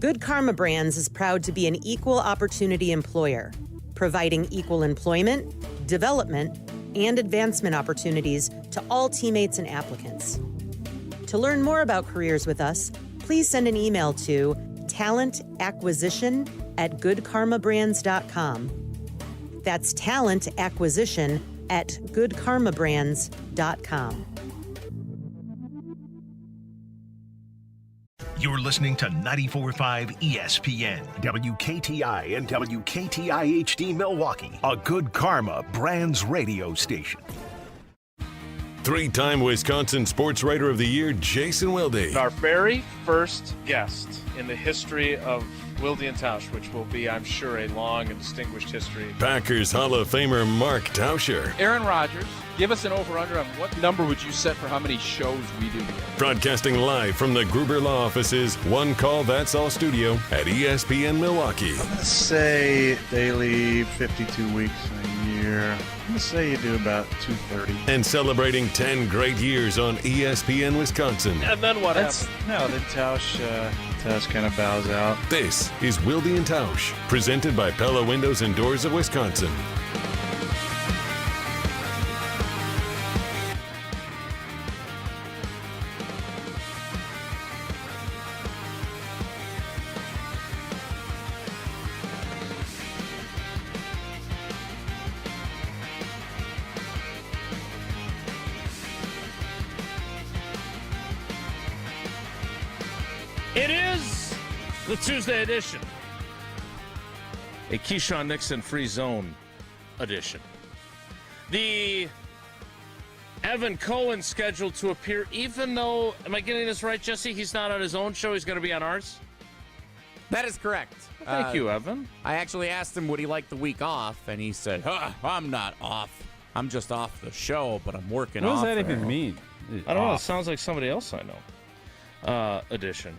Good Karma Brands is proud to be an equal opportunity employer, providing equal employment, development, and advancement opportunities to all teammates and applicants. To learn more about careers with us, please send an email to talentacquisition@goodkarmabrands.com. That's talentacquisition@goodkarmabrands.com. You're listening to 94.5 ESPN, WKTI and WKTI-HD Milwaukee, a Good Karma Brands radio station. Three-time Wisconsin Sports Writer of the Year, Jason Wilde. Our very first guest in the history of Wilde and Tausch, which will be, I'm sure, a long and distinguished history. Packers Hall of Famer Mark Tauscher. Aaron Rodgers, give us an over-under on what number would you set for how many shows we do together? Broadcasting live from the Gruber Law Office's One Call That's All studio at ESPN Milwaukee. I'm going to say daily 52 weeks a year. I'm going to say you do about 230. And celebrating 10 great years on ESPN Wisconsin. And then what happens? No, then Tausch kind of bows out. This is Wilde and Tausch, presented by Pella Windows and Doors of Wisconsin. It is the Tuesday edition, a Keyshawn Nixon free zone edition. The Evan Cohen scheduled to appear, even though, am I getting this right, Jesse? He's not on his own show. He's going to be on ours. That is correct. Thank you, Evan. I actually asked him would he like the week off, and he said, I'm not off. I'm just off the show, but I'm working off. What does that even mean? I don't know. It sounds like somebody else I know. Edition.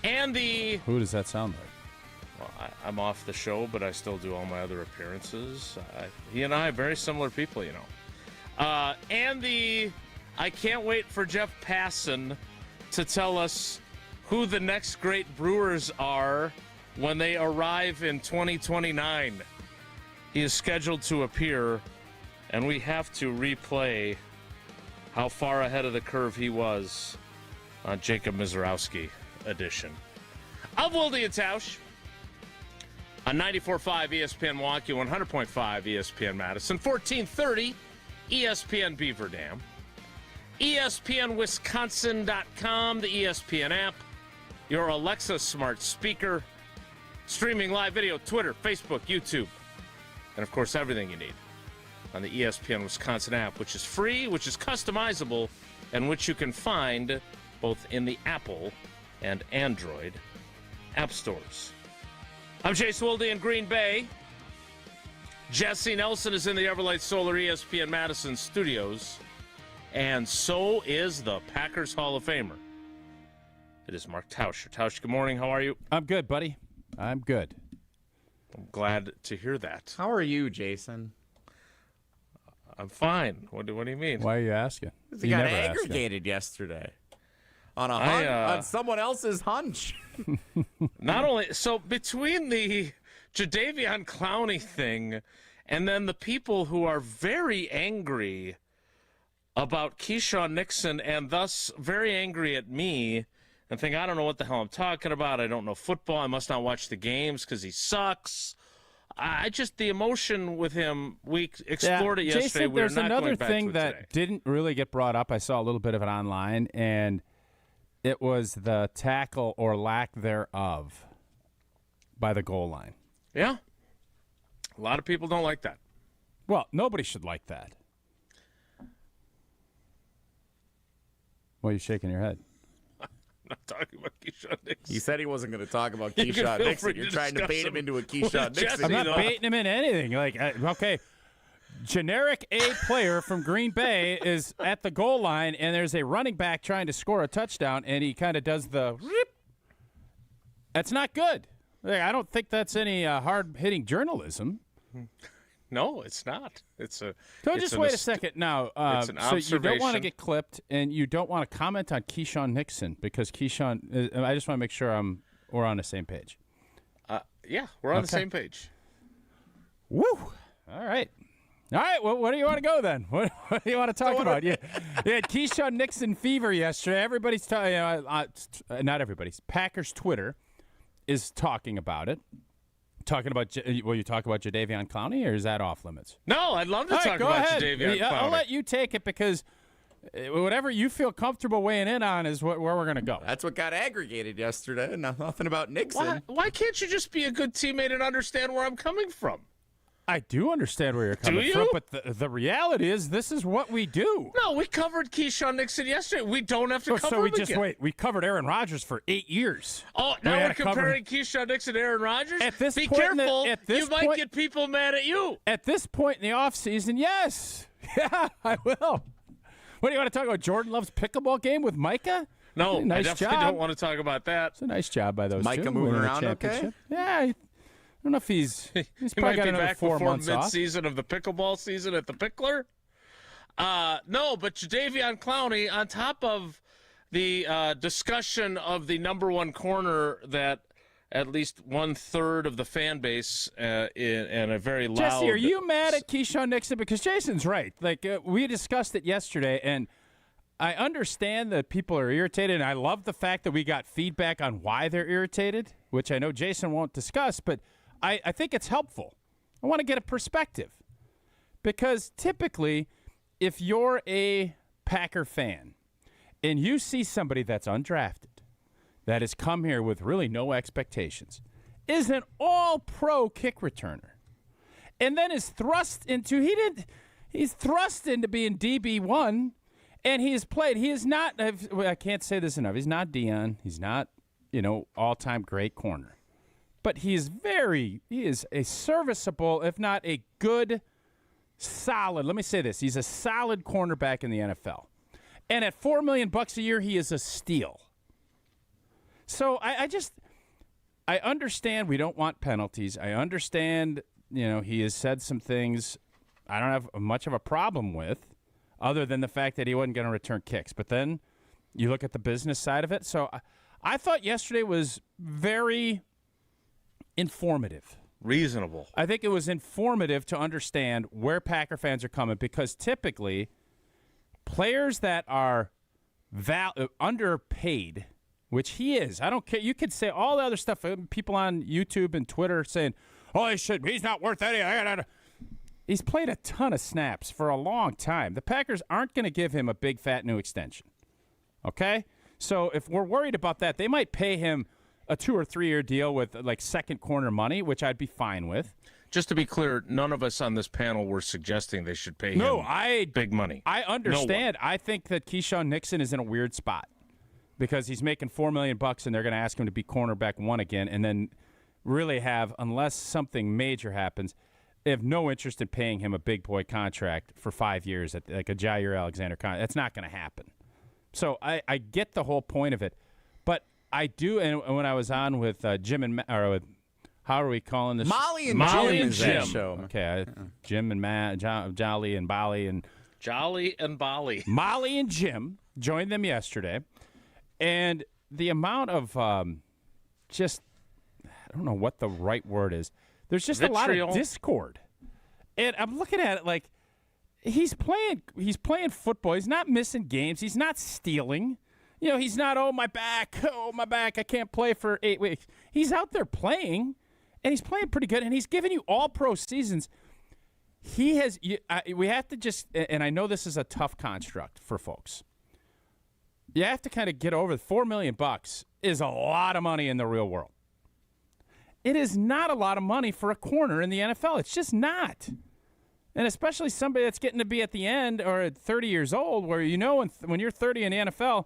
And the... Who does that sound like? Well, I'm off the show, but I still do all my other appearances. He and I are very similar people, you know. And the... I can't wait for Jeff Passan to tell us who the next great Brewers are when they arrive in 2029. He is scheduled to appear, and we have to replay how far ahead of the curve he was on Jacob Misiorowski edition of Wilde and Tausch on 94.5 ESPN Milwaukee, 100.5 ESPN Madison, 1430 ESPN Beaver Dam, ESPNWisconsin.com, the ESPN app, your Alexa smart speaker, streaming live video, Twitter, Facebook, YouTube, and of course everything you need on the ESPN Wisconsin app, which is free, which is customizable, and which you can find both in the Apple and Android app stores. I'm Jason Wilde in Green Bay. Jesse Nelson is in the Everlight Solar ESPN Madison studios, and so is the Packers Hall of Famer. It is Mark Tauscher. Tausch, good morning. How are you? I'm good, buddy. I'm good. I'm glad to hear that. How are you, Jason? I'm fine. What do you mean? Why are you asking? He got aggregated yesterday on someone else's hunch. Not only so, between the Jadeveon Clowney thing and then the people who are very angry about Keyshawn Nixon and thus very angry at me and think I don't know what the hell I'm talking about. I don't know football. I must not watch the games because he sucks. The emotion with him, we explored it yesterday. Jason, there's another thing that didn't really get brought up. I saw a little bit of it online, and it was the tackle or lack thereof by the goal line. Yeah. A lot of people don't like that. Well, nobody should like that. Why are you shaking your head? I'm not talking about Keyshawn Nixon. He said he wasn't going to talk about Keyshawn Nixon. You're trying to bait him into a Keyshawn Nixon. I'm not baiting him in anything. Okay, generic A player from Green Bay is at the goal line, and there's a running back trying to score a touchdown, and he kind of does the rip. That's not good. I don't think that's any hard-hitting journalism. No, it's not. Just wait a second now. It's an observation. So you don't want to get clipped, and you don't want to comment on Keyshawn Nixon because Keyshawn. I just want to make sure I'm we're on the same page. Yeah, we're on the same page. Woo! All right. Well, where do you want to go then? What do you want to talk about? You had Keyshawn Nixon fever yesterday. Everybody's talking. Not everybody's. Packers Twitter is talking about it. Talking about. Will you talk about Jadeveon Clowney, or is that off limits? No, I'd love to talk about Jadeveon Clowney. I'll let you take it because whatever you feel comfortable weighing in on is where we're going to go. That's what got aggregated yesterday. Nothing about Nixon. Why can't you just be a good teammate and understand where I'm coming from? I do understand where you're coming from, but the reality is this is what we do. No, we covered Keyshawn Nixon yesterday. We don't have to cover him again. Wait. We covered Aaron Rodgers for 8 years. Oh, now we're comparing Keyshawn Nixon to Aaron Rodgers? Be point careful. You might get people mad at you. At this point in the offseason, yes. Yeah, I will. What do you want to talk about? Jordan Love's pickleball game with Micah? No, nice I definitely don't want to talk about that. It's a nice job by those Micah two. moving around okay? Yeah, I don't know if he's he probably might got be another back 4 before months mid-season of the pickleball season at the Pickler. No, but Jadeveon Clowney, on top of the discussion of the number one corner that at least 1/3 of the fan base in a very loud... Jesse, are you mad at Keyshawn Nixon? Because Jason's right. Like, we discussed it yesterday, and I understand that people are irritated, and I love the fact that we got feedback on why they're irritated, which I know Jason won't discuss, but I think it's helpful. I want to get a perspective. Because typically, if you're a Packer fan and you see somebody that's undrafted, that has come here with really no expectations, is an all-pro kick returner, and then is thrust into he's thrust into being DB1, and he has played. He is not. I can't say this enough. He's not Deion. He's not all-time great corner, but he is a serviceable, if not a good, solid. Let me say this: he's a solid cornerback in the NFL, and at $4 million a year, he is a steal. So I understand we don't want penalties. I understand, he has said some things I don't have much of a problem with, other than the fact that he wasn't going to return kicks. But then you look at the business side of it. So I thought yesterday was very informative. Reasonable. I think it was informative to understand where Packer fans are coming, because typically players that are underpaid, which he is. I don't care. You could say all the other stuff. People on YouTube and Twitter saying, he's not worth anything. He's played a ton of snaps for a long time. The Packers aren't going to give him a big, fat new extension. Okay? So if we're worried about that, they might pay him a 2 or 3 year deal with like second corner money, which I'd be fine with. Just to be clear, none of us on this panel were suggesting they should pay him big money. I understand. I think that Keyshawn Nixon is in a weird spot, because he's making $4 million and they're going to ask him to be cornerback 1 again, and then really have, unless something major happens, they have no interest in paying him a big boy contract for 5 years, like a Jair Alexander contract. That's not going to happen. So I get the whole point of it, but I do. And when I was on with Jim and with, how are we calling this? Molly and Jim. Show. Okay, Jim and Matt, Jolly and Bali and Jolly and Bali. Molly and Jim joined them yesterday. And the amount of I don't know what the right word is. There's just a lot of discord. And I'm looking at it like he's playing football. He's not missing games. He's not stealing. He's not, my back, I can't play for 8 weeks. He's out there playing, and he's playing pretty good, and he's giving you all-pro seasons. We have to just, and I know this is a tough construct for folks. You have to kind of get over $4 million is a lot of money in the real world. It is not a lot of money for a corner in the NFL. It's just not. And especially somebody that's getting to be at the end or at 30 years old, where when you're 30 in the NFL,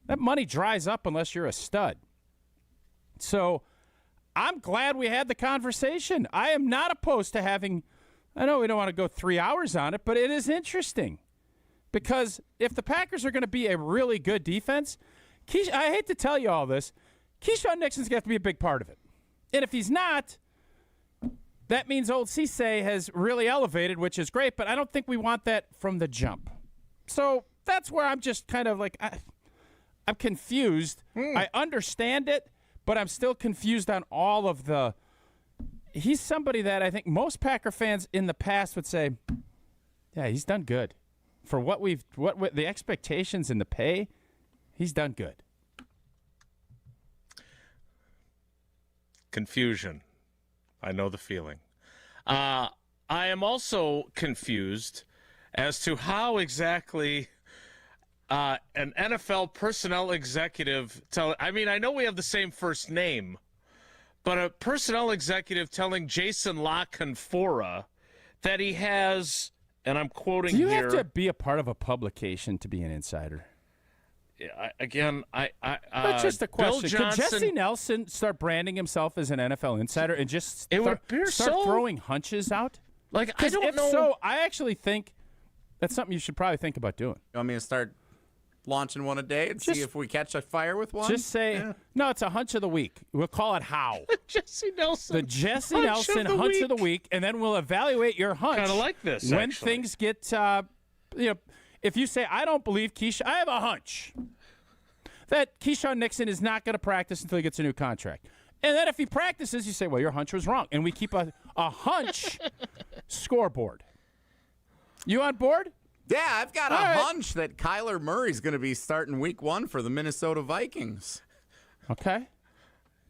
that money dries up unless you're a stud. So I'm glad we had the conversation. I am not opposed to having, I know we don't want to go 3 hours on it, but it is interesting. Because if the Packers are going to be a really good defense, I hate to tell you all this, Keyshawn Nixon's going to have to be a big part of it. And if he's not, that means old Cisse has really elevated, which is great, but I don't think we want that from the jump. So that's where I'm just kind of like, I'm confused. I understand it, but I'm still confused on all of the. He's somebody that I think most Packer fans in the past would say, yeah, he's done good for what the expectations and the pay. He's done good. Confusion. I know the feeling. I am also confused as to how exactly an NFL personnel executive I know we have the same first name, but a personnel executive telling Jason La Canfora that he has, and I'm quoting here. Do you have to be a part of a publication to be an insider? That's just a question. Johnson, could Jesse Nelson start branding himself as an NFL insider and just start throwing hunches out? Like, I don't know. So, I actually think that's something you should probably think about doing. You want me to start launching one a day and see if we catch a fire with one? Just say, no, it's a hunch of the week. We'll call it how. Jesse Nelson. The Jesse Nelson hunch of the week, and then we'll evaluate your hunch. Kind of like this, when things get, if you say, I don't believe Keyshawn, I have a hunch that Keyshawn Nixon is not going to practice until he gets a new contract. And then if he practices, you say, well, your hunch was wrong. And we keep a hunch scoreboard. You on board? Yeah, I've got a hunch that Kyler Murray's going to be starting week 1 for the Minnesota Vikings. Okay.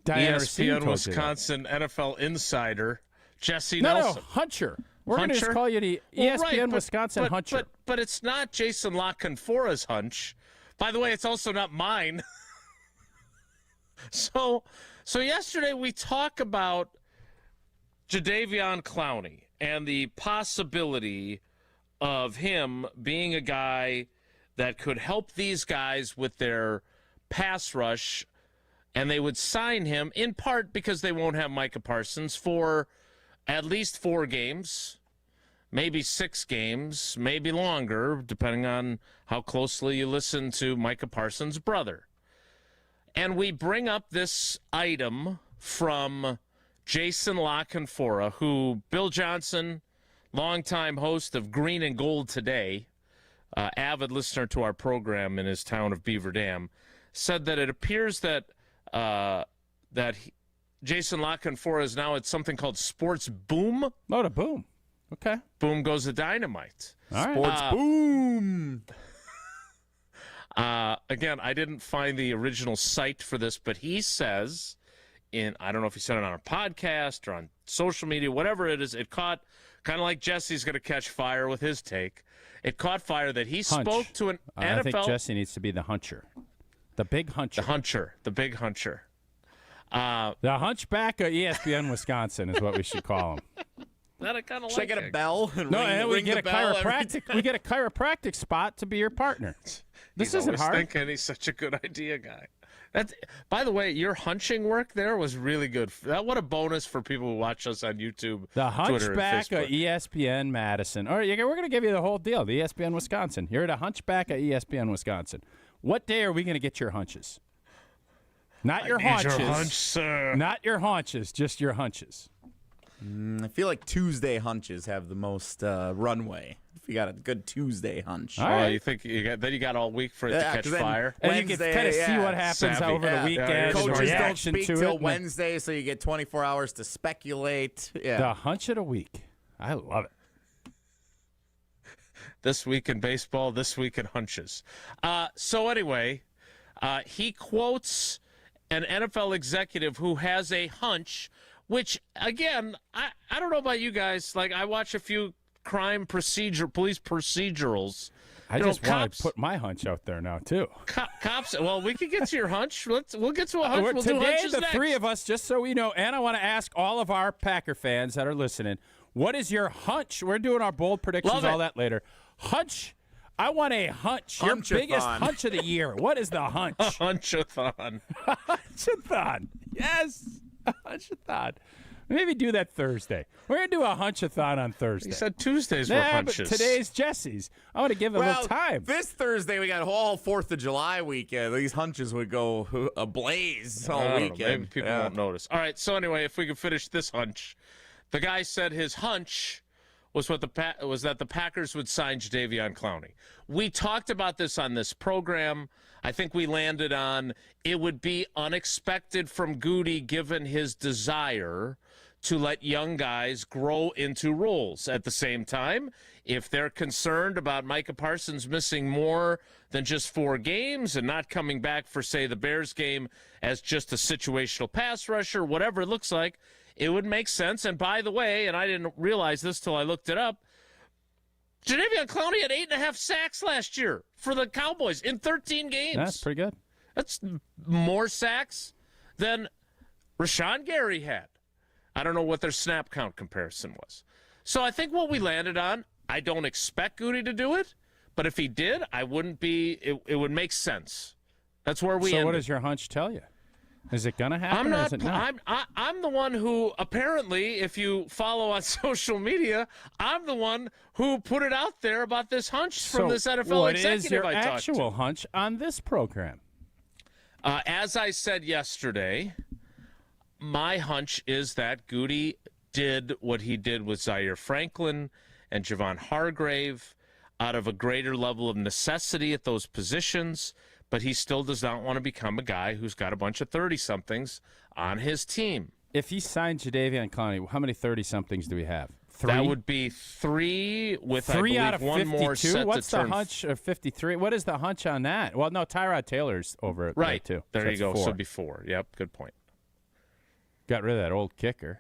ESPN Wisconsin NFL insider Jesse Nelson. No, Huncher. We're going to just call you the ESPN Wisconsin Huncher. But it's not Jason La Canfora's hunch. By the way, it's also not mine. So yesterday we talk about Jadeveon Clowney and the possibility of him being a guy that could help these guys with their pass rush, and they would sign him in part because they won't have Micah Parsons for at least 4 games, maybe 6 games, maybe longer, depending on how closely you listen to Micah Parsons' brother. And we bring up this item from Jason La Canfora, who Bill Johnson, longtime host of Green and Gold Today, avid listener to our program in his town of Beaver Dam, said that it appears that Jason La Canfora is now at something called Sports Boom. Oh, to Boom. Okay. Boom goes the dynamite. All right. Sports Boom. Again, I didn't find the original site for this, but he says, I don't know if he said it on a podcast or on social media, whatever it is, it caught, kind of like Jesse's going to catch fire with his take, it caught fire that he spoke to an NFL. I think Jesse needs to be the huncher. The big huncher. The big huncher. The hunchback of ESPN Wisconsin is what we should call him. That I kind of like. Should I get a bell? And we get a chiropractic. We get a chiropractic spot to be your partner. This isn't hard. Thinking he's such a good idea guy. By the way, your hunching work there was really good. What a bonus for people who watch us on YouTube, the Twitter, hunchback and Facebook. of ESPN Madison. All right, we're going to give you the whole deal. The ESPN Wisconsin. You're the hunchback of ESPN Wisconsin. What day are we going to get your hunches? Not your haunches. Your hunch, sir. Not your haunches, just your hunches. I feel like Tuesday hunches have the most runway. If you got a good Tuesday hunch. All right. You think you got all week for it to catch fire? And you can kind of see what happens over the weekend. Coaches don't speak speak till Wednesday, so you get 24 hours to speculate. Yeah. The hunch of the week. I love it. This week in baseball, this week in hunches. So anyway, he quotes an NFL executive who has a hunch, which, again, I don't know about you guys. Like, I watch a few police procedurals. I just want to put my hunch out there now, too. Cops, well, we can get to your hunch. We'll get to a hunch. We'll do today, hunches the next. three of us, just so we know, and I want to ask all of our Packer fans that are listening, what is your hunch? We're doing our bold predictions, all that later. Hunch. I want a hunch. Hunch-a-thon. Your biggest hunch of the year. What is the hunch? A hunch-a-thon. Hunch-a-thon. Yes. A hunch-a-thon. Maybe do that Thursday. We're going to do a hunch-a-thon on Thursday. You said Tuesdays were hunches. But today's Jesse's. I want to give it a little time. This Thursday, we got all 4th of July weekend. These hunches would go ablaze all weekend. Maybe people won't notice. All right, so anyway, if we can finish this hunch. The guy said his hunch was that the Packers would sign Jadeveon Clowney. We talked about this on this program. I think we landed on it would be unexpected from Goody given his desire to let young guys grow into roles. At the same time, if they're concerned about Micah Parsons missing more than just 4 games and not coming back for, say, the Bears game as just a situational pass rusher, whatever it looks like, it would make sense. And by the way, and I didn't realize this till I looked it up, Jadeveon Clowney had 8.5 sacks last year for the Cowboys in 13 games. That's pretty good. That's more sacks than Rashawn Gary had. I don't know what their snap count comparison was. So I think what we landed on, I don't expect Goody to do it, but if he did, I wouldn't be, it would make sense. That's where we ended. So what does your hunch tell you? Is it going to happen or is it not? I'm the one who apparently, if you follow on social media, I'm the one who put it out there about this hunch from this NFL executive I talked to. What is your actual hunch on this program? As I said yesterday, my hunch is that Goody did what he did with Zaire Franklin and Javon Hargrave out of a greater level of necessity at those positions, but he still does not want to become a guy who's got a bunch of 30-somethings on his team. If he signed Jadeveon Clowney, how many 30-somethings do we have? 3? That would be 3 with, 3 I believe, out of 52? one more set What's to turn. the hunch of 53? What is the hunch on that? Well, no, Tyrod Taylor's over it right too. There so you go. 4. So it'd be 4. Yep, good point. Got rid of that old kicker.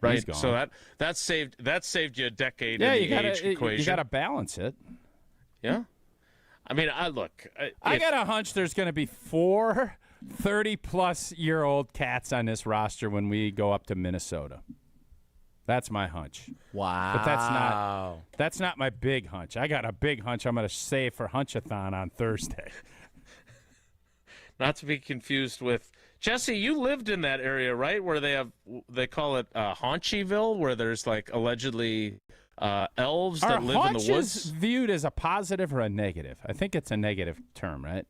Right. He's gone. So that saved you a decade yeah, in the age equation. You got to balance it. Yeah. I mean, I got a hunch there's going to be 4 30-plus-year-old cats on this roster when we go up to Minnesota. That's my hunch. Wow. But that's not my big hunch. I got a big hunch I'm going to save for Hunchathon on Thursday. Not to be confused with Jesse. You lived in that area, right? Where they call it Haunchyville, where there's like allegedly elves that live in the woods. Are haunches viewed as a positive or a negative? I think it's a negative term, right?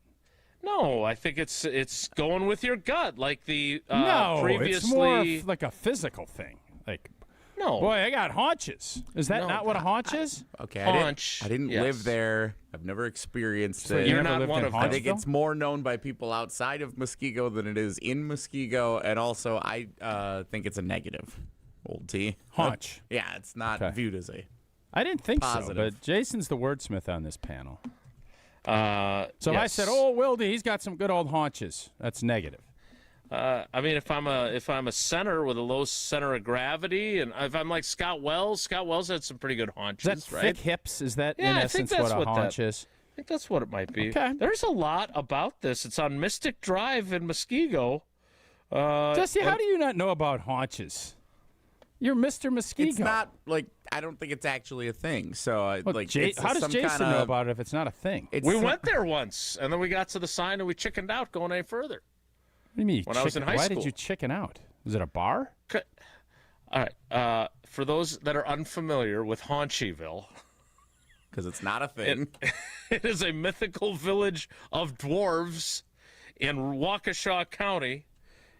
No, I think it's going with your gut, like the no, previously. It's more like a physical thing. Like, no, boy, I got haunches. Is that not what a haunch is? Okay, haunch. I didn't live there. I've never experienced it. You're not one of them. I think it's more known by people outside of Muskego than it is in Muskego, and also I think it's a negative. Old T. Haunch. Yeah, it's not viewed as a I didn't think positive. so, but Jason's the wordsmith on this panel. So yes. I said, "Oh, Wilde, he's got some good old haunches." That's negative. I mean, if I'm a center with a low center of gravity, and if I'm like Scott Wells had some pretty good haunches, Is that right? thick hips? Is that in I essence think that's what a haunch is? I think that's what it might be. Okay. There's a lot about this. It's on Mystic Drive in Muskego. Jesse, how do you not know about haunches? You're Mr. Muskego. It's not like I don't think it's actually a thing. So it's how does some Jason kinda, know about it if it's not a thing? It's We went there once, and then we got to the sign, and we chickened out going any further. What do you mean? When I was in high Why school. did you chicken out? Is it a bar? All right. For those that are unfamiliar with Haunchyville, because it's not a thing. It is a mythical village of dwarves in Waukesha County.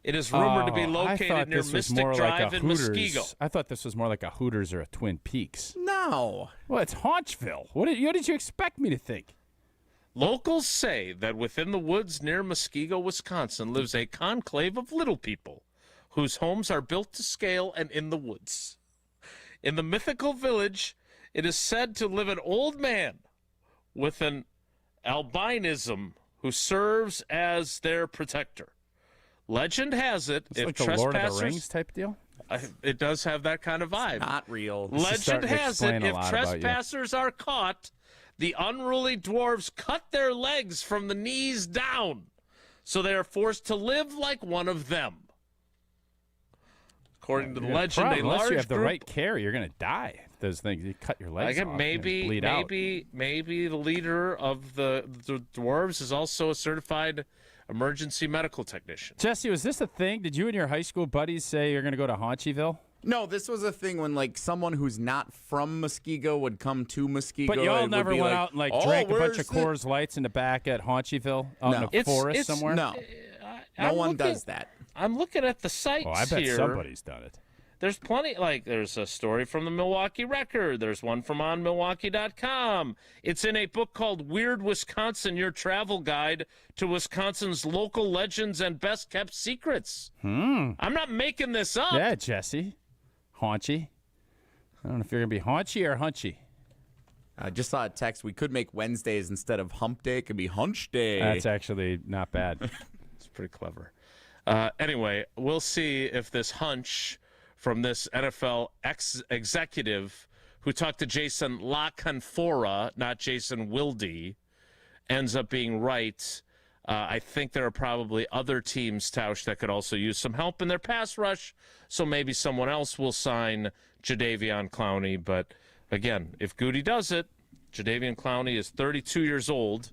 It is rumored to be located near Mystic Drive in Muskego. I thought this was more like a Hooters or a Twin Peaks. No. Well, it's Haunchville. What did you expect me to think? Locals say that within the woods near Muskego, Wisconsin, lives a conclave of little people whose homes are built to scale and in the woods. In the mythical village, it is said to live an old man with an albinism who serves as their protector. Legend has it, It's if like the trespassers, Lord of the Rings type deal? It does have that kind of vibe. Not real. Legend has it, if trespassers are caught, the unruly dwarves cut their legs from the knees down, so they are forced to live like one of them. According to the legend, a large unless you have the group, right care, you're going to die. If those things, you cut your legs off, bleed out. maybe the leader of the dwarves is also a certified emergency medical technician. Jesse, was this a thing? Did you and your high school buddies say you're going to go to Haunchyville? No, this was a thing when like someone who's not from Muskego would come to Muskego. But y'all never went out and drank a bunch of where's Coors Lights in the back at Haunchyville out in the forest somewhere? No. No one does that. I'm looking at the sites Oh, I bet here. somebody's done it. there's plenty. Like, there's a story from the Milwaukee Record. There's one from onmilwaukee.com. It's in a book called Weird Wisconsin, Your Travel Guide to Wisconsin's Local Legends and Best Kept Secrets. I'm not making this up. Yeah, Jesse. Haunchy. I don't know if you're going to be haunchy or hunchy. I just saw a text. We could make Wednesdays instead of hump day. It could be hunch day. That's actually not bad. It's pretty clever. Anyway, we'll see if this hunch from this NFL executive who talked to Jason La Canfora, not Jason Wilde, ends up being right. I think there are probably other teams, Tausch, that could also use some help in their pass rush, so maybe someone else will sign Jadeveon Clowney. But, again, if Goody does it, Jadeveon Clowney is 32 years old,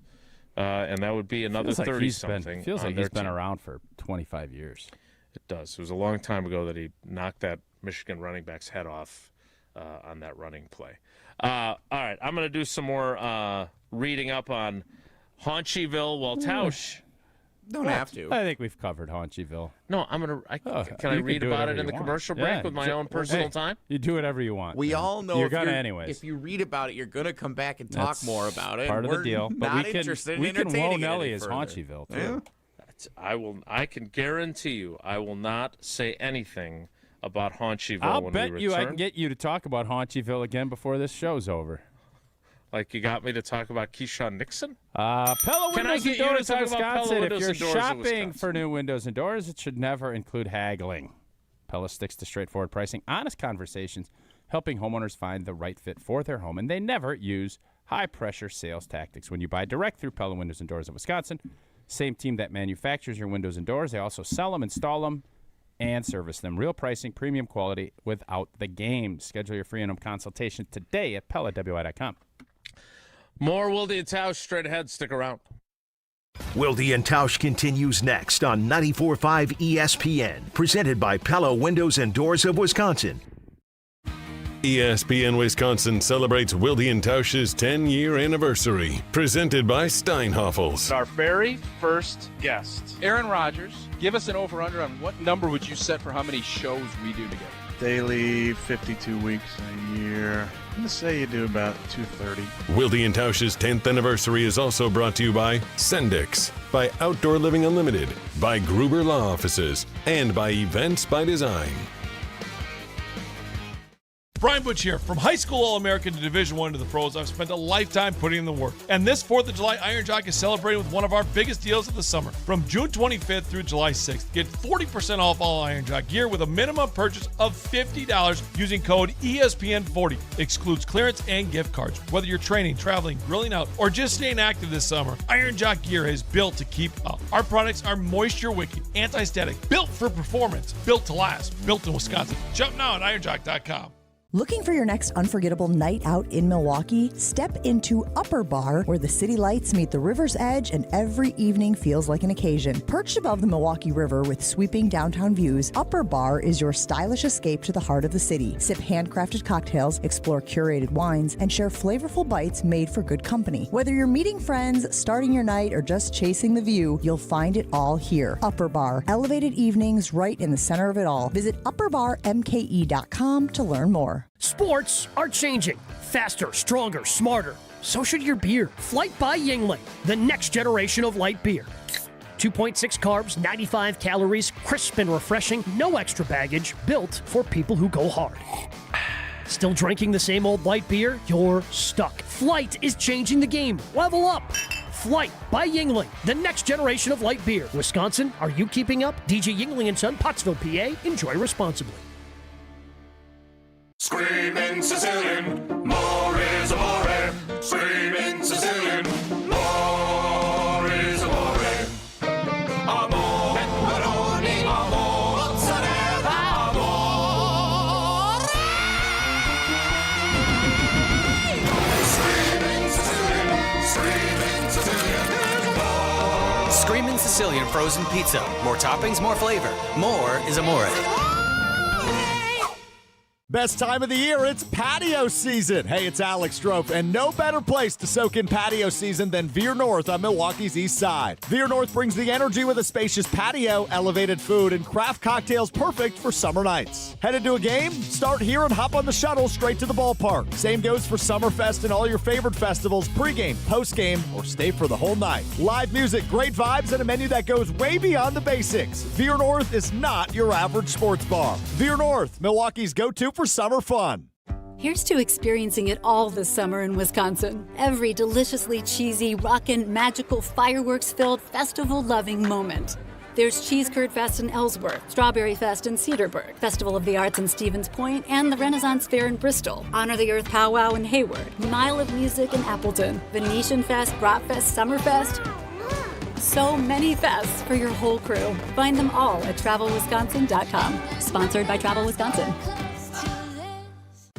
and that would be another 30-something. Feels like he's been around for 25 years. It does. It was a long time ago that he knocked that Michigan running back's head off on that running play. All right, I'm going to do some more reading up on Haunchyville. Well, Tausch. Don't have to. I think we've covered Haunchyville. No, I'm going to. Can I read about it in the commercial break with my own personal time? You do whatever you want. We all know you're going to anyways. If you read about it, you're going to come back and talk more about it. Part of the deal. But we can woe Nelly as Haunchyville, too. Yeah. I can guarantee you I will not say anything about Haunchyville I'll when bet we you return. I can get you to talk about Haunchyville again before this show's over. Like you got me to talk about Keyshawn Nixon? Pella Can I Windows get and you to Doors of talk about Pella Wisconsin. If Windows you're and Doors of shopping Wisconsin? for new windows and doors, it should never include haggling. Pella sticks to straightforward pricing, honest conversations, helping homeowners find the right fit for their home, and they never use high-pressure sales tactics. When you buy direct through Pella Windows and Doors of Wisconsin, same team that manufactures your windows and doors, they also sell them, install them, and service them. Real pricing, premium quality without the game. Schedule your free in-home consultation today at PellaWI.com. More Wilde and Tausch straight ahead. Stick around. Wilde and Tausch continues next on 94.5 ESPN, presented by Pella Windows and Doors of Wisconsin. ESPN Wisconsin celebrates Wilde and Tausch's 10-year anniversary, presented by Steinhoffels. Our very first guest, Aaron Rodgers. Give us an over-under on what number would you set for how many shows we do together? Daily, 52 weeks a year. I'm going to say you do about 230. Wilde and Tausch's 10th anniversary is also brought to you by Sendix, by Outdoor Living Unlimited, by Gruber Law Offices, and by Events by Design. Brian Butch here. From high school All-American to Division I to the pros, I've spent a lifetime putting in the work. And this 4th of July, Iron Jock is celebrating with one of our biggest deals of the summer. From June 25th through July 6th, get 40% off all Iron Jock gear with a minimum purchase of $50 using code ESPN40. Excludes clearance and gift cards. Whether you're training, traveling, grilling out, or just staying active this summer, Iron Jock gear is built to keep up. Our products are moisture-wicking, anti-static, built for performance, built to last, built in Wisconsin. Shop now at ironjock.com. Looking for your next unforgettable night out in Milwaukee? Step into Upper Bar, where the city lights meet the river's edge and every evening feels like an occasion. Perched above the Milwaukee River with sweeping downtown views, Upper Bar is your stylish escape to the heart of the city. Sip handcrafted cocktails, explore curated wines, and share flavorful bites made for good company. Whether you're meeting friends, starting your night, or just chasing the view, you'll find it all here. Upper Bar. Elevated evenings right in the center of it all. Visit upperbarmke.com to learn more. Sports are changing. Faster, stronger, smarter. So should your beer. Flight by Yuengling, the next generation of light beer. 2.6 carbs, 95 calories, crisp and refreshing, no extra baggage, built for people who go hard. Still drinking the same old light beer? You're stuck. Flight is changing the game. Level up. Flight by Yuengling, the next generation of light beer. Wisconsin, are you keeping up? DJ Yuengling & Son, Pottsville, PA. Enjoy responsibly. Screaming Sicilian, more is amore. Screaming Sicilian, more is amore. Amore, pepperoni, amore, mozzarella, amore. Screaming Sicilian, more. Screaming Sicilian frozen pizza. More toppings, more flavor. More is amore. Best time of the year, it's patio season. Hey, it's Alex Strofe, and no better place to soak in patio season than Veer North on Milwaukee's east side. Veer North brings the energy with a spacious patio, elevated food, and craft cocktails perfect for summer nights. Headed to a game? Start here and hop on the shuttle straight to the ballpark. Same goes for Summerfest and all your favorite festivals, pregame, postgame, or stay for the whole night. Live music, great vibes, and a menu that goes way beyond the basics. Veer North is not your average sports bar. Veer North, Milwaukee's go-to for summer fun. Here's to experiencing it all this summer in Wisconsin. Every deliciously cheesy, rockin', magical, fireworks-filled, festival-loving moment. There's Cheese Curd Fest in Ellsworth, Strawberry Fest in Cedarburg, Festival of the Arts in Stevens Point, and the Renaissance Fair in Bristol, Honor the Earth Powwow in Hayward, Mile of Music in Appleton, Venetian Fest, Bratfest, Summerfest. So many fests for your whole crew. Find them all at TravelWisconsin.com. Sponsored by Travel Wisconsin.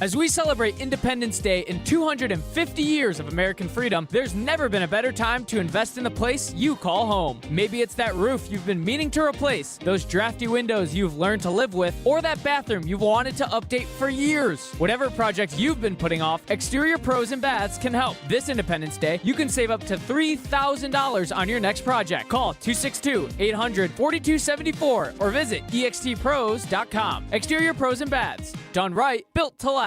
As we celebrate Independence Day in 250 years of American freedom, there's never been a better time to invest in the place you call home. Maybe it's that roof you've been meaning to replace, those drafty windows you've learned to live with, or that bathroom you've wanted to update for years. Whatever project you've been putting off, Exterior Pros and Baths can help. This Independence Day, you can save up to $3,000 on your next project. Call 262-800-4274 or visit extpros.com. Exterior Pros and Baths. Done right, built to last.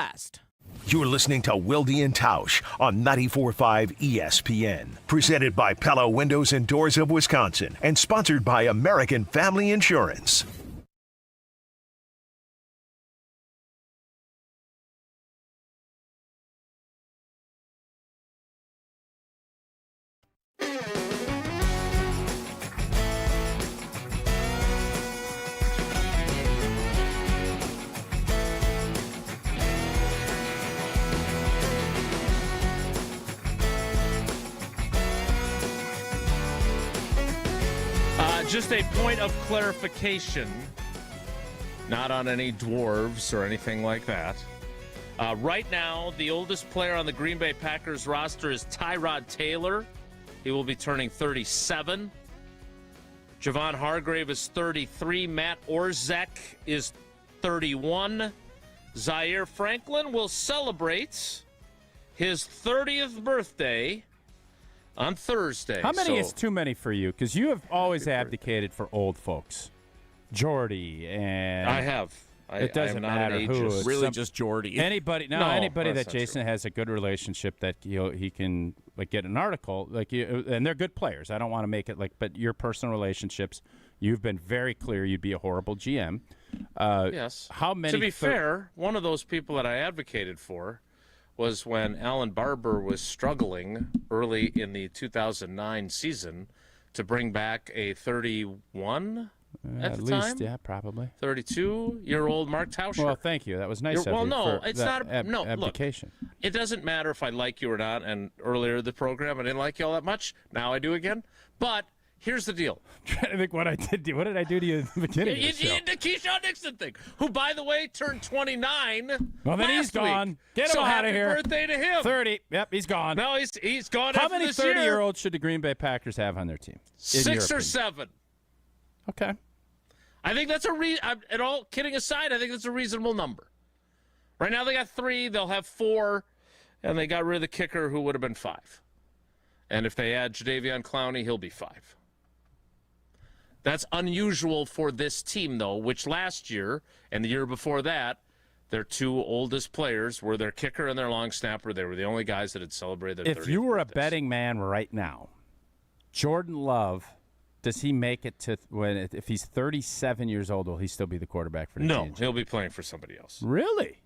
You're listening to Wilde and Tausch on 94.5 ESPN. Presented by Pella Windows and Doors of Wisconsin and sponsored by American Family Insurance. Just a point of clarification, not on any dwarves or anything like that. Right now, the oldest player on the Green Bay Packers roster is Tyrod Taylor. He will be turning 37. Javon Hargrave is 33. Matt Orzech is 31. Zaire Franklin will celebrate his 30th birthday on Thursday. How many is too many for you? Because you have always abdicated for old folks. Jordy and... I have. It doesn't matter who. Really just Jordy. Anybody that Jason has a good relationship that he can get an article. And they're good players. I don't want to make it but your personal relationships, you've been very clear you'd be a horrible GM. Yes. How many... To be fair, one of those people that I advocated for was when Alan Barber was struggling early in the 2009 season to bring back a 31 at the time? Yeah, probably. 32-year-old Mark Tauscher. Well, thank you. That was nice of you. Well, no, for it's that not. No, abdication. Look, it doesn't matter if I like you or not, and earlier in the program I didn't like you all that much. Now I do again. But here's the deal. I'm trying to think what I did. What did I do to you at the beginning of the show? The Keyshawn Nixon thing, who, by the way, turned 29. Well, then he's gone. Get him out of here. Happy birthday to him. 30. Yep, he's gone. No, he's gone. How after many this year. 30-year-olds should the Green Bay Packers have on their team? 6 or 7. Okay. I think that's at all kidding aside, I think that's a reasonable number. Right now they got 3, they'll have 4, and they got rid of the kicker who would have been 5. And if they add Jadeveon Clowney, he'll be 5. That's unusual for this team, though, which last year and the year before that, their 2 oldest players were their kicker and their long snapper. They were the only guys that had celebrated their 30th If you were birthdays. a betting man right now, Jordan Love, does he make it to if he's 37 years old, will he still be the quarterback for the No, Giants? he'll be playing for somebody else. Really?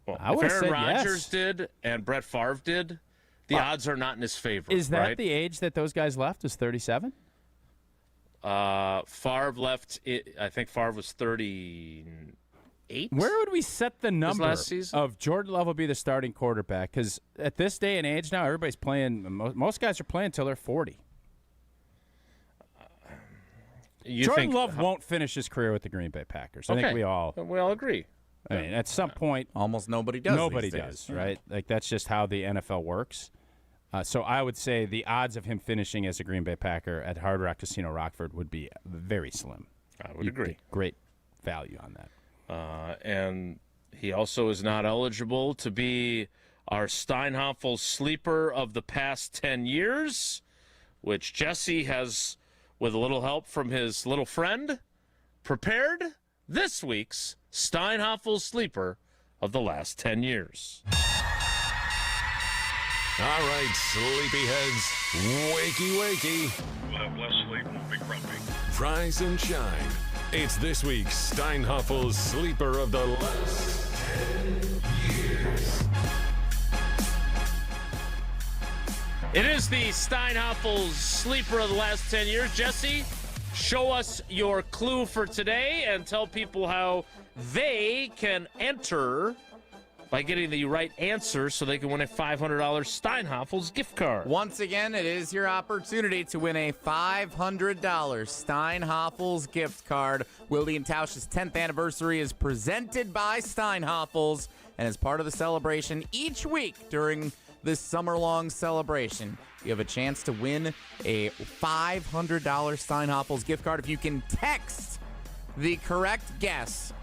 Well, I if would've Aaron said Rodgers yes. did and Brett Favre did, the odds are not in his favor. Is that right? the age that those guys left, is 37? Favre left, I think Favre was 38. Where would we set the number last season? of Jordan Love will be the starting quarterback? Because at this day and age now, everybody's playing, most guys are playing until they're 40. Jordan Love won't finish his career with the Green Bay Packers. I think we all agree. I mean, at some point, almost nobody does. Nobody these does, days. right? Like that's just how the NFL works. So I would say the odds of him finishing as a Green Bay Packer at Hard Rock Casino Rockford would be very slim. I would agree. Great value on that. And He also is not eligible to be our Steinhoffel sleeper of the past 10 years, which Jesse has, with a little help from his little friend, prepared this week's Steinhoffel sleeper of the last 10 years. All right, sleepyheads, wakey. We'll have less sleep and we'll be grumpy. Rise and shine. It's this week's Steinhoffel's sleeper of the last 10 years. It is the Steinhoffel's sleeper of the last 10 years. Jesse, show us your clue for today and tell people how they can enter by getting the right answer so they can win a $500 Steinhoffel's gift card. Once again, it is your opportunity to win a $500 Steinhoffel's gift card. Wilde and Tausch's 10th anniversary is presented by Steinhoffel's, and as part of the celebration each week during this summer-long celebration, you have a chance to win a $500 Steinhoffel's gift card if you can text the correct guess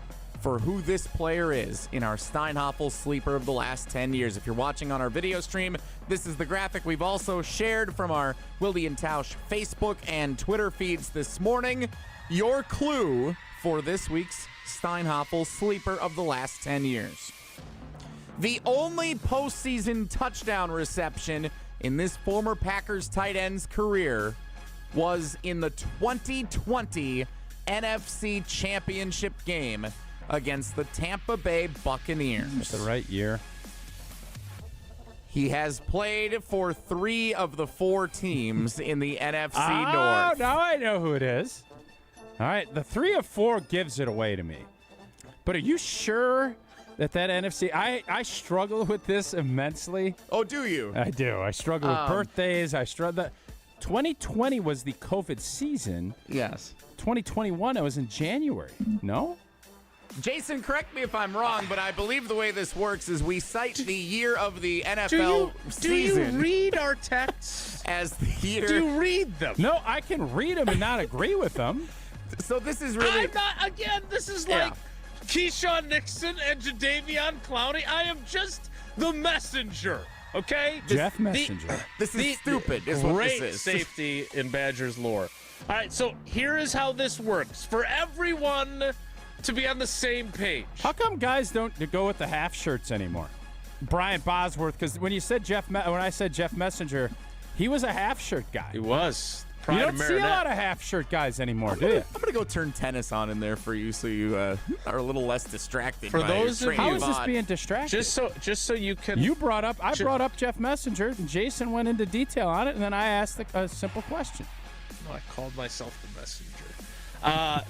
for who this player is in our Steinhoffel sleeper of the last 10 years. If you're watching on our video stream, this is the graphic we've also shared from our Wilde and Tausch Facebook and Twitter feeds this morning. Your clue for this week's Steinhoffel sleeper of the last 10 years. The only postseason touchdown reception in this former Packers tight end's career was in the 2020 NFC Championship game against the Tampa Bay Buccaneers. That's the right year. He has played for 3 of the 4 teams in the NFC North. Now I know who it is. All right, the 3 of 4 gives it away to me. But are you sure that NFC? I struggle with this immensely. Oh, do you? I do. I struggle with birthdays. 2020 was the COVID season. Yes. 2021, it was in January. No? Jason, correct me if I'm wrong, but I believe the way this works is we cite the year of the NFL season. Do you read our texts? As the year. Do you read them? No, I can read them and not agree with them. So this is really. I'm not, again, this is like Keyshawn Nixon and Jadeveon Clowney. I am just the messenger, okay? Jeff Messenger. This is stupid, is what this Great is. safety in Badgers lore. All right, so here is how this works. For everyone to be on the same page. How come guys don't go with the half shirts anymore? Brian Bosworth, because when I said Jeff Messenger, he was a half shirt guy. He was. You don't see a lot of half shirt guys anymore, do you? I'm going to go turn tennis on in there for you so you are a little less distracted. For those of how is this being distracted? Just so you can. You brought up. I brought up Jeff Messenger, and Jason went into detail on it, and then I asked a simple question. No, I called myself the messenger.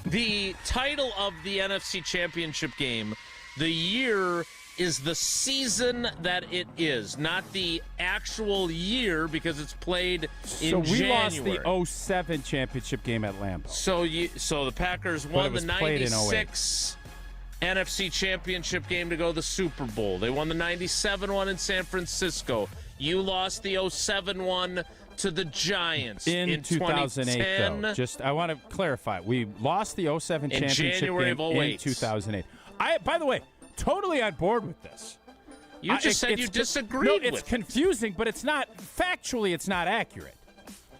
The title of the NFC Championship game, the year is the season that it is, not the actual year because it's played in January. So we lost the 07 championship game at Lambeau. So the Packers won the 96 NFC Championship game to go to the Super Bowl. They won the 97 one in San Francisco. You lost the 07 one to the Giants in 2008, though. I want to clarify. We lost the 07 championship January game of 08. in 2008. By the way, totally on board with this. You just said you disagreed No, with it's confusing, but it's not factually. It's not accurate.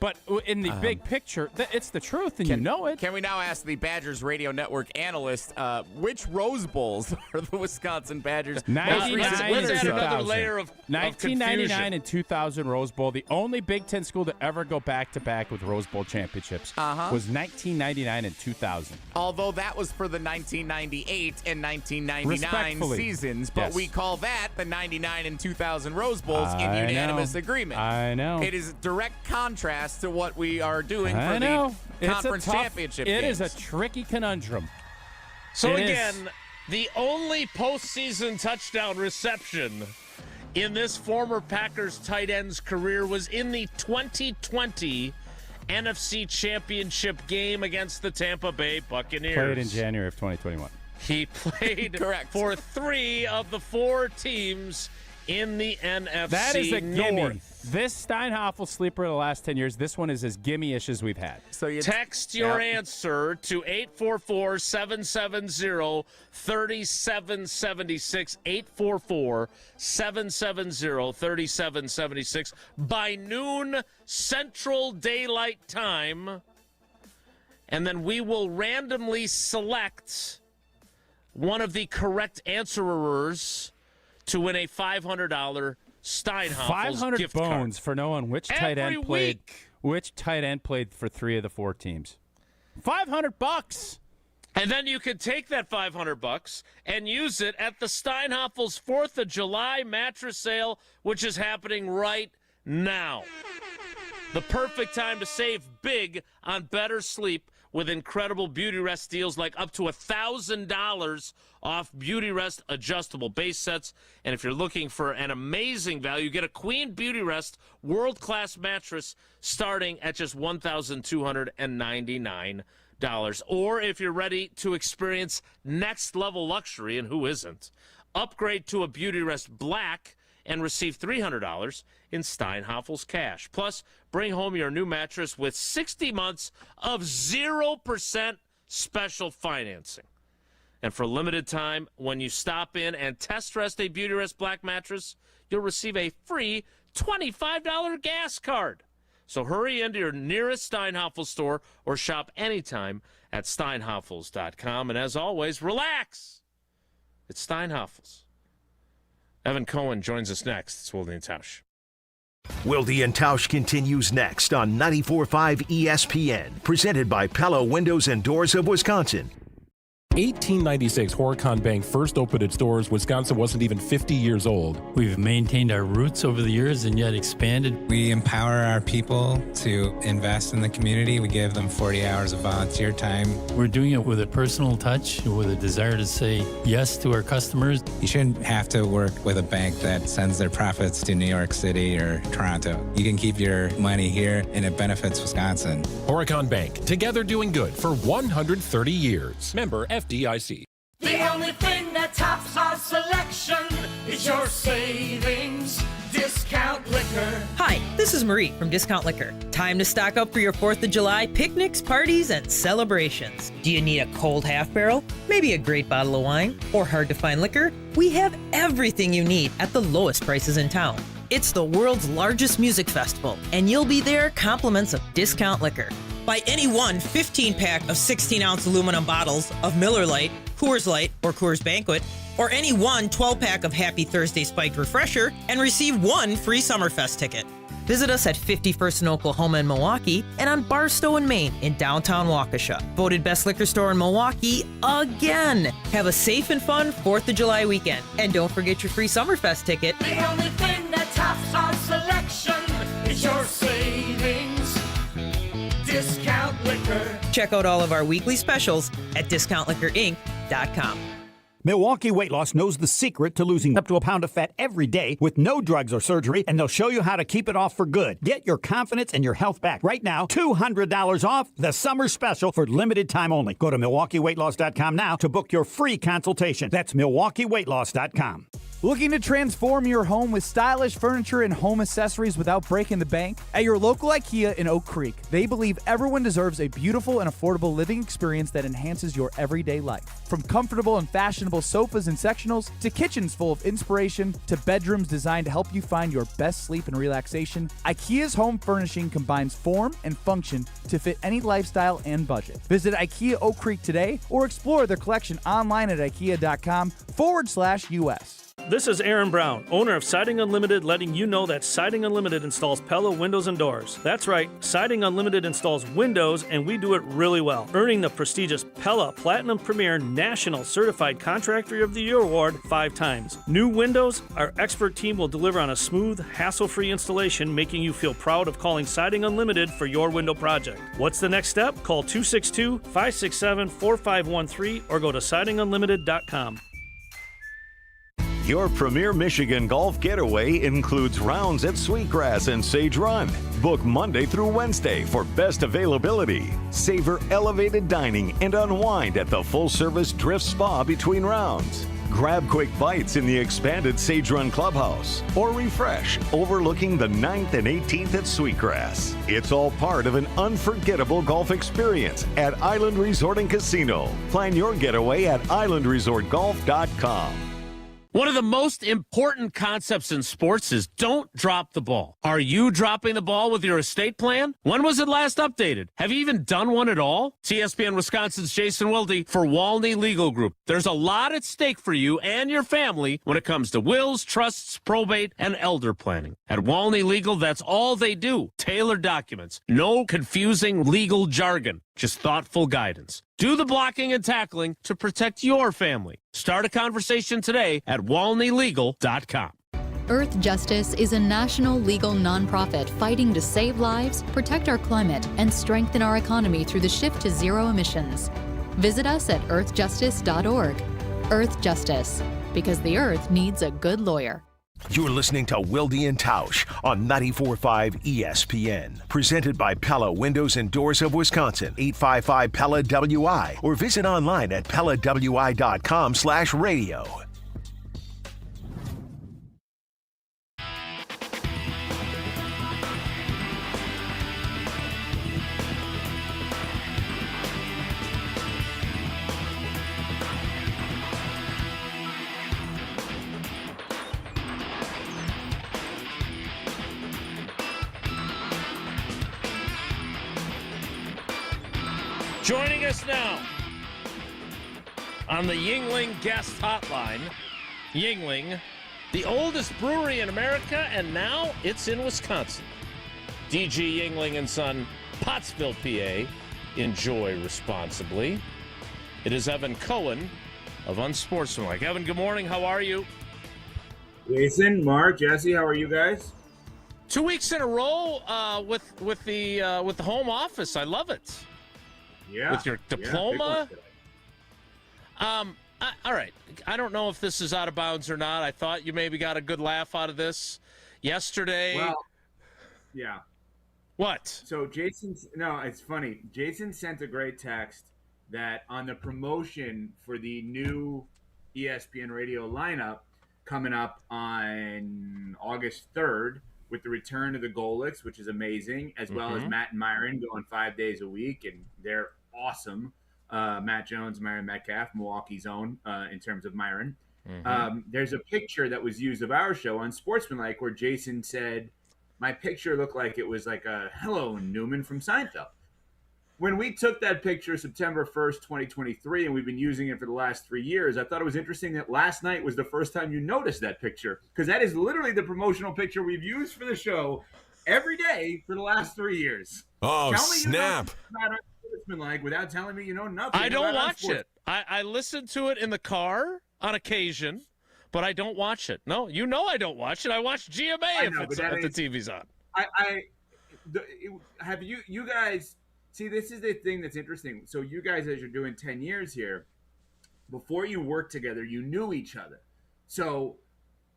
But in the big picture, it's the truth, and you know it. Can we now ask the Badgers Radio Network analyst which Rose Bowls are the Wisconsin Badgers? 1999 and 2000 Rose Bowl. The only Big Ten school to ever go back-to-back with Rose Bowl championships was 1999 and 2000. Although that was for the 1998 and 1999 seasons, but we call that the 99 and 2000 Rose Bowls in unanimous agreement. I know. It is direct contrast to what we are doing for the conference championship It games. is a tricky conundrum. So again, the only postseason touchdown reception in this former Packers tight end's career was in the 2020 NFC Championship game against the Tampa Bay Buccaneers. Played in January of 2021. He played for 3 of the 4 teams in the NFC That is a gimme. North. This Steinhoffel sleeper of the last 10 years, this one is as gimme-ish as we've had. So you text your answer to 844-770-3776, 844-770-3776 by noon Central Daylight Time, and then we will randomly select one of the correct answerers to win a $500 Steinhoffel's 500 gift bones card. for knowing which tight end played. Which tight end played for 3 of the 4 teams? $500. And then you could take that $500 and use it at the Steinhoffel's 4th of July mattress sale, which is happening right now. The perfect time to save big on better sleep with incredible Beauty Rest deals like up to $1,000 off Beauty Rest adjustable base sets. And if you're looking for an amazing value, get a Queen Beauty Rest world-class mattress starting at just $1,299. Or if you're ready to experience next-level luxury, and who isn't, upgrade to a Beauty Rest Black and receive $300 in Steinhoffel's cash. Plus, bring home your new mattress with 60 months of 0% special financing. And for a limited time, when you stop in and test rest a Beauty Rest Black mattress, you'll receive a free $25 gas card. So hurry into your nearest Steinhoffel store or shop anytime at steinhoffels.com. And as always, relax. It's Steinhoffels. Evan Cohen joins us next. It's Wilde and Tausch. Wilde and Tausch continues next on 94.5 ESPN, presented by Pella Windows and Doors of Wisconsin. 1896, Horicon Bank first opened its doors. Wisconsin wasn't even 50 years old. We've maintained our roots over the years and yet expanded. We empower our people to invest in the community. We give them 40 hours of volunteer time. We're doing it with a personal touch, with a desire to say yes to our customers. You shouldn't have to work with a bank that sends their profits to New York City or Toronto. You can keep your money here and it benefits Wisconsin. Horicon Bank, together doing good for 130 years. Member FDIC. The only thing that tops our selection is your savings discount liquor. Hi, this is Marie from Discount Liquor. Time to stock up for your 4th of July picnics, parties, and celebrations. Do you need a cold half barrel? Maybe a great bottle of wine? Or hard to find liquor? We have everything you need at the lowest prices in town. It's the world's largest music festival, and you'll be there compliments of Discount Liquor. Buy any one 15-pack of 16-ounce aluminum bottles of Miller Lite, Coors Light, or Coors Banquet, or any one 12-pack of Happy Thursday Spiked Refresher, and receive one free Summerfest ticket. Visit us at 51st in Oklahoma and Milwaukee, and on Barstow in Maine in downtown Waukesha. Voted best liquor store in Milwaukee again. Have a safe and fun 4th of July weekend. And don't forget your free Summerfest ticket. The only thing that tops our selection is your savings discount liquor. Check out all of our weekly specials at discountliquorinc.com. Milwaukee Weight Loss knows the secret to losing up to a pound of fat every day with no drugs or surgery, and they'll show you how to keep it off for good. Get your confidence and your health back. Right now, $200 off the summer special for limited time only. Go to MilwaukeeWeightLoss.com now to book your free consultation. That's MilwaukeeWeightLoss.com. Looking to transform your home with stylish furniture and home accessories without breaking the bank? At your local IKEA in Oak Creek, they believe everyone deserves a beautiful and affordable living experience that enhances your everyday life. From comfortable and fashionable sofas and sectionals, to kitchens full of inspiration, to bedrooms designed to help you find your best sleep and relaxation, IKEA's home furnishing combines form and function to fit any lifestyle and budget. Visit IKEA Oak Creek today or explore their collection online at ikea.com/US. This is Aaron Brown, owner of Siding Unlimited, letting you know that Siding Unlimited installs Pella windows and doors. That's right, Siding Unlimited installs windows, and we do it really well, earning the prestigious Pella Platinum Premier National Certified Contractor of the Year award 5 times. New windows, our expert team will deliver on a smooth, hassle-free installation, making you feel proud of calling Siding Unlimited for your window project. What's the next step? Call 262-567-4513 or go to sidingunlimited.com. Your premier Michigan golf getaway includes rounds at Sweetgrass and Sage Run. Book Monday through Wednesday for best availability. Savor elevated dining and unwind at the full-service Drift Spa between rounds. Grab quick bites in the expanded Sage Run Clubhouse, or refresh overlooking the 9th and 18th at Sweetgrass. It's all part of an unforgettable golf experience at Island Resort and Casino. Plan your getaway at islandresortgolf.com. One of the most important concepts in sports is don't drop the ball. Are you dropping the ball with your estate plan? When was it last updated? Have you even done one at all? It's ESPN Wisconsin's Jason Wilde for Walney Legal Group. There's a lot at stake for you and your family when it comes to wills, trusts, probate, and elder planning. At Walney Legal, that's all they do. Tailored documents. No confusing legal jargon. Just thoughtful guidance. Do the blocking and tackling to protect your family. Start a conversation today at walneylegal.com. Earth Justice is a national legal nonprofit fighting to save lives, protect our climate, and strengthen our economy through the shift to zero emissions. Visit us at earthjustice.org. Earth Justice, because the earth needs a good lawyer. You're listening to Wilde and Tausch on 94.5 ESPN. Presented by Pella Windows and Doors of Wisconsin, 855 Pella WI, or visit online at PellaWI.com/radio. Joining us now on the Yuengling guest hotline, Yuengling, the oldest brewery in America, and now it's in Wisconsin. DG Yuengling and Son, Pottsville, PA. Enjoy responsibly. It is Evan Cohen of Unsportsmanlike. Evan, good morning. How are you? Jason, Mark, Jesse, how are you guys? 2 weeks in a row with the home office. I love it. Yeah. With your diploma. All right. I don't know if this is out of bounds or not. I thought you maybe got a good laugh out of this yesterday. Well, yeah. What? So it's funny. Jason sent a great text that on the promotion for the new ESPN radio lineup coming up on August 3rd with the return of the Golics, which is amazing, as well as Matt and Myron going 5 days a week, and they're awesome. Matt Jones, Myron Metcalf, Milwaukee's own in terms of Myron. There's a picture that was used of our show on Sportsmanlike where Jason said, my picture looked like it was like a hello Newman from Seinfeld. When we took that picture September 1st, 2023, and we've been using it for the last 3 years, I thought it was interesting that last night was the first time you noticed that picture, because that is literally the promotional picture we've used for the show every day for the last 3 years. Oh, snap. Like without telling me you know nothing. I don't watch it. I listen to it in the car on occasion, but I don't watch it. No, I don't watch it. I watch GMA if the TV's on. Have you guys see? This is the thing that's interesting. So you guys, as you're doing 10 years here, before you worked together, you knew each other. So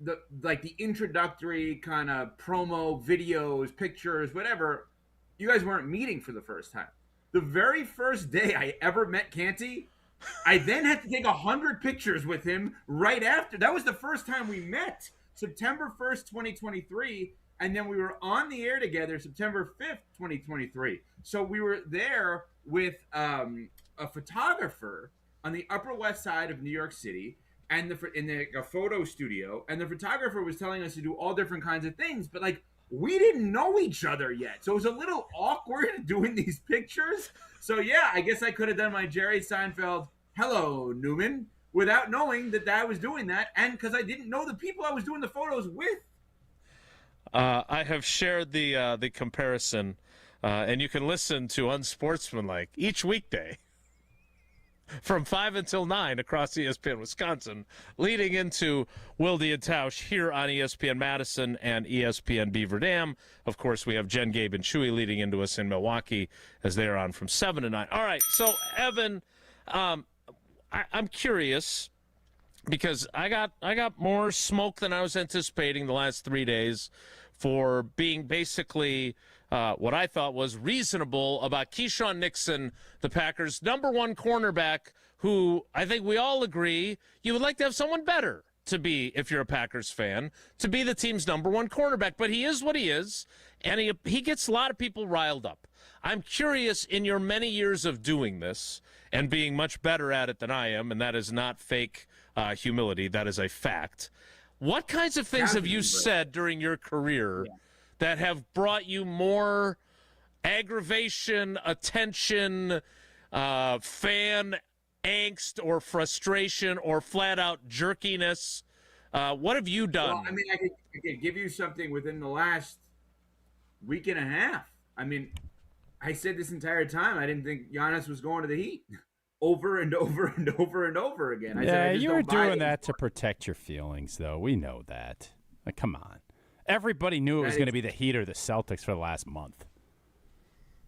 the introductory kind of promo videos, pictures, whatever, you guys weren't meeting for the first time. The very first day I ever met Canty, I then had to take 100 pictures with him right after. That was the first time we met, September 1st, 2023. And then we were on the air together September 5th, 2023. So we were there with a photographer on the Upper West Side of New York City and in a photo studio. And the photographer was telling us to do all different kinds of things. But we didn't know each other yet. So it was a little awkward doing these pictures. So, yeah, I guess I could have done my Jerry Seinfeld, hello, Newman, without knowing that I was doing that. And because I didn't know the people I was doing the photos with. I have shared the comparison, and you can listen to Unsportsmanlike each weekday from 5 until 9 across ESPN Wisconsin, leading into Wilde and Tausch here on ESPN Madison and ESPN Beaver Dam. Of course, we have Jen, Gabe, and Chewy leading into us in Milwaukee as they are on from 7 to 9. All right, so, Evan, I'm curious because I got more smoke than I was anticipating the last 3 days for being basically what I thought was reasonable about Keyshawn Nixon, the Packers' number one cornerback, who I think we all agree you would like to have someone better to be, if you're a Packers fan, to be the team's number one cornerback. But he is what he is, and he gets a lot of people riled up. I'm curious, in your many years of doing this and being much better at it than I am, and that is not fake humility, that is a fact, what kinds of things have you said during your career that have brought you more aggravation, attention, fan angst or frustration or flat-out jerkiness? What have you done? Well, I mean, I could give you something within the last week and a half. I mean, I said this entire time I didn't think Giannis was going to the Heat. Over and over and over and over again. I said, you were doing that to protect your feelings, though. We know that. Like, come on. Everybody knew it was going to be the Heat or the Celtics for the last month.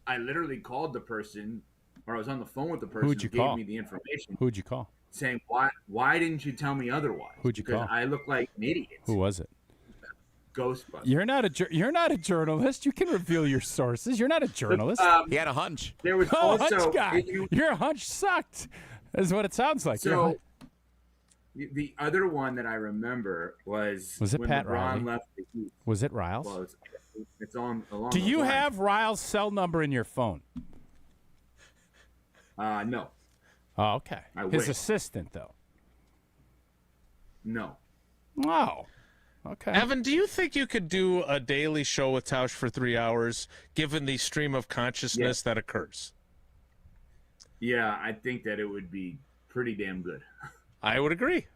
I literally called the person, or I was on the phone with the person who gave me the information. Who'd you call? Saying, why didn't you tell me otherwise? Who'd you call? Because I look like an idiot. Who was it? Ghostbusters. You're not a journalist. You can reveal your sources. You're not a journalist. He had a hunch. There was hunch guy. Your hunch sucked, is what it sounds like. So the other one that I remember was it when Pat LeBron Riley? left the Heat. Was it Riles? Well, it's on along Do those you lines. have Riles' cell number in your phone? No. Oh, okay. His wish. assistant, though. No. Wow. Okay. Evan, do you think you could do a daily show with Tausch for 3 hours, given the stream of consciousness that occurs? Yeah, I think that it would be pretty damn good. I would agree.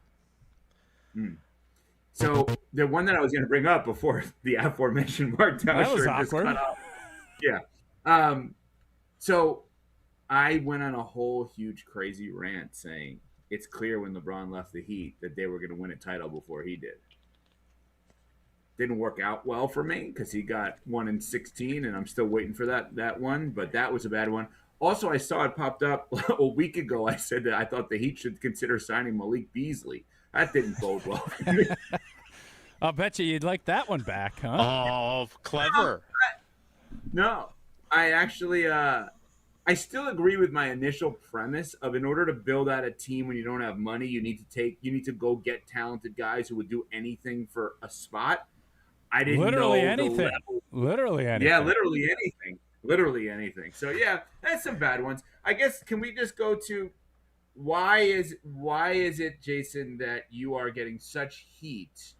So the one that I was going to bring up before the aforementioned Mark Tauscher just cut off. Yeah. So I went on a whole huge crazy rant saying it's clear when LeBron left the Heat that they were going to win a title before he did. Didn't work out well for me because he got 1-16, and I'm still waiting for that one. But that was a bad one. Also, I saw it popped up a week ago. I said that I thought the Heat should consider signing Malik Beasley. That didn't bode well for me. I'll bet you'd like that one back, huh? Oh, clever. No, I actually I still agree with my initial premise of in order to build out a team when you don't have money, you need to go get talented guys who would do anything for a spot. I didn't Literally know anything. the level. Literally anything. Yeah, literally anything. Literally anything. So yeah, that's some bad ones. I guess can we just go to why is it, Jason, that you are getting such heat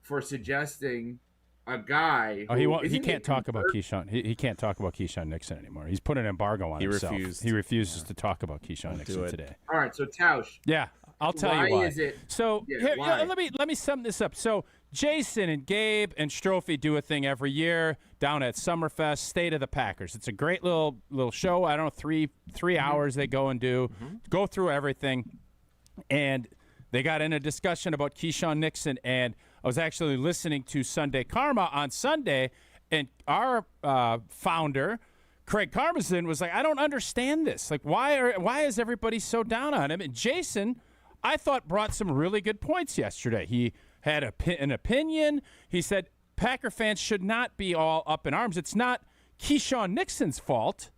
for suggesting a guy who he can't talk about Keyshawn. He can't talk about Keyshawn Nixon anymore. He's put an embargo on himself. He refuses to talk about Keyshawn Nixon today. All right, so Tausch. Yeah, I'll tell you why. Why is it? So Yeah, why? let me sum this up. So Jason and Gabe and Strophe do a thing every year down at Summerfest, State of the Packers. It's a great little show. I don't know, three hours they go and go through everything, and they got in a discussion about Keyshawn Nixon. And I was actually listening to Sunday Karma on Sunday, and our founder, Craig Karmazin, was like, I don't understand this. Like, why is everybody so down on him? And Jason, I thought, brought some really good points yesterday. He had an opinion. He said Packer fans should not be all up in arms. It's not Keyshawn Nixon's fault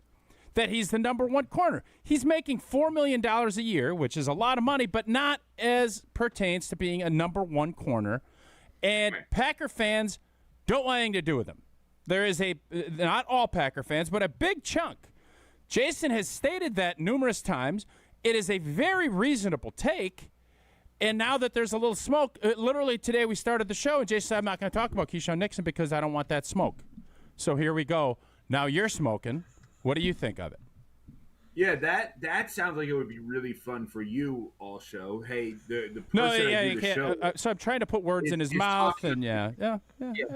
that he's the number one corner. He's making $4 million a year, which is a lot of money, but not as pertains to being a number one corner. And Packer fans don't want anything to do with him. There is not all Packer fans, but a big chunk. Jason has stated that numerous times. It is a very reasonable take. And now that there's a little smoke, literally today we started the show, and Jason said, I'm not going to talk about Keyshawn Nixon because I don't want that smoke. So here we go. Now you're smoking. What do you think of it? Yeah, that sounds like it would be really fun for you all show. Hey, the person I do the show. So I'm trying to put words in his mouth, and yeah.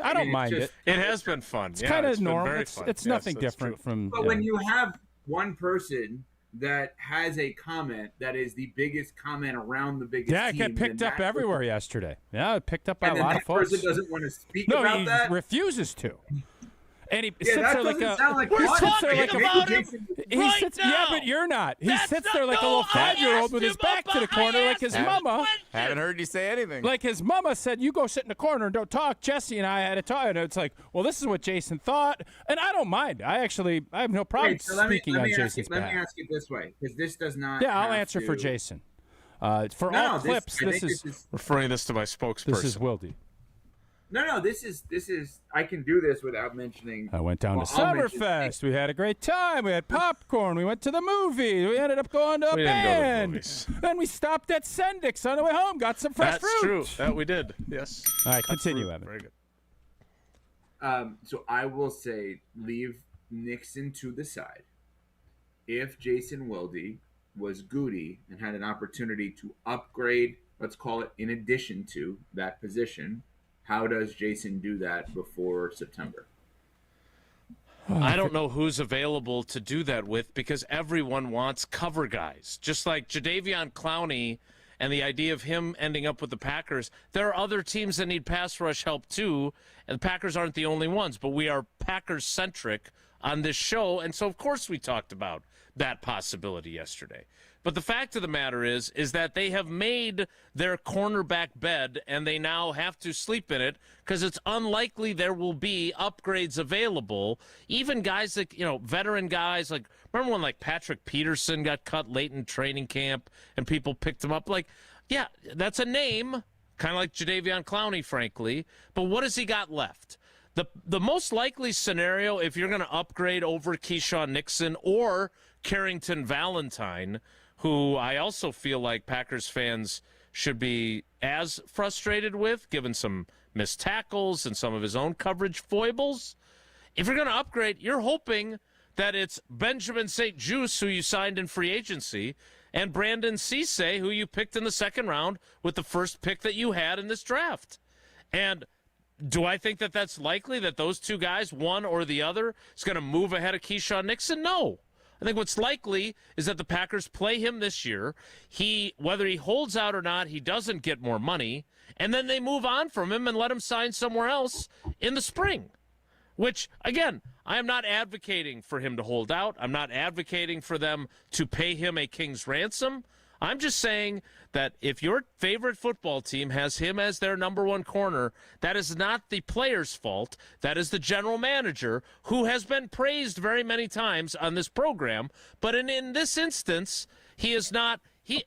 I don't mind it. It has been fun. It's kind of normal. It's nothing different from. But when you have one person that has a comment that is the biggest comment around the biggest team. Yeah, it got picked up everywhere yesterday. Yeah, it picked up by a lot of folks. That person doesn't want to speak about that? No, he refuses to. And he sits there like a. We're talking about him right now. Yeah, but you're not. He sits there like a little 5-year-old with his back to the corner, like his mama. Haven't heard you say anything. Like his mama said, you go sit in the corner and don't talk. Jesse and I had a talk, and it's like, well, this is what Jason thought, and I don't mind. I have no problem speaking on Jason's behalf. Let me ask it this way, because this does not. Yeah, I'll answer for Jason. For all clips, this is referring this to my spokesperson. This is Wilde. No, this is. I can do this without mentioning. I went down to Summerfest. We had a great time. We had popcorn. We went to the movie. We ended up going to a band. Then we stopped at Sendik's on the way home. Got some fresh fruit. That's true. That we did. Yes. All right, continue, Evan. Very good. So I will say, leave Nixon to the side. If Jason Wilde was Goody and had an opportunity to upgrade, let's call it in addition to that position, how does Jason do that before September? I don't know who's available to do that with, because everyone wants cover guys. Just like Jadeveon Clowney and the idea of him ending up with the Packers, there are other teams that need pass rush help too, and the Packers aren't the only ones, but we are Packers-centric on this show, and so of course we talked about that possibility yesterday. But the fact of the matter is that they have made their cornerback bed, and they now have to sleep in it because it's unlikely there will be upgrades available. Even guys like, veteran guys, like, remember when like Patrick Peterson got cut late in training camp and people picked him up? Like, yeah, that's a name, kind of like Jadeveon Clowney, frankly. But what has he got left? The most likely scenario, if you're going to upgrade over Keyshawn Nixon or Carrington Valentine, who I also feel like Packers fans should be as frustrated with, given some missed tackles and some of his own coverage foibles. If you're going to upgrade, you're hoping that it's Benjamin St. Juste, who you signed in free agency, and Brandon Cisse, who you picked in the second round with the first pick that you had in this draft. And do I think that that's likely, that those two guys, one or the other, is going to move ahead of Keyshawn Nixon? No. I think what's likely is that the Packers play him this year. Whether he holds out or not, he doesn't get more money, and then they move on from him and let him sign somewhere else in the spring. Which, again, I am not advocating for him to hold out. I'm not advocating for them to pay him a king's ransom. I'm just saying that if your favorite football team has him as their number one corner, that is not the player's fault. That is the general manager, who has been praised very many times on this program. But in this instance, he is not.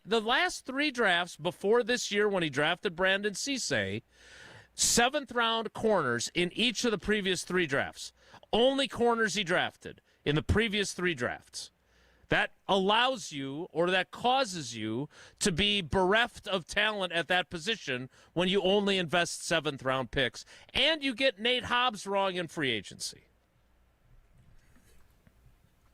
The last three drafts before this year, when he drafted Brandon Cisse, 7th-round corners in each of the previous three drafts. Only corners he drafted in the previous three drafts. That allows you, or that causes you, to be bereft of talent at that position when you only invest 7th-round picks. And you get Nate Hobbs wrong in free agency.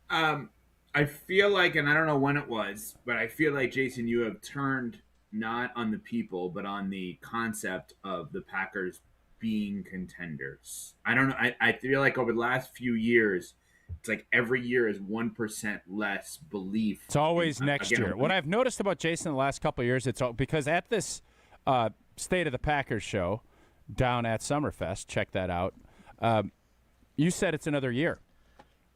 I feel like, and I don't know when it was, but I feel like, Jason, you have turned not on the people, but on the concept of the Packers being contenders. I don't know. I feel like over the last few years, it's like every year is 1% less belief. It's always next year. What I've noticed about Jason the last couple of years, it's all, because at this State of the Packers show down at Summerfest, check that out. You said it's another year.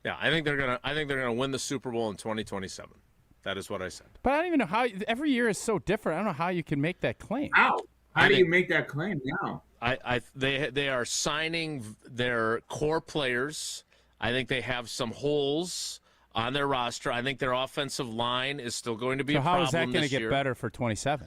Yeah, I think they're gonna win the Super Bowl in 2027. That is what I said. But I don't even know how. Every year is so different. I don't know how you can make that claim. How do you make that claim now? They are signing their core players. I think they have some holes on their roster. I think their offensive line is still going to be a problem this year. So how is that going to get better for 27?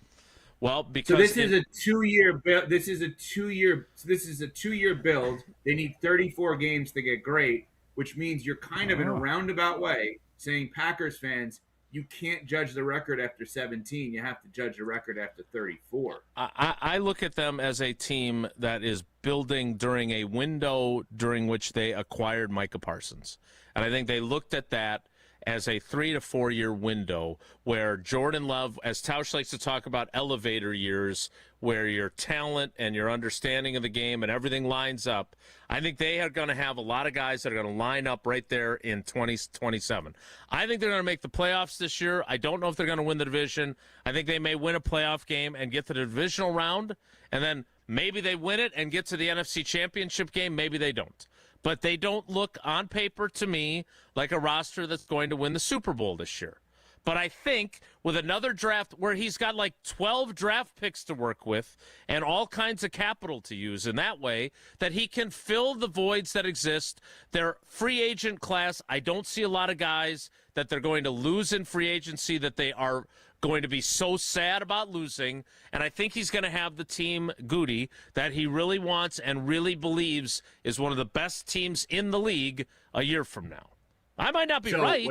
Well, because so this is a 2-year build. This is a 2-year build. They need 34 games to get great, which means you're kind of in a roundabout way saying, Packers fans, you can't judge the record after 17. You have to judge the record after 34. I look at them as a team that is building during a window during which they acquired Micah Parsons. And I think they looked at that as a 3 to 4 year window where Jordan Love, as Tausch likes to talk about, elevator years, where your talent and your understanding of the game and everything lines up. I think they are going to have a lot of guys that are going to line up right there in 2027. I think they're going to make the playoffs this year. I don't know if they're going to win the division. I think they may win a playoff game and get to the divisional round, and then maybe they win it and get to the NFC Championship game. Maybe they don't. but they don't look on paper to me like a roster that's going to win the Super Bowl this year. But I think with another draft where he's got like 12 draft picks to work with and all kinds of capital to use in that way, that he can fill the voids that exist. Their free agent class, I don't see a lot of guys that they're going to lose in free agency that they are going to be so sad about losing. And I think he's going to have the team, Goody, that he really wants and really believes is one of the best teams in the league a year from now. I might not be right,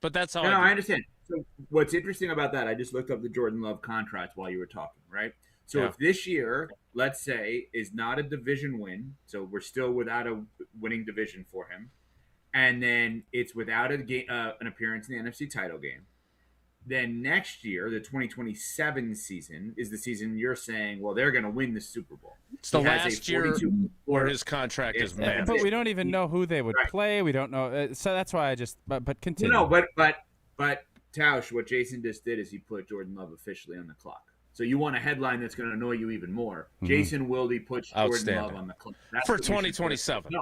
but that's how I understand. So what's interesting about that, I just looked up the Jordan Love contract while you were talking, right? So if this year, let's say, is not a division win, so we're still without a winning division for him, and then it's without an appearance in the NFC title game, then next year, the 2027 season, is the season you're saying, well, they're going to win the Super Bowl. It's the last year where his contract is met. But we don't even know who they would play. We don't know. So that's why I just – but continue. No, but Tausch, what Jason just did is he put Jordan Love officially on the clock. So you want a headline that's going to annoy you even more. Mm-hmm. Jason Wilde puts Jordan Love on the clock. That's for 2027.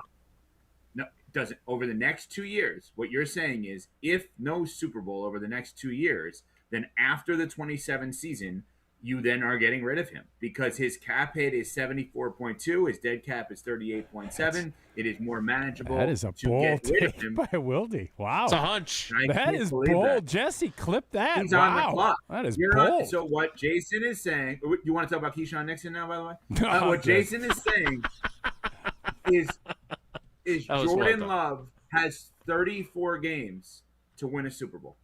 No, it doesn't. Over the next 2 years, what you're saying is if no Super Bowl over the next 2 years, then after the 27 season, you then are getting rid of him because his cap hit is 74.2. His dead cap is 38.7. It is more manageable. That is a bold take by Wilde. Wow. It's a hunch. That is bold. Jesse, clip that. He's on the clock. That is bold. So what Jason is saying, you want to talk about Keyshawn Nixon now, by the way? What Jason is saying is Jordan Love has 34 games to win a Super Bowl.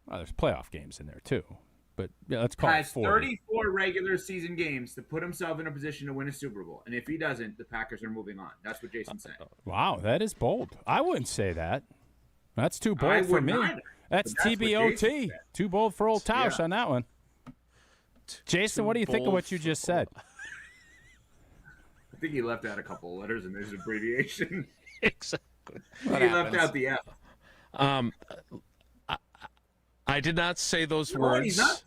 Well, there's playoff games in there, too. But yeah, let's call it 40. 34 regular season games to put himself in a position to win a Super Bowl. And if he doesn't, the Packers are moving on. That's what Jason's saying. Wow, that is bold. I wouldn't say that. That's too bold for me. That's TBOT. Too bold for old Tausch on that one. Jason, what do you think of what you just said? I think he left out a couple of letters in his abbreviation. Exactly. He left out the F. I did not say those words. He's not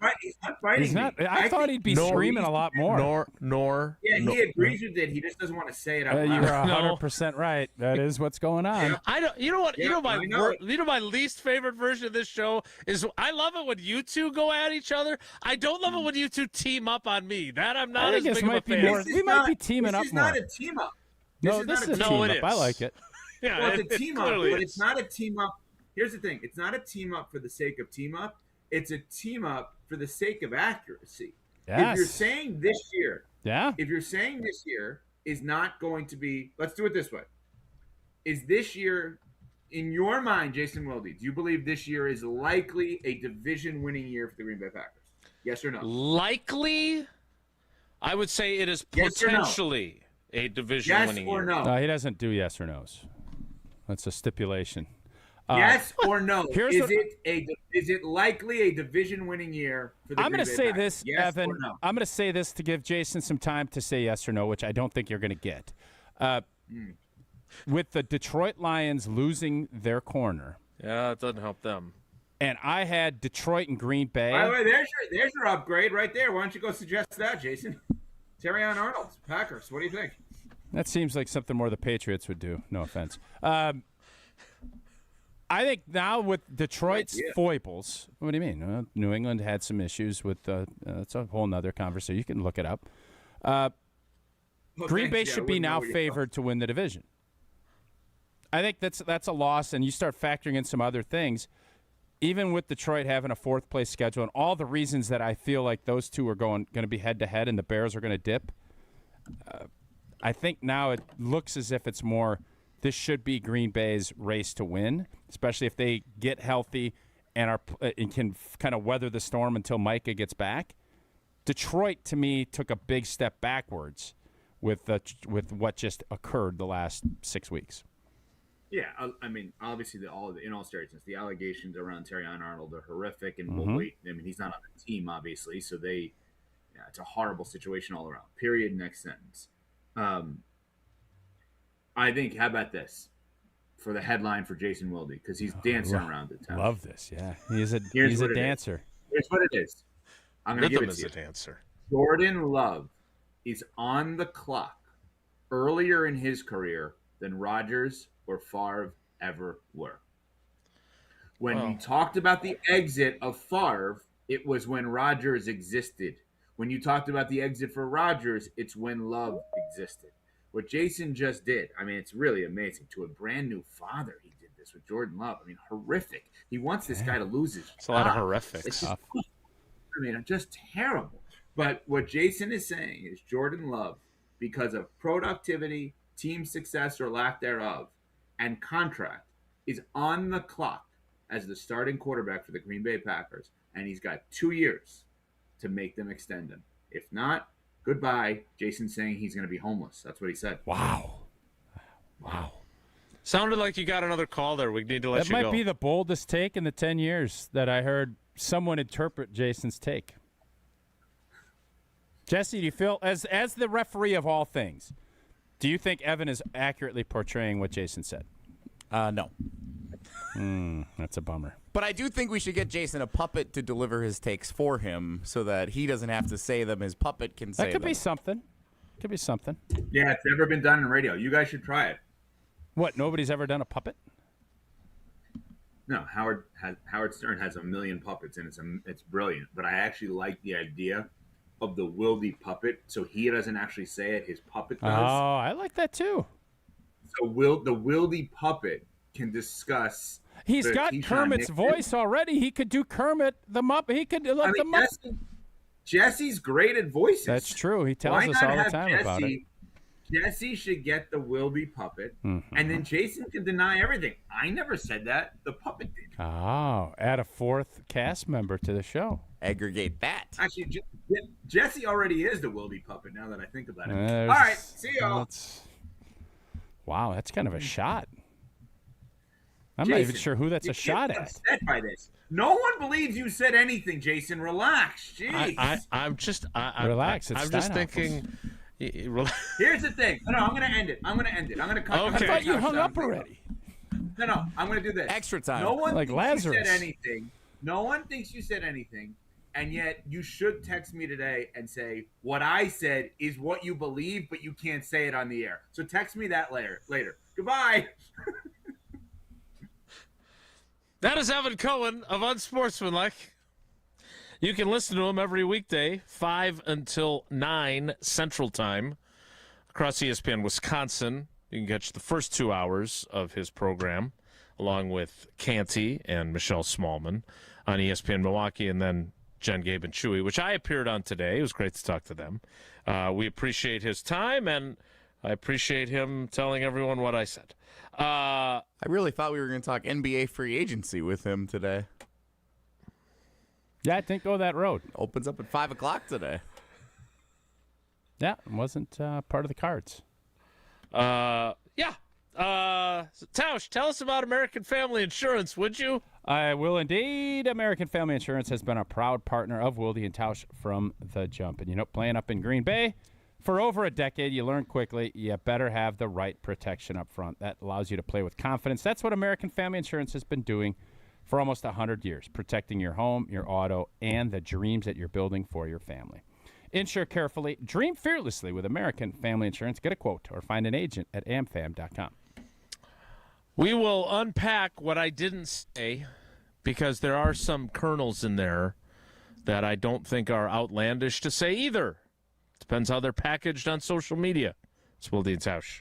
fighting me. I thought he'd be screaming a lot more. He agrees with it. He just doesn't want to say it out loud. You're 100% right. That is what's going on. I don't. You know what? My least favorite version of this show is I love it when you two go at each other. I don't love it when you two team up on me. That I'm not as big of a fan. We might be teaming up more. This is not a team up. No, this is a team up. I like it. Yeah, well, it's a team up, but it's not a team up. Here's the thing. It's not a team up for the sake of team up. It's a team up for the sake of accuracy. Yes. If you're saying this year, if you're saying this year is not going to be, let's do it this way. Is this year, in your mind, Jason Wilde, do you believe this year is likely a division-winning year for the Green Bay Packers? Yes or no? Likely? I would say it is potentially a division-winning year. Yes or no? No, he doesn't do yes or no's. That's a stipulation. Yes or no? Is it likely a division-winning year for the Green Bay Packers? I'm going to say this, yes, Evan. No? I'm going to say this to give Jason some time to say yes or no, which I don't think you're going to get. With the Detroit Lions losing their corner. Yeah, it doesn't help them. And I had Detroit and Green Bay. By the way, there's your upgrade right there. Why don't you go suggest that, Jason? Terrion Arnold, Packers. What do you think? That seems like something more the Patriots would do. No offense. I think now with Detroit's foibles, what do you mean? New England had some issues with that's a whole nother conversation. You can look it up. Green Bay should be now favored to win the division. I think that's a loss, and you start factoring in some other things. Even with Detroit having a fourth-place schedule and all the reasons that I feel like those two are going to be head-to-head and the Bears are going to dip, I think now it looks as if it's more – this should be Green Bay's race to win, especially if they get healthy and can kind of weather the storm until Micah gets back. Detroit, to me, took a big step backwards with what just occurred the last 6 weeks. Yeah, I mean, obviously, in all seriousness, the allegations around Terrion Arnold are horrific, and we'll wait. I mean, he's not on the team, obviously, so it's a horrible situation all around. Period. Next sentence. I think, how about this for the headline for Jason Wilde? Because he's dancing around it. Love this, yeah. He's a dancer. Here's what it is. I'm going to give it to you. A dancer. Jordan Love is on the clock earlier in his career than Rodgers or Favre ever were. When we talked about the exit of Favre, it was when Rodgers existed. When you talked about the exit for Rodgers, it's when Love existed. What Jason just did, I mean, it's really amazing. To a brand new father, he did this with Jordan Love. I mean, horrific. He wants this guy to lose his job. It's a lot of horrific It's stuff. just terrible. But what Jason is saying is Jordan Love, because of productivity, team success or lack thereof, and contract, is on the clock as the starting quarterback for the Green Bay Packers, and he's got 2 years to make them extend him. If not, goodbye. Jason's saying he's going to be homeless. That's what he said. Wow. Sounded like you got another call there. We need to let That you go. might be the boldest take in the 10 years that I heard someone interpret Jason's take. Jesse, do you feel, as the referee of all things, do you think Evan is accurately portraying what Jason said? No. That's a bummer. But I do think we should get Jason a puppet to deliver his takes for him so that he doesn't have to say them. His puppet can say them. That could be something. Could be something. Yeah, it's never been done in radio. You guys should try it. What, nobody's ever done a puppet? No, Howard Stern has a million puppets, and it's brilliant. But I actually like the idea of the Wilde puppet, so he doesn't actually say it. His puppet does. Oh, I like that too. So the Wilde puppet can discuss. He's got Kermit's voice already. He could do Kermit the Muppet. He could let the Muppet. Jesse's great at voices. That's true. He tells us all the time about it. Jesse should get the Wilde puppet, and then Jason can deny everything. I never said that. The puppet did. Oh, add a fourth cast member to the show. Aggregate that. Actually, Jesse already is the Wilde puppet, now that I think about it. All right, see y'all. Wow, that's kind of a shot. I'm not even sure who that's a shot at. Upset by this. No one believes you said anything, Jason. Relax. Jeez. I'm just relax. I'm just thinking. Here's the thing. No, I'm going to end it. I'm going to cut. Okay. I thought you hung up already. No, I'm going to do this. Extra time. No one like thinks Lazarus. you said anything. No one thinks you said anything, and yet you should text me today and say what I said is what you believe, but you can't say it on the air. So text me that later. Goodbye. That is Evan Cohen of Unsportsmanlike. You can listen to him every weekday, 5 until 9 Central Time, across ESPN Wisconsin. You can catch the first 2 hours of his program, along with Canty and Michelle Smallman on ESPN Milwaukee, and then Jen, Gabe, and Chewy, which I appeared on today. It was great to talk to them. We appreciate his time, and I appreciate him telling everyone what I said. I really thought we were going to talk NBA free agency with him today. Yeah, I didn't go that road. Opens up at 5 o'clock today. Yeah, it wasn't part of the cards. Tausch, tell us about American Family Insurance, would you? I will indeed. American Family Insurance has been a proud partner of Wilde and Tausch from the jump. And, playing up in Green Bay for over a decade, you learn quickly you better have the right protection up front. That allows you to play with confidence. That's what American Family Insurance has been doing for almost 100 years, protecting your home, your auto, and the dreams that you're building for your family. Insure carefully, dream fearlessly with American Family Insurance. Get a quote or find an agent at amfam.com. We will unpack what I didn't say because there are some kernels in there that I don't think are outlandish to say either. Depends how they're packaged on social media. It's Wilde and Tausch.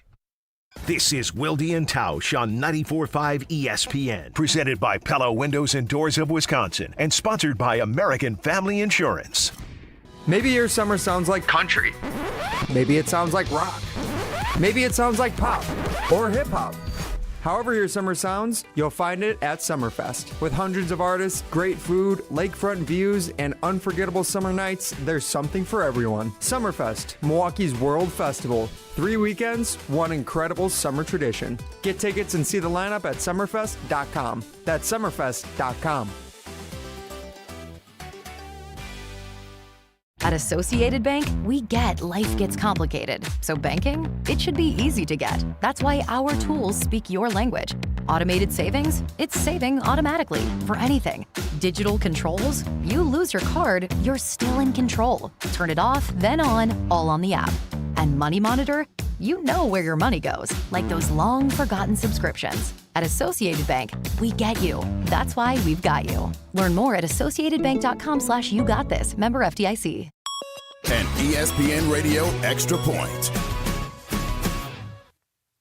This is Wilde and Tausch on 94.5 ESPN, presented by Pella Windows and Doors of Wisconsin, and sponsored by American Family Insurance. Maybe your summer sounds like country. Maybe it sounds like rock. Maybe it sounds like pop or hip hop. However your summer sounds, you'll find it at Summerfest. With hundreds of artists, great food, lakefront views, and unforgettable summer nights, there's something for everyone. Summerfest, Milwaukee's World Festival. 3 weekends, one incredible summer tradition. Get tickets and see the lineup at summerfest.com. That's summerfest.com. At Associated Bank, we get life gets complicated. So banking, it should be easy to get. That's why our tools speak your language. Automated savings, it's saving automatically for anything. Digital controls, you lose your card, you're still in control. Turn it off, then on, all on the app. And Money Monitor, you know where your money goes, like those long forgotten subscriptions. At Associated Bank, we get you. That's why we've got you. Learn more at associatedbank.com/you-got-this. Member FDIC. An ESPN Radio Extra Point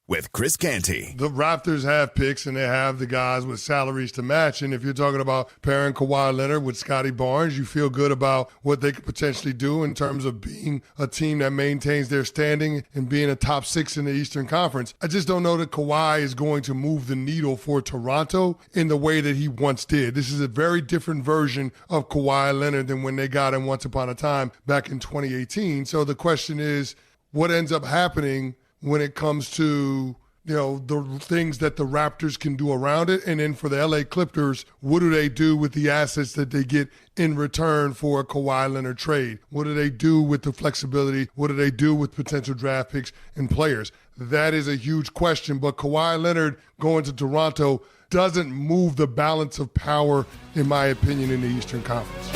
with Chris Canty. The Raptors have picks, and they have the guys with salaries to match. And if you're talking about pairing Kawhi Leonard with Scotty Barnes, you feel good about what they could potentially do in terms of being a team that maintains their standing and being a top 6 in the Eastern Conference. I just don't know that Kawhi is going to move the needle for Toronto in the way that he once did. This is a very different version of Kawhi Leonard than when they got him once upon a time back in 2018. So the question is, what ends up happening when it comes to, the things that the Raptors can do around it? And then for the LA Clippers, what do they do with the assets that they get in return for a Kawhi Leonard trade? What do they do with the flexibility? What do they do with potential draft picks and players? That is a huge question, but Kawhi Leonard going to Toronto doesn't move the balance of power, in my opinion, in the Eastern Conference.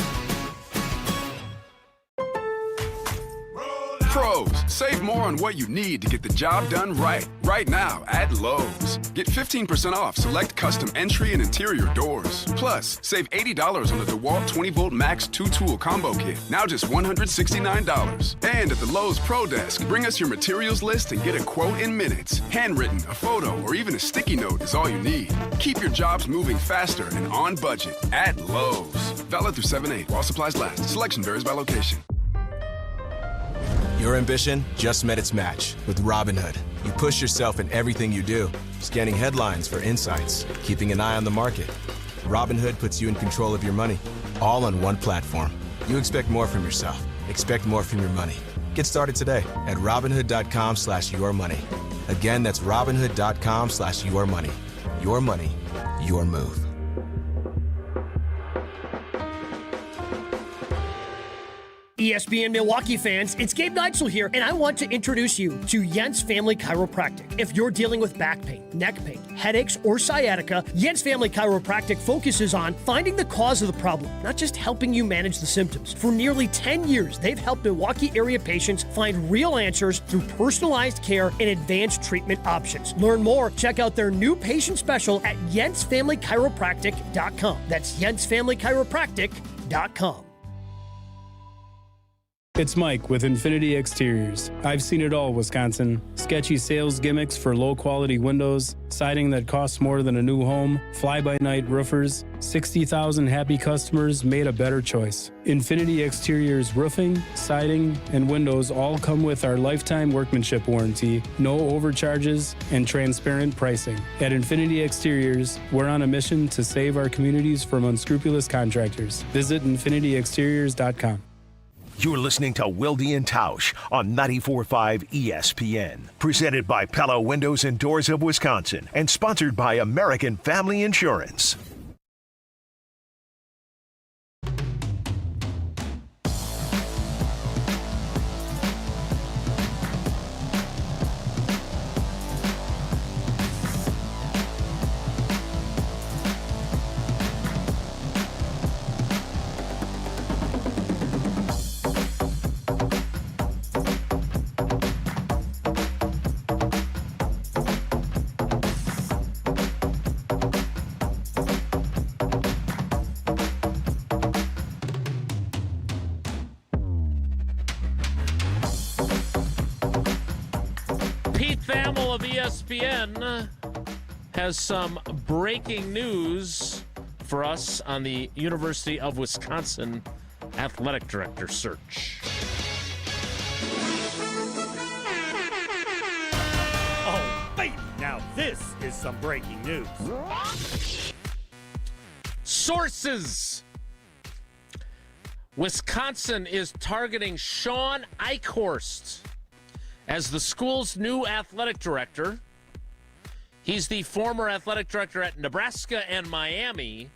Pros, save more on what you need to get the job done right. Right now at Lowe's. Get 15% off select custom entry and interior doors. Plus, save $80 on the DeWalt 20-volt Max 2-tool combo kit. Now just $169. And at the Lowe's Pro Desk, bring us your materials list and get a quote in minutes. Handwritten, a photo, or even a sticky note is all you need. Keep your jobs moving faster and on budget at Lowe's. Valid through 7/8 while supplies last. Selection varies by location. Your ambition just met its match with Robinhood. You push yourself in everything you do, scanning headlines for insights, keeping an eye on the market. Robinhood puts you in control of your money, all on one platform. You expect more from yourself. Expect more from your money. Get started today at Robinhood.com/yourmoney. Again, that's Robinhood.com/yourmoney. Your money, your move. ESPN Milwaukee fans, it's Gabe Neitzel here, and I want to introduce you to Jens Family Chiropractic. If you're dealing with back pain, neck pain, headaches, or sciatica, Jens Family Chiropractic focuses on finding the cause of the problem, not just helping you manage the symptoms. For nearly 10 years, they've helped Milwaukee area patients find real answers through personalized care and advanced treatment options. Learn more, check out their new patient special at jensfamilychiropractic.com. That's jensfamilychiropractic.com. It's Mike with Infinity Exteriors. I've seen it all, Wisconsin. Sketchy sales gimmicks for low-quality windows, siding that costs more than a new home, fly-by-night roofers. 60,000 happy customers made a better choice. Infinity Exteriors roofing, siding, and windows all come with our lifetime workmanship warranty, no overcharges, and transparent pricing. At Infinity Exteriors, we're on a mission to save our communities from unscrupulous contractors. Visit infinityexteriors.com. You're listening to Wilde and Tausch on 94.5 ESPN. Presented by Pella Windows and Doors of Wisconsin and sponsored by American Family Insurance. Of ESPN has some breaking news for us on the University of Wisconsin athletic director search. Oh, baby, now this is some breaking news. Sources. Wisconsin is targeting Sean Eichhorst as the school's new athletic director. He's the former athletic director at Nebraska and Miami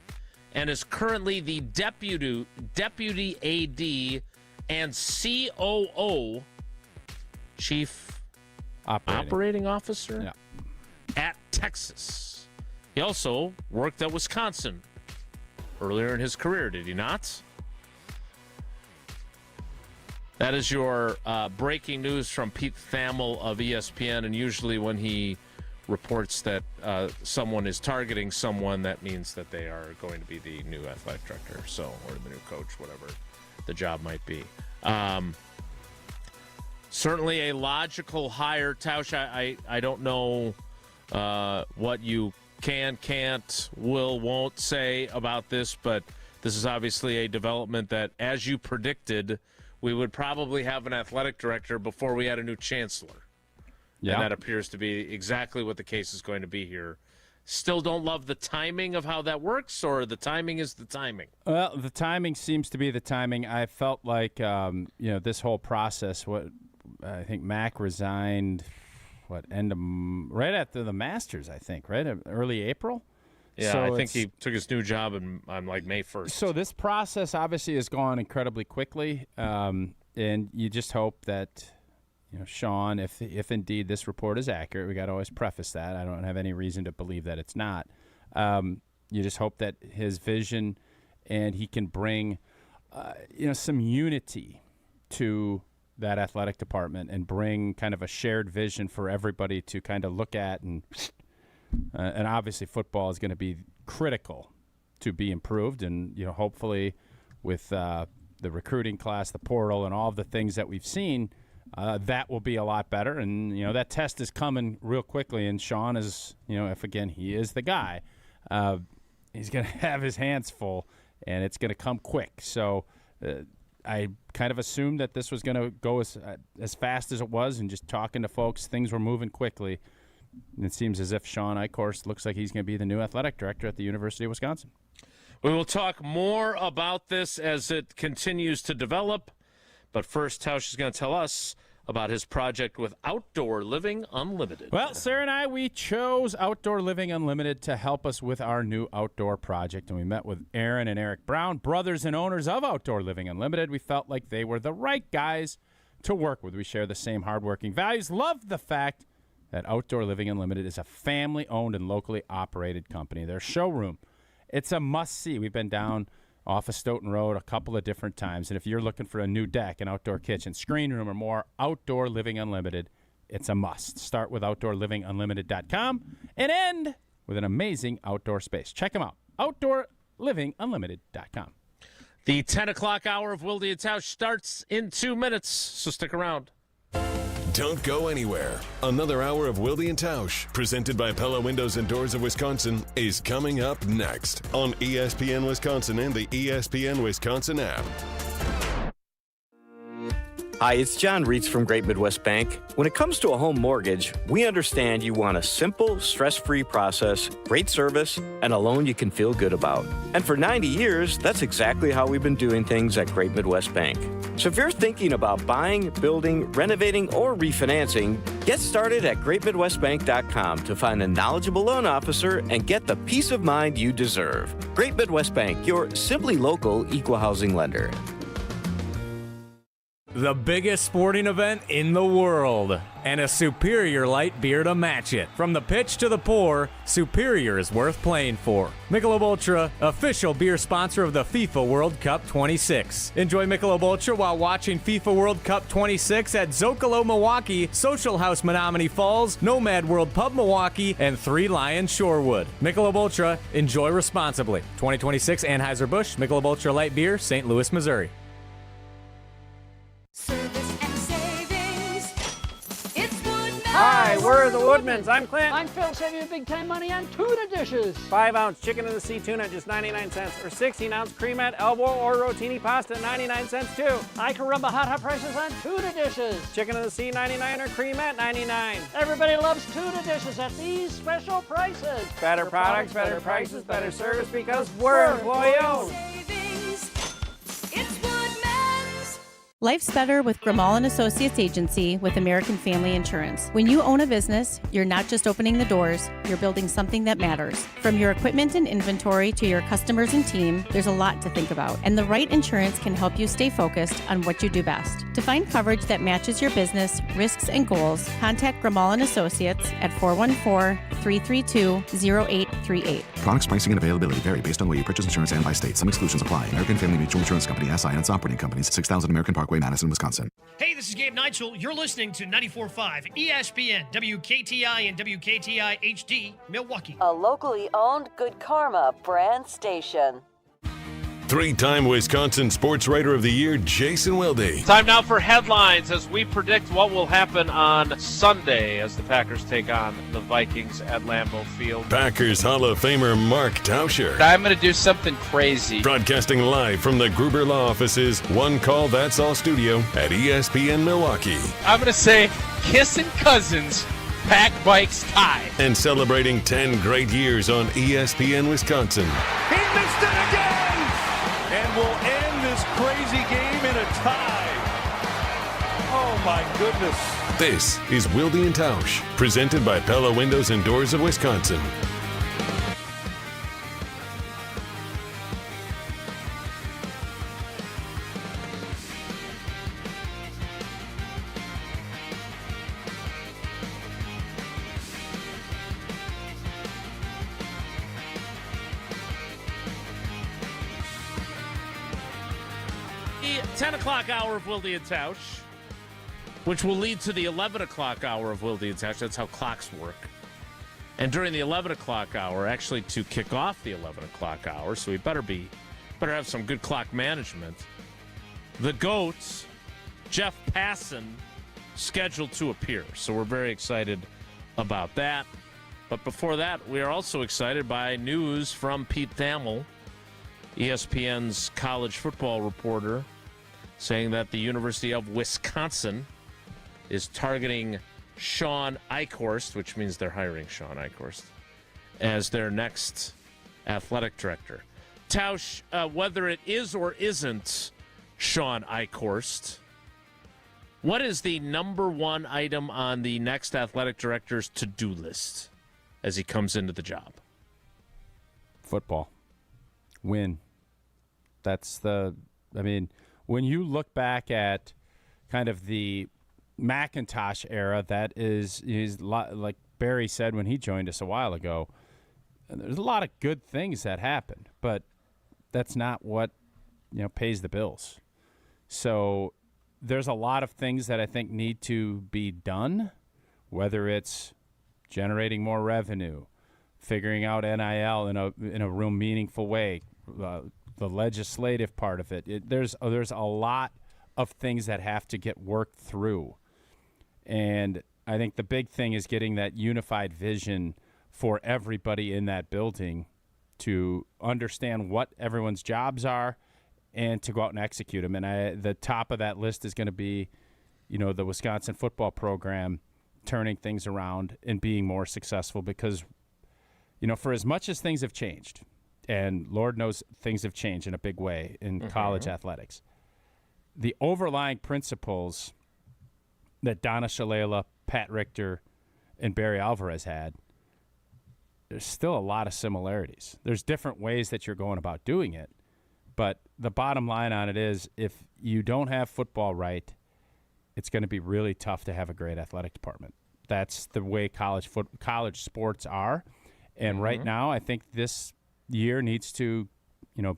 and is currently the deputy AD and COO, Chief Operating Officer, at Texas. He also worked at Wisconsin earlier in his career, did he not? That is your breaking news from Pete Thamel of ESPN, and usually when he reports that someone is targeting someone, that means that they are going to be the new athletic director, or the new coach, whatever the job might be. Certainly a logical hire, Tausch. I don't know what you can't, will, won't say about this, but this is obviously a development that, as you predicted, we would probably have an athletic director before we had a new chancellor. Yeah. And that appears to be exactly what the case is going to be here. Still don't love the timing of how that works, or the timing is the timing? Well, the timing seems to be the timing. I felt like, this whole process, I think Mac resigned, right after the Masters, I think, right? Early April? Yeah, so I think he took his new job on like May 1st. So this process obviously has gone incredibly quickly, and you just hope that, Sean, if indeed this report is accurate, we got to always preface that. I don't have any reason to believe that it's not. You just hope that his vision and he can bring, some unity to that athletic department and bring kind of a shared vision for everybody to kind of look at. And obviously football is going to be critical to be improved. And, hopefully with the recruiting class, the portal, and all of the things that we've seen, that will be a lot better. And, that test is coming real quickly. And Sean is, if, again, he is the guy, he's going to have his hands full, and it's going to come quick. So I kind of assumed that this was going to go as fast as it was, and just talking to folks, things were moving quickly. And it seems as if Sean Eichhorst looks like he's going to be the new athletic director at the University of Wisconsin. We will talk more about this as it continues to develop. But first, Tausch is going to tell us about his project with Outdoor Living Unlimited. Well, Sarah and I, we chose Outdoor Living Unlimited to help us with our new outdoor project. And we met with Aaron and Eric Brown, brothers and owners of Outdoor Living Unlimited. We felt like they were the right guys to work with. We share the same hardworking values. Love the fact that Outdoor Living Unlimited is a family-owned and locally operated company. Their showroom, it's a must-see. We've been down off of Stoughton Road a couple of different times. And if you're looking for a new deck, an outdoor kitchen, screen room, or more, Outdoor Living Unlimited, it's a must. Start with OutdoorLivingUnlimited.com and end with an amazing outdoor space. Check them out, OutdoorLivingUnlimited.com. The 10 o'clock hour of Wilde and Tausch starts in 2 minutes, so stick around. Don't go anywhere. Another hour of Wilde and Tausch, presented by Pella Windows and Doors of Wisconsin, is coming up next on ESPN Wisconsin and the ESPN Wisconsin app. Hi, it's John Reitz from Great Midwest Bank. When it comes to a home mortgage, we understand you want a simple, stress-free process, great service, and a loan you can feel good about. And for 90 years, that's exactly how we've been doing things at Great Midwest Bank. So if you're thinking about buying, building, renovating, or refinancing, get started at GreatMidwestBank.com to find a knowledgeable loan officer and get the peace of mind you deserve. Great Midwest Bank, your simply local equal housing lender. The biggest sporting event in the world, and a superior light beer to match it. From the pitch to the pour, Superior is worth playing for. Michelob Ultra, official beer sponsor of the FIFA World Cup 26. Enjoy Michelob Ultra while watching FIFA World Cup 26 at Zocalo Milwaukee, Social House Menominee Falls, Nomad World Pub Milwaukee, and Three Lions Shorewood. Michelob Ultra, enjoy responsibly. 2026 Anheuser-Busch, Michelob Ultra Light Beer, St. Louis, Missouri. Service and savings. It's Woodman's. Hi, we're the Woodmans. I'm Clint. I'm Phil, saving you big time money on tuna dishes. 5-ounce chicken in the sea tuna, just 99 cents. Or 16-ounce cremette, elbow, or rotini pasta, 99 cents too. I can rub hot prices on tuna dishes. Chicken in the sea, 99, or cremette, 99. Everybody loves tuna dishes at these special prices. Better products, better prices, better service, because we're employee-owned. Savings. It's Woodman's. Life's better with Grimal & Associates Agency with American Family Insurance. When you own a business, you're not just opening the doors, you're building something that matters. From your equipment and inventory to your customers and team, there's a lot to think about. And the right insurance can help you stay focused on what you do best. To find coverage that matches your business, risks, and goals, contact Grimal & Associates at 414-332-0838. Products, pricing, and availability vary based on where you purchase insurance and by state. Some exclusions apply. American Family Mutual Insurance Company, SI, and its operating companies, 6000 American Parkway, Parkway, Madison, Wisconsin. Hey, this is Gabe Neitzel. You're listening to 94.5 ESPN, WKTI and WKTI HD, Milwaukee. A locally owned Good Karma brand station. Three-time Wisconsin Sports Writer of the Year, Jason Wilde. Time now for headlines as we predict what will happen on Sunday as the Packers take on the Vikings at Lambeau Field. Packers Hall of Famer Mark Tauscher. I'm going to do something crazy. Broadcasting live from the Gruber Law Office's One Call That's All studio at ESPN Milwaukee. I'm going to say Kissing Cousins, Pack Bikes tie. And celebrating 10 great years on ESPN Wisconsin. He missed it again! And we'll end this crazy game in a tie. Oh, my goodness. This is Wilde and Tausch, presented by Pella Windows and Doors of Wisconsin. The 10 o'clock hour of Wilde and Tausch, which will lead to the 11 o'clock hour of Wilde and Tausch. That's how clocks work. And during the 11 o'clock hour, actually to kick off the 11 o'clock hour, so we better have some good clock management. The GOAT, Jeff Passan, scheduled to appear. So we're very excited about that. But before that, we are also excited by news from Pete Thamel, ESPN's college football reporter, saying that the University of Wisconsin is targeting Sean Eichhorst, which means they're hiring Sean Eichhorst, as their next athletic director. Tausch, whether it is or isn't Sean Eichhorst, what is the number one item on the next athletic director's to-do list as he comes into the job? Football. Win. When you look back at kind of the McIntosh era, that is like Barry said when he joined us a while ago, there's a lot of good things that happen, but that's not what pays the bills. So there's a lot of things that I think need to be done, whether it's generating more revenue, figuring out NIL in a real meaningful way, the legislative part of it. There's a lot of things that have to get worked through. And I think the big thing is getting that unified vision for everybody in that building to understand what everyone's jobs are and to go out and execute them. And the top of that list is going to be, the Wisconsin football program turning things around and being more successful because, for as much as things have changed, and Lord knows things have changed in a big way in college athletics, the overlying principles that Donna Shalala, Pat Richter, and Barry Alvarez had, there's still a lot of similarities. There's different ways that you're going about doing it, but the bottom line on it is if you don't have football right, it's going to be really tough to have a great athletic department. That's the way college sports are, and right now I think this year needs to,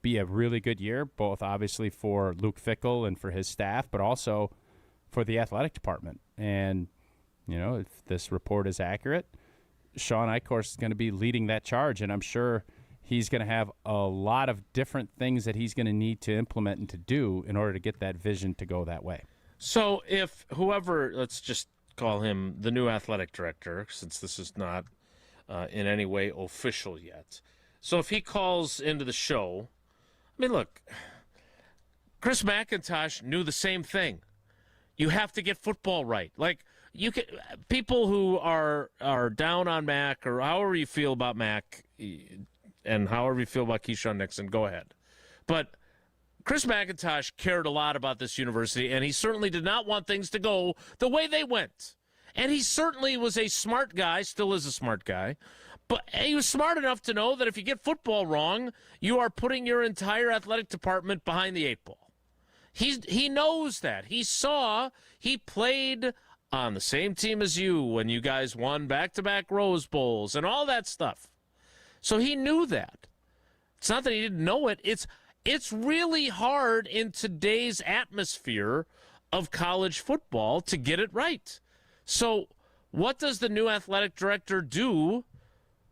be a really good year, both obviously for Luke Fickell and for his staff, but also for the athletic department. And, if this report is accurate, Sean Eichhorst is going to be leading that charge, and I'm sure he's going to have a lot of different things that he's going to need to implement and to do in order to get that vision to go that way. So if whoever, let's just call him the new athletic director, since this is not in any way official yet. So if he calls into the show, look, Chris McIntosh knew the same thing. You have to get football right. Like, people who are down on Mac, or however you feel about Mac, and however you feel about Keyshawn Nixon, go ahead. But Chris McIntosh cared a lot about this university, and he certainly did not want things to go the way they went. And he certainly was a smart guy, still is a smart guy. But he was smart enough to know that if you get football wrong, you are putting your entire athletic department behind the eight ball. He knows that. He played on the same team as you when you guys won back-to-back Rose Bowls and all that stuff. So he knew that. It's not that he didn't know it. it's really hard in today's atmosphere of college football to get it right. So what does the new athletic director do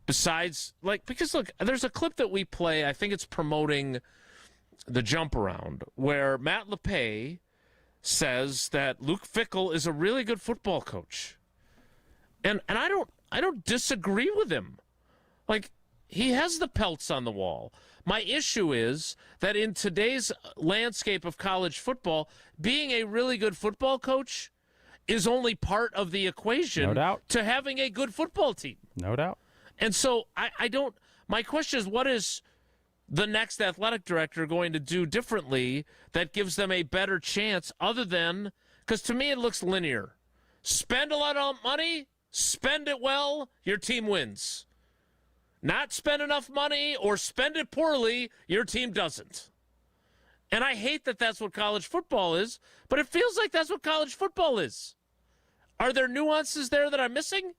besides, because look, there's a clip that we play, I think it's promoting the jump around, where Matt LaFleur says that Luke Fickell is a really good football coach. And I don't disagree with him. He has the pelts on the wall. My issue is that in today's landscape of college football, being a really good football coach is only part of the equation No doubt. to having a good football team. No doubt. And so my question is, what is the next athletic director going to do differently that gives them a better chance other than, because to me it looks linear. Spend a lot of money, spend it well, your team wins. Not spend enough money or spend it poorly, your team doesn't. And I hate that that's what college football is, but it feels like that's what college football is. Are there nuances there that I'm missing?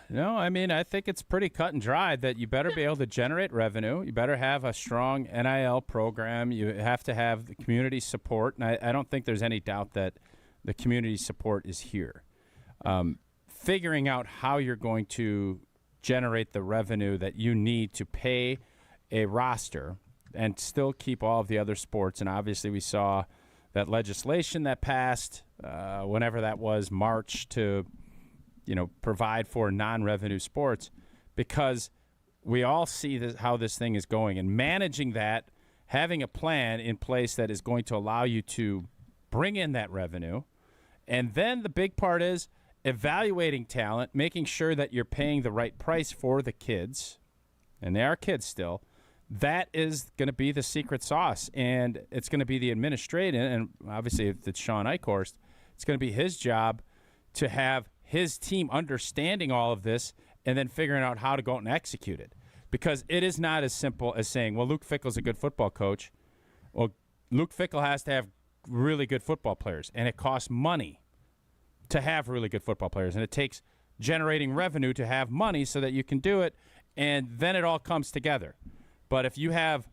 No, I think it's pretty cut and dry that you better be able to generate revenue. You better have a strong NIL program. You have to have the community support. And I don't think there's any doubt that the community support is here. Figuring out how you're going to generate the revenue that you need to pay a roster and still keep all of the other sports. And obviously we saw that legislation that passed, whenever that was, March, to provide for non-revenue sports, because we all see how this thing is going, and managing that, having a plan in place that is going to allow you to bring in that revenue. And then the big part is evaluating talent, making sure that you're paying the right price for the kids, and they are kids still. That is going to be the secret sauce, and it's going to be the administrator, and obviously if it's Sean Eichhorst, it's going to be his job to have his team understanding all of this and then figuring out how to go out and execute it. Because it is not as simple as saying, well, Luke Fickell's a good football coach. Well, Luke Fickell has to have really good football players, and it costs money to have really good football players, and it takes generating revenue to have money so that you can do it, and then it all comes together. But if you have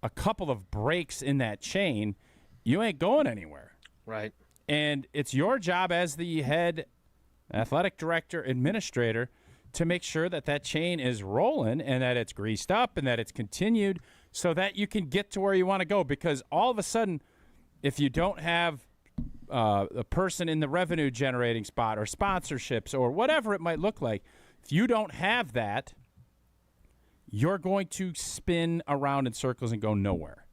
a couple of breaks in that chain, you ain't going anywhere. Right. And it's your job as the head athletic director, administrator, to make sure that that chain is rolling and that it's greased up and that it's continued so that you can get to where you want to go. Because all of a sudden, if you don't have a person in the revenue generating spot or sponsorships or whatever it might look like, if you don't have that, you're going to spin around in circles and go nowhere.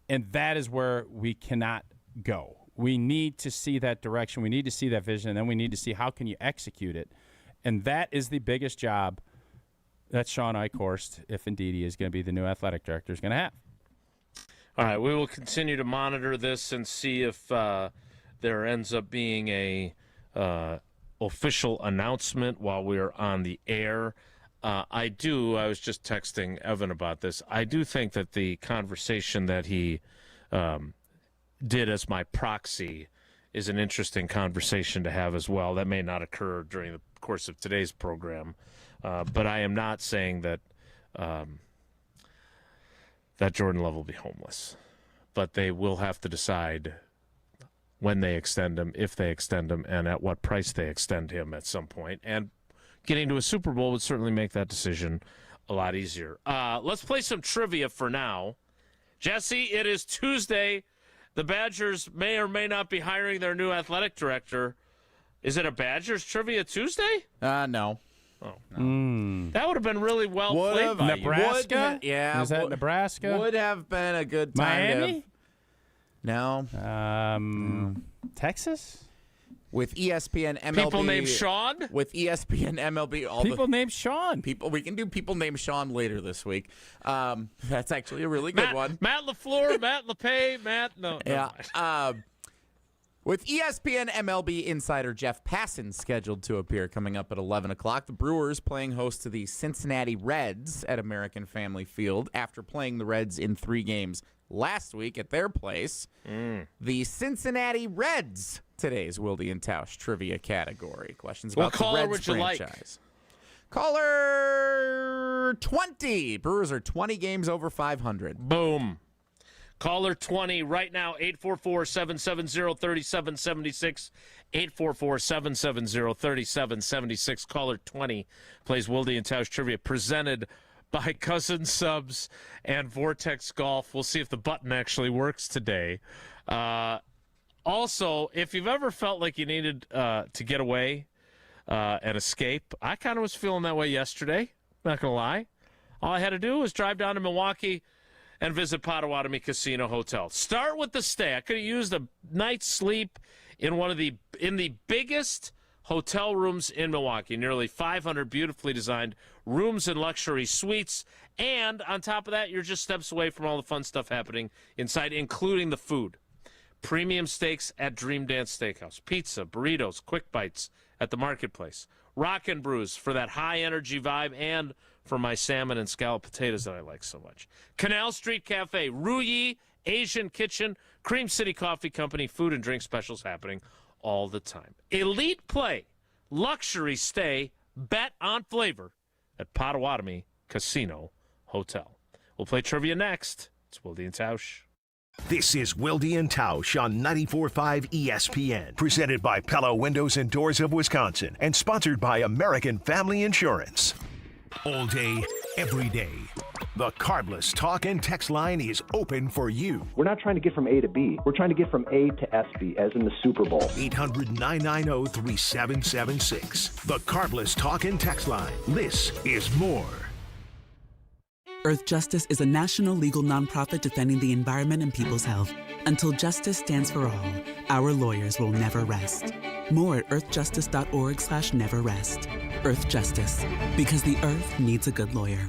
And that is where we cannot go. We need to see that direction. We need to see that vision, and then we need to see how can you execute it. And that is the biggest job that Sean Eichhorst, if indeed he is going to be the new athletic director, is going to have. All right, we will continue to monitor this and see if there ends up being a official announcement while we're on the air. I was just texting Evan about this. I do think that the conversation that he did as my proxy is an interesting conversation to have as well. That may not occur during the course of today's program, but I am not saying that that Jordan Love will be homeless. But they will have to decide when they extend him, if they extend him, and at what price they extend him at some point. And getting to a Super Bowl would certainly make that decision a lot easier. Let's play some trivia for now. Jesse, it is Tuesday. The Badgers may or may not be hiring their new athletic director. Is it a Badgers Trivia Tuesday? No. Oh, no. That would have been really well played by Nebraska? Yeah. Is that Nebraska? Would have been a good time. Miami? No. Texas? With ESPN MLB. People named Sean? With ESPN MLB. People named Sean. We can do people named Sean later this week. That's actually a really good one. Matt LaFleur, Matt LaPay, Matt. No. Yeah. With ESPN MLB insider Jeff Passan scheduled to appear coming up at 11 o'clock, the Brewers playing host to the Cincinnati Reds at American Family Field after playing the Reds in 3 games last week at their place. The Cincinnati Reds, today's Wilde and Tausch trivia category. Questions about the Reds franchise. Caller 20. Brewers are 20 games over 500. Boom. Caller 20 right now, 844-770-3776. 844-770-3776. Caller 20 plays Wilde and Tausch Trivia, presented by Cousin Subs and Vortex Golf. We'll see if the button actually works today. Also, if you've ever felt like you needed to get away and escape, I kind of was feeling that way yesterday, not going to lie. All I had to do was drive down to Milwaukee and visit Potawatomi Casino Hotel. Start with the stay. I could have used a night's sleep in the biggest hotel rooms in Milwaukee. Nearly 500 beautifully designed rooms and luxury suites. And on top of that, you're just steps away from all the fun stuff happening inside, including the food. Premium steaks at Dream Dance Steakhouse. Pizza, burritos, quick bites at the marketplace. Rockin' Brews for that high-energy vibe, and for my salmon and scalloped potatoes that I like so much. Canal Street Cafe, Ruyi Asian Kitchen, Cream City Coffee Company, food and drink specials happening all the time. Elite play, luxury stay, bet on flavor at Potawatomi Casino Hotel. We'll play trivia next. It's Wilde and Tausch. This is Wilde and Tausch on 94.5 ESPN, presented by Pella Windows and Doors of Wisconsin, and sponsored by American Family Insurance. All day, every day, the Carbless talk and text line is open for you. We're not trying to get from A to B. We're trying to get from A to SB, as in the Super Bowl. 800-990-3776. The Carbless talk and text line. This is more. Earth Justice is a national legal nonprofit defending the environment and people's health. Until justice stands for all, our lawyers will never rest. More at earthjustice.org/neverrest. Earth Justice, because the earth needs a good lawyer.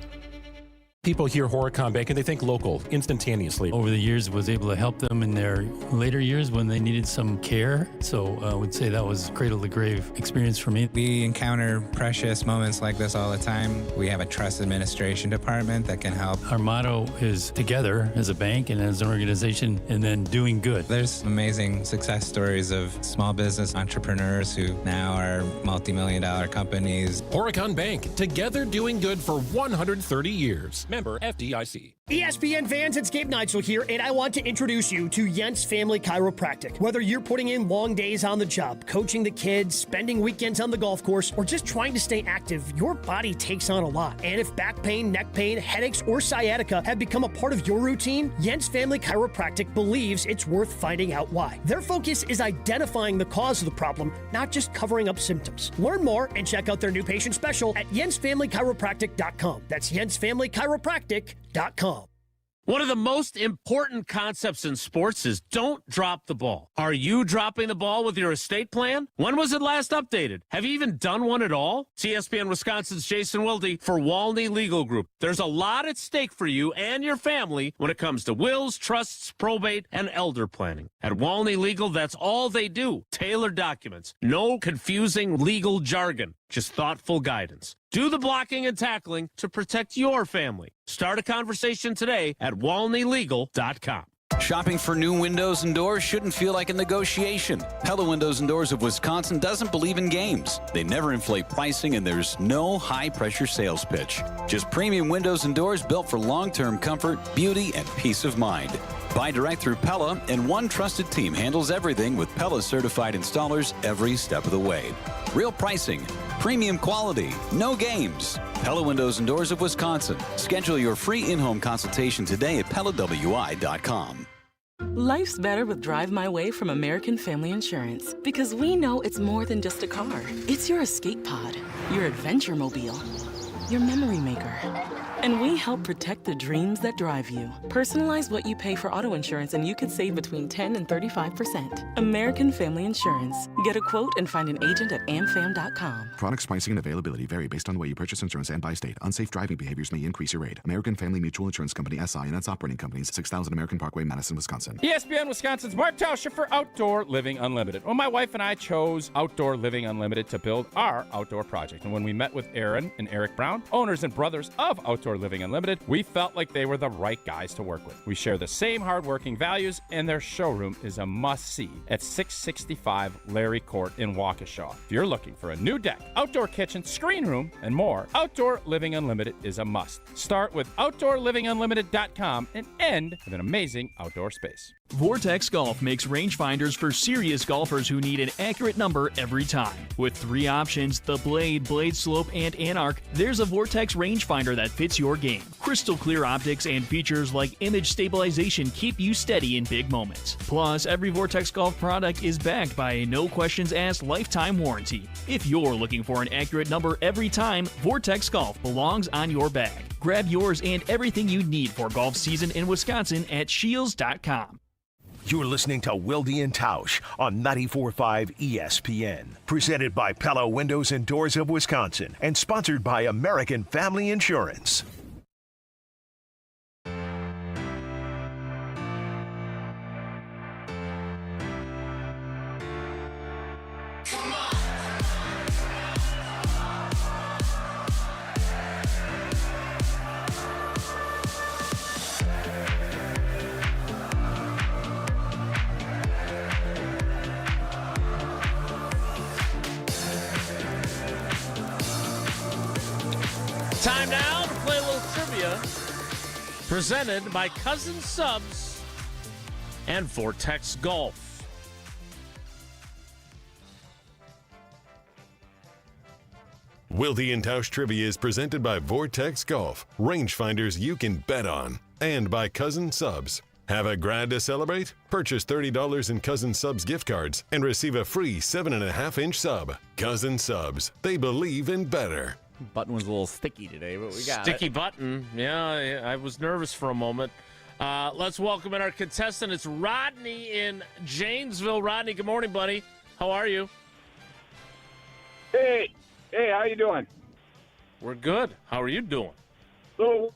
People hear Horicon Bank and they think local, instantaneously. Over the years, was able to help them in their later years when they needed some care. So I would say that was cradle to grave experience for me. We encounter precious moments like this all the time. We have a trust administration department that can help. Our motto is together as a bank and as an organization, and then doing good. There's amazing success stories of small business entrepreneurs who now are multi-million-dollar companies. Horicon Bank, together doing good for 130 years. Member FDIC. ESPN fans, it's Gabe Neitzel here, and I want to introduce you to Jens Family Chiropractic. Whether you're putting in long days on the job, coaching the kids, spending weekends on the golf course, or just trying to stay active, your body takes on a lot. And if back pain, neck pain, headaches, or sciatica have become a part of your routine, Jens Family Chiropractic believes it's worth finding out why. Their focus is identifying the cause of the problem, not just covering up symptoms. Learn more and check out their new patient special at jensfamilychiropractic.com. That's jensfamilychiropractic.com. One of the most important concepts in sports is don't drop the ball. Are you dropping the ball with your estate plan? When was it last updated? Have you even done one at all? It's ESPN Wisconsin's Jason Wilde for Walney Legal Group. There's a lot at stake for you and your family when it comes to wills, trusts, probate, and elder planning. At Walney Legal, that's all they do. Tailored documents. No confusing legal jargon. Just thoughtful guidance. Do the blocking and tackling to protect your family. Start a conversation today at walneylegal.com. Shopping for new windows and doors shouldn't feel like a negotiation. Pella Windows and Doors of Wisconsin doesn't believe in games. They never inflate pricing, and there's no high-pressure sales pitch. Just premium windows and doors built for long-term comfort, beauty, and peace of mind. Buy direct through Pella, and one trusted team handles everything with Pella-certified installers every step of the way. Real pricing, premium quality, no games. Pella Windows and Doors of Wisconsin. Schedule your free in-home consultation today at PellaWI.com. Life's better with Drive My Way from American Family Insurance, because we know it's more than just a car. It's your escape pod, your adventure mobile, your memory maker. And we help protect the dreams that drive you. Personalize what you pay for auto insurance and you could save between 10 and 35%. American Family Insurance. Get a quote and find an agent at amfam.com. Products, pricing, and availability vary based on the way you purchase insurance and by state. Unsafe driving behaviors may increase your rate. American Family Mutual Insurance Company, SI, and its operating companies, 6000 American Parkway, Madison, Wisconsin. ESPN Wisconsin's Mark Tauscher for Outdoor Living Unlimited. Well, my wife and I chose Outdoor Living Unlimited to build our outdoor project. And when we met with Aaron and Eric Brown, owners and brothers of Outdoor Outdoor Living Unlimited, we felt like they were the right guys to work with. We share the same hardworking values, and their showroom is a must-see at 665 Larry Court in Waukesha. If you're looking for a new deck, outdoor kitchen, screen room, and more, Outdoor Living Unlimited is a must. Start with OutdoorLivingUnlimited.com and end with an amazing outdoor space. Vortex Golf makes rangefinders for serious golfers who need an accurate number every time. With 3 options, the Blade, Blade Slope, and Anarch, there's a Vortex rangefinder that fits your game. Crystal clear optics and features like image stabilization keep you steady in big moments. Plus, every Vortex Golf product is backed by a no-questions-asked lifetime warranty. If you're looking for an accurate number every time, Vortex Golf belongs on your bag. Grab yours and everything you need for golf season in Wisconsin at Shields.com. You're listening to Wilde and Tausch on 94.5 ESPN. Presented by Pella Windows and Doors of Wisconsin and sponsored by American Family Insurance. Time now to play a little trivia presented by Cousin Subs and Vortex Golf. Wilde and Tausch Trivia is presented by Vortex Golf, rangefinders you can bet on, and by Cousin Subs. Have a grad to celebrate? Purchase $30 in Cousin Subs gift cards and receive a free 7.5-inch sub. Cousin Subs, they believe in better. Button was a little sticky today, but we got Sticky button. Yeah, I was nervous for a moment. Let's welcome in our contestant. It's Rodney in Janesville. Rodney, good morning, buddy. How are you? Hey, how you doing? We're good. How are you doing? Good.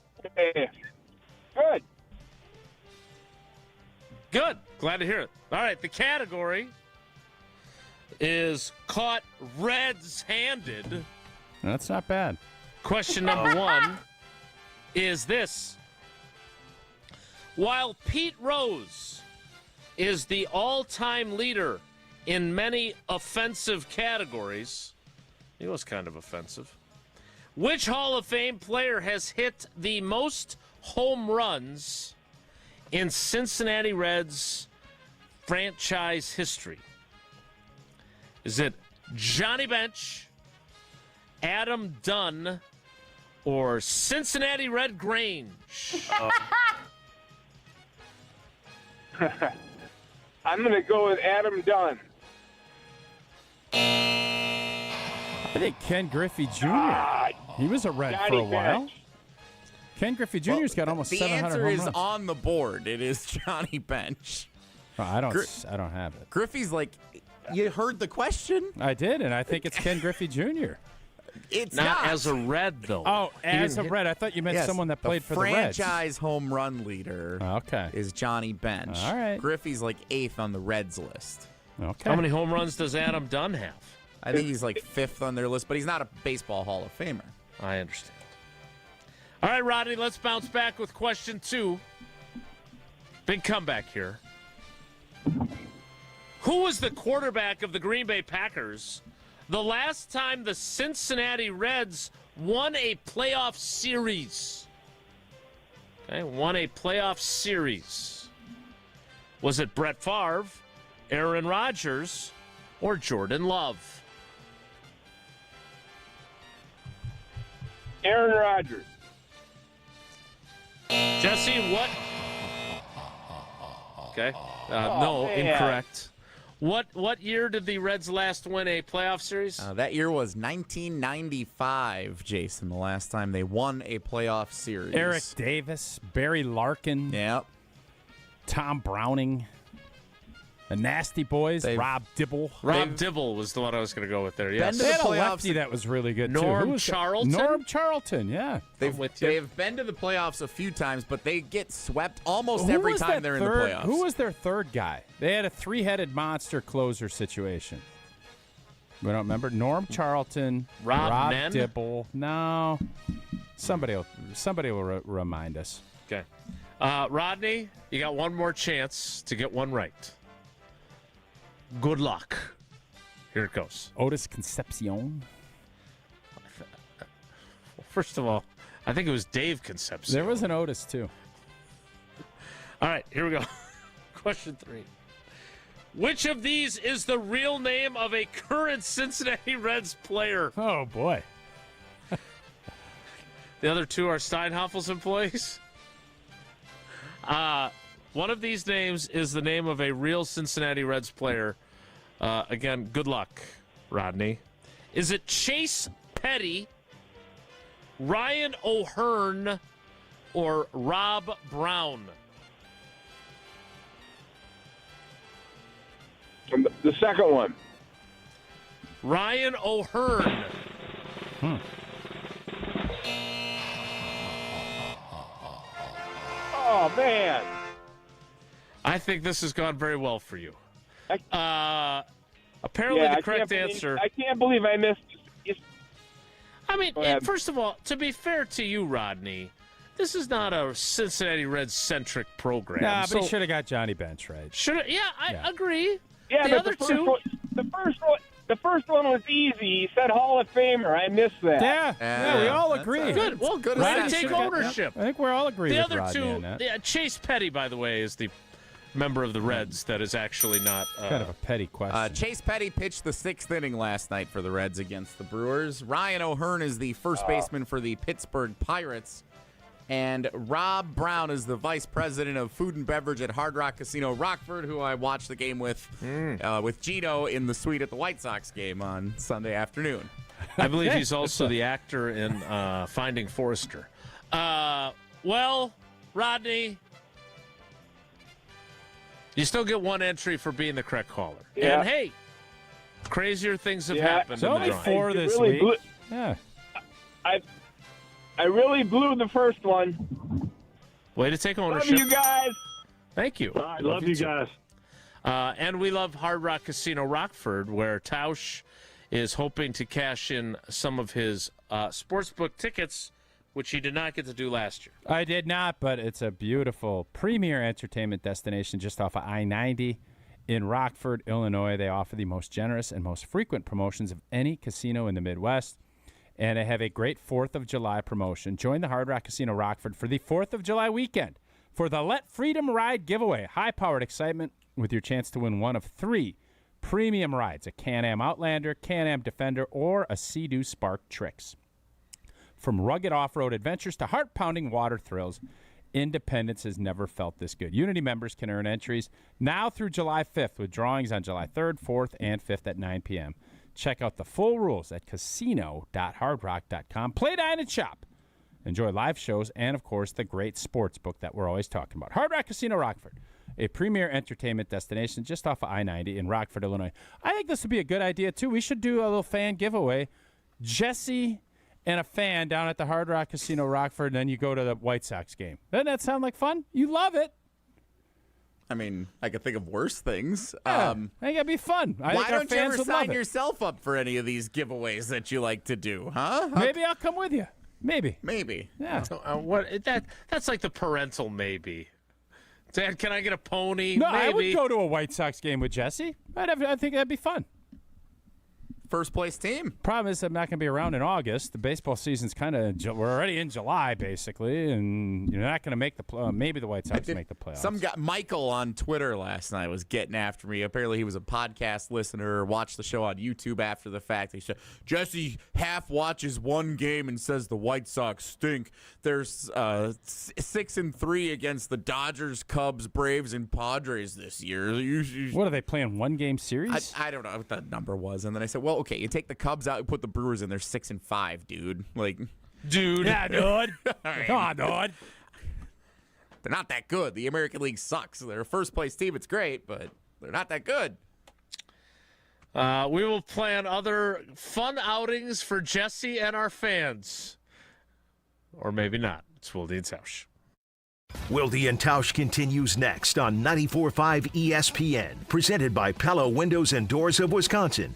Good. Glad to hear it. All right, the category is caught Reds-handed. That's not bad. Question number 1 is this. While Pete Rose is the all-time leader in many offensive categories, he was kind of offensive, which Hall of Fame player has hit the most home runs in Cincinnati Reds franchise history? Is it Johnny Bench, Adam Dunn, or Cincinnati Red Grange? I'm going to go with Adam Dunn. I think Ken Griffey Jr. He was a Red Johnny for a while. Bench. Ken Griffey Jr.'s got almost 700 home The answer runs. is on the board. It is Johnny Bench. Oh, I don't have it. Griffey's like, you heard the question? I did, and I think it's Ken Griffey Jr. It's not as a Red, though. Oh, as a Red. I thought you meant someone that played for the Reds. Franchise home run leader is Johnny Bench. All right. Griffey's like 8th on the Reds list. Okay. How many home runs does Adam Dunn have? I think he's like 5th on their list, but he's not a baseball Hall of Famer. I understand. All right, Rodney, let's bounce back with question 2. Big comeback here. Who was the quarterback of the Green Bay Packers the last time the Cincinnati Reds won a playoff series? Okay, won a playoff series. Was it Brett Favre, Aaron Rodgers, or Jordan Love? Aaron Rodgers. Jesse, what? Okay. No, incorrect. What year did the Reds last win a playoff series? That year was 1995, Jason, the last time they won a playoff series. Eric Davis, Barry Larkin. Yep. Tom Browning. The Nasty Boys, Rob Dibble. Rob Dibble was the one I was going to go with there, yes. They had a lefty that was really good, too. Norm Charlton? Norm Charlton, yeah. They've been to the playoffs a few times, but they get swept almost every time they're in the playoffs. Who was their third guy? They had a 3-headed monster closer situation. We don't remember? Norm Charlton, Rob Nen? Dibble. No. Somebody will remind us. Okay. Rodney, you got one more chance to get one right. Good luck. Here it goes. Otis Concepcion. First of all, I think it was Dave Concepcion. There was an Otis, too. All right, here we go. Question 3. Which of these is the real name of a current Cincinnati Reds player? Oh, boy. The other two are Steinhoffel's employees. One of these names is the name of a real Cincinnati Reds player. Again, good luck, Rodney. Is it Chase Petty, Ryan O'Hearn, or Rob Brown? The second one. Ryan O'Hearn. Oh, man. I think this has gone very well for you. Apparently the correct answer... I can't believe I missed this. I mean, first of all, to be fair to you, Rodney, this is not a Cincinnati Reds-centric program. Nah, but he should have got Johnny Bench right. I agree. Yeah, the other two... The first one was easy. He said Hall of Famer. I missed that. Yeah, we all agree. Good. Well, good. Rodney, take ownership. I think we're all agreeing The with other Rodney on two, that. Chase Petty, by the way, is the member of the Reds that is actually not... kind of a petty question. Chase Petty pitched the 6th inning last night for the Reds against the Brewers. Ryan O'Hearn is the first baseman for the Pittsburgh Pirates. And Rob Brown is the vice president of food and beverage at Hard Rock Casino Rockford, who I watched the game with Gino in the suite at the White Sox game on Sunday afternoon. I believe he's also the actor in Finding Forrester. Well, Rodney, you still get one entry for being the correct caller. Yeah. And, hey, crazier things have happened. It's only 4 this really week. Yeah. I really blew the first one. Way to take ownership. Love you guys. Thank you. I love you guys. And we love Hard Rock Casino Rockford, where Tausch is hoping to cash in some of his sportsbook tickets, which he did not get to do last year. I did not, but it's a beautiful premier entertainment destination just off of I-90 in Rockford, Illinois. They offer the most generous and most frequent promotions of any casino in the Midwest. And they have a great 4th of July promotion. Join the Hard Rock Casino Rockford for the 4th of July weekend for the Let Freedom Ride giveaway. High-powered excitement with your chance to win one of 3 premium rides, a Can-Am Outlander, Can-Am Defender, or a Sea-Doo Spark Trix. From rugged off-road adventures to heart-pounding water thrills, independence has never felt this good. Unity members can earn entries now through July 5th with drawings on July 3rd, 4th, and 5th at 9 p.m. Check out the full rules at casino.hardrock.com. Play, dine, and shop. Enjoy live shows and, of course, the great sports book that we're always talking about. Hard Rock Casino Rockford, a premier entertainment destination just off of I-90 in Rockford, Illinois. I think this would be a good idea, too. We should do a little fan giveaway. Jesse and a fan down at the Hard Rock Casino Rockford, and then you go to the White Sox game. Doesn't that sound like fun? You love it. I mean, I could think of worse things. I think it'd be fun. Why don't you ever sign yourself up for any of these giveaways that you like to do, huh? Maybe I'll come with you. Maybe. Yeah. That's like the parental maybe. Dad, can I get a pony? No, maybe. I would go to a White Sox game with Jesse. I think that'd be fun. First place team. Problem is I'm not going to be around in August. The baseball season's kind of we're already in July basically, and you're not going to make the maybe the White Sox make the playoffs. Some guy, Michael on Twitter last night, was getting after me. Apparently he was a podcast listener, watched the show on YouTube after the fact. He said, Jesse half watches one game and says the White Sox stink. There's 6-3 against the Dodgers, Cubs, Braves, and Padres this year. What are they playing? 1-game series? I don't know what that number was. And then I said, well, okay, you take the Cubs out, you put the Brewers in, they're 6-5, dude. Dude. Yeah, dude. Come on, dude. They're not that good. The American League sucks. They're a first-place team. It's great, but they're not that good. We will plan other fun outings for Jesse and our fans. Or maybe not. It's Wilde and Tausch. Wilde and Tausch continues next on 94.5 ESPN, presented by Pella Windows and Doors of Wisconsin.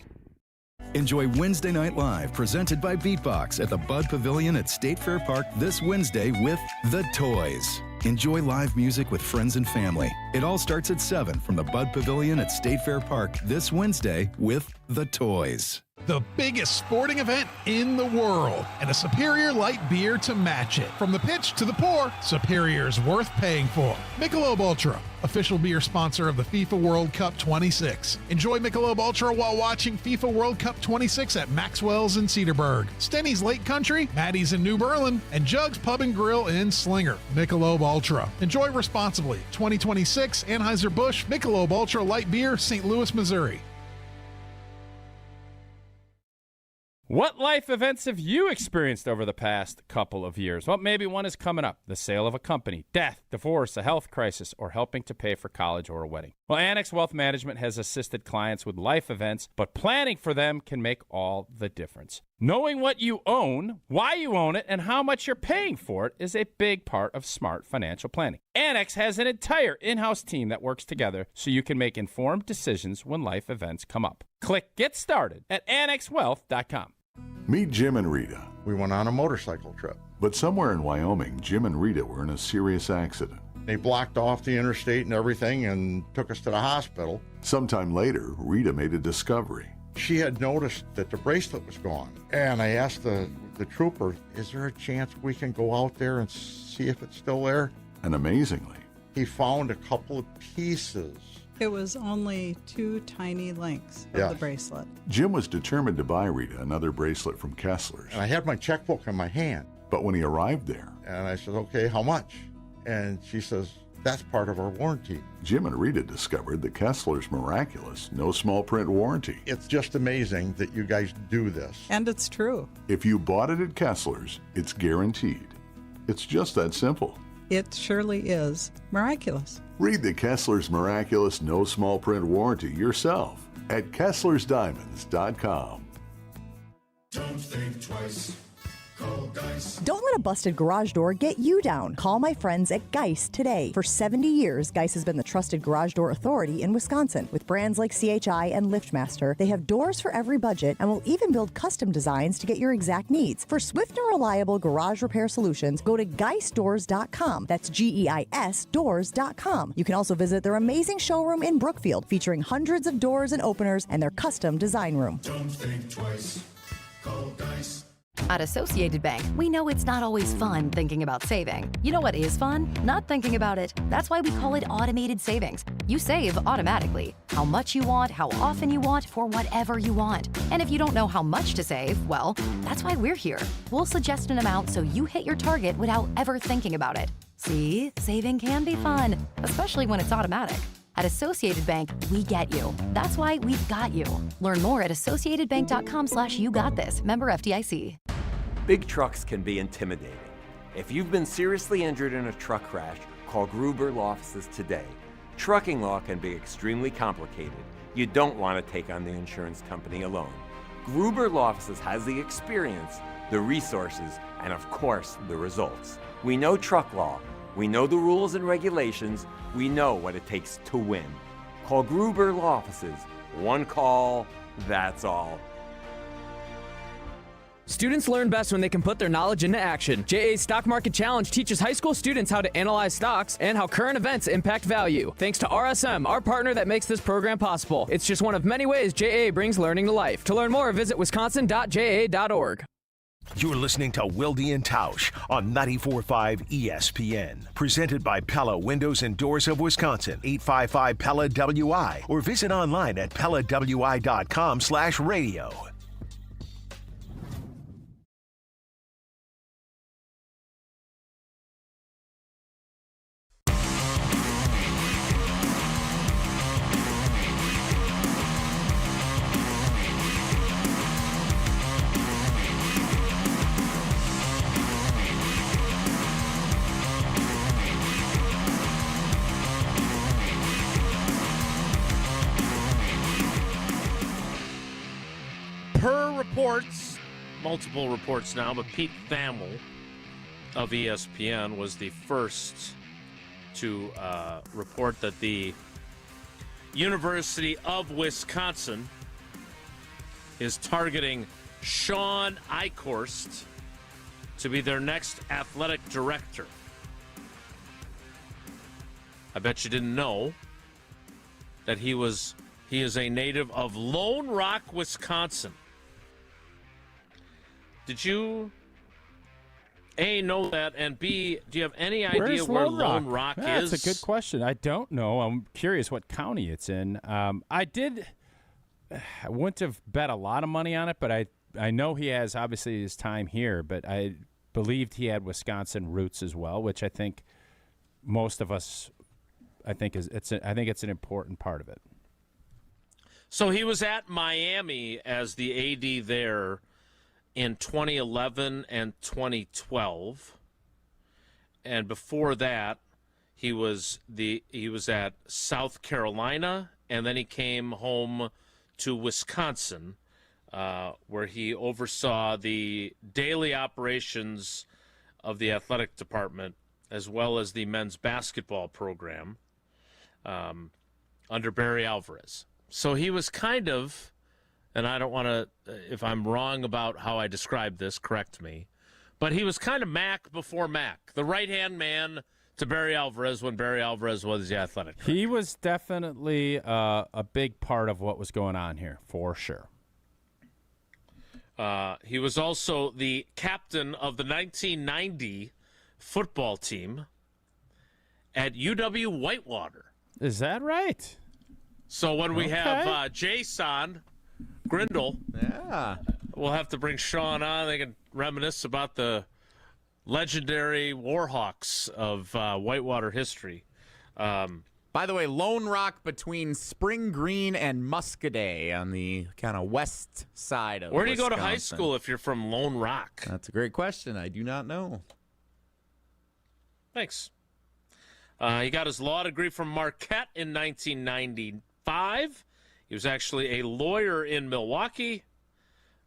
Enjoy Wednesday Night Live, presented by Beatbox at the Bud Pavilion at State Fair Park this Wednesday with The Toys. Enjoy live music with friends and family. It all starts at 7 from the Bud Pavilion at State Fair Park this Wednesday with The Toys. The biggest sporting event in the world, and a Superior light beer to match it. From the pitch to the pour, Superior's worth paying for. Michelob Ultra, official beer sponsor of the FIFA World Cup 26. Enjoy Michelob Ultra while watching FIFA World Cup 26 at Maxwell's in Cedarburg, Stenny's Lake Country, Maddie's in New Berlin, and Jugs Pub and Grill in Slinger. Michelob Ultra. Enjoy responsibly. 2026 Anheuser-Busch Michelob Ultra Light Beer, St. Louis, Missouri. What life events have you experienced over the past couple of years? Well, maybe one is coming up. The sale of a company, death, divorce, a health crisis, or helping to pay for college or a wedding. Well, Annex Wealth Management has assisted clients with life events, but planning for them can make all the difference. Knowing what you own, why you own it, and how much you're paying for it is a big part of smart financial planning. Annex has an entire in-house team that works together so you can make informed decisions when life events come up. Click Get Started at annexwealth.com. Meet Jim and Rita. We went on a motorcycle trip. But somewhere in Wyoming, Jim and Rita were in a serious accident. They blocked off the interstate and everything and took us to the hospital. Sometime later, Rita made a discovery. She had noticed that the bracelet was gone. And I asked the trooper, is there a chance we can go out there and see if it's still there? And amazingly, he found a couple of pieces. It was only 2 tiny links of the bracelet. Jim was determined to buy Rita another bracelet from Kessler's. And I had my checkbook in my hand. But when he arrived there, and I said, okay, how much? And she says, that's part of our warranty. Jim and Rita discovered the Kessler's miraculous, no small print warranty. It's just amazing that you guys do this. And it's true. If you bought it at Kessler's, it's guaranteed. It's just that simple. It surely is miraculous. Read the Kessler's miraculous no small print warranty yourself at KesslersDiamonds.com. Don't think twice. Call Geis. Don't let a busted garage door get you down. Call my friends at Geis today. For 70 years, Geis has been the trusted garage door authority in Wisconsin. With brands like CHI and LiftMaster, they have doors for every budget and will even build custom designs to get your exact needs. For swift and reliable garage repair solutions, go to GeisDoors.com. That's GEIS doors.com. You can also visit their amazing showroom in Brookfield, featuring hundreds of doors and openers and their custom design room. Don't think twice. Call Geis. At Associated Bank, we know it's not always fun thinking about saving. You know what is fun? Not thinking about it. That's why we call it automated savings. You save automatically. How much you want, how often you want, for whatever you want. And if you don't know how much to save, well, that's why we're here. We'll suggest an amount so you hit your target without ever thinking about it. See, saving can be fun, especially when it's automatic. At Associated Bank, we get you. That's why we've got you. Learn more at associatedbank.com/YouGotThis. Member FDIC. Big trucks can be intimidating. If you've been seriously injured in a truck crash, call Gruber Law Offices today. Trucking law can be extremely complicated. You don't want to take on the insurance company alone. Gruber Law Offices has the experience, the resources, and of course, the results. We know truck law. We know the rules and regulations. We know what it takes to win. Call Gruber Law Offices. One call, that's all. Students learn best when they can put their knowledge into action. JA's Stock Market Challenge teaches high school students how to analyze stocks and how current events impact value. Thanks to RSM, our partner that makes this program possible. It's just one of many ways JA brings learning to life. To learn more, visit wisconsin.ja.org. You're listening to Wilde and Tausch on 94.5 ESPN. Presented by Pella Windows and Doors of Wisconsin, 855 Pella WI, or visit online at PellaWI.com/radio. Multiple reports now, but Pete Thamel of ESPN was the first to report that the University of Wisconsin is targeting Sean Eichhorst to be their next athletic director. I bet you didn't know that he is a native of Lone Rock, Wisconsin. Did you, A, know that, and B, do you have any idea where Lone Rock is? That's a good question. I don't know. I'm curious what county it's in. I wouldn't have bet a lot of money on it, but I know he has obviously his time here, but I believed he had Wisconsin roots as well, which I think most of us, I think it's an important part of it. So he was at Miami as the AD there in 2011 and 2012, and before that, he was at South Carolina, and then he came home to Wisconsin, where he oversaw the daily operations of the athletic department as well as the men's basketball program under Barry Alvarez. So he was kind of, and I don't want to, if I'm wrong about how I described this, correct me, but he was kind of Mac before Mac, the right-hand man to Barry Alvarez when Barry Alvarez was the athletic director. He was definitely a big part of what was going on here, for sure. He was also the captain of the 1990 football team at UW-Whitewater. Is that right? So when we have Jason Grindle, we'll have to bring Sean on. They can reminisce about the legendary Warhawks of Whitewater history. By the way, Lone Rock between Spring Green and Muscadet on the kind of west side of Where do you Wisconsin. go to high school if you're from Lone Rock? That's a great question. I do not know. Thanks. He got his law degree from Marquette in 1995. He was actually a lawyer in Milwaukee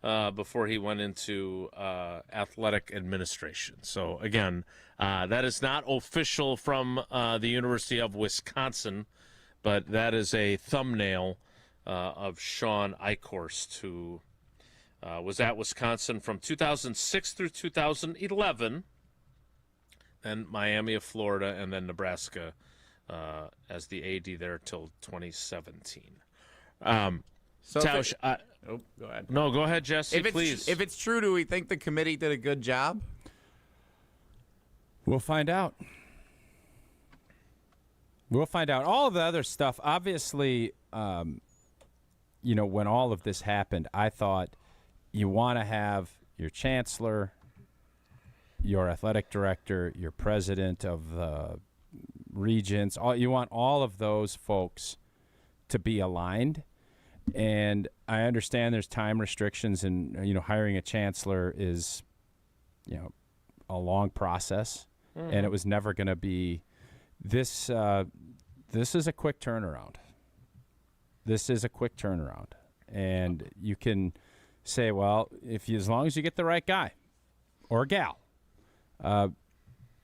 before he went into athletic administration. So, again, that is not official from the University of Wisconsin, but that is a thumbnail of Sean Eichhorst, who was at Wisconsin from 2006 through 2011, then Miami of Florida, and then Nebraska as the AD there till 2017. Tausch, go ahead. No, go ahead, Jesse, please. If it's true, do we think the committee did a good job? We'll find out. We'll find out. All of the other stuff, obviously, when all of this happened, I thought you want to have your chancellor, your athletic director, your president of the regents. You want all of those folks to be aligned. And I understand there's time restrictions, and hiring a chancellor is, a long process, and it was never going to be this. This is a quick turnaround. This is a quick turnaround, and you can say, well, as long as you get the right guy or gal,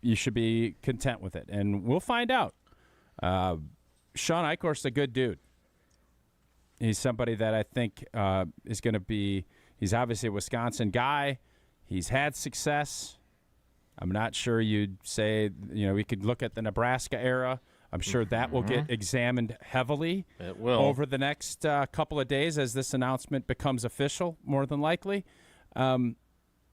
you should be content with it, and we'll find out. Sean Eichhorst is a good dude. He's somebody that I think is going to be – he's obviously a Wisconsin guy. He's had success. I'm not sure you'd say – we could look at the Nebraska era. I'm sure that will get examined heavily over the next couple of days as this announcement becomes official, more than likely. And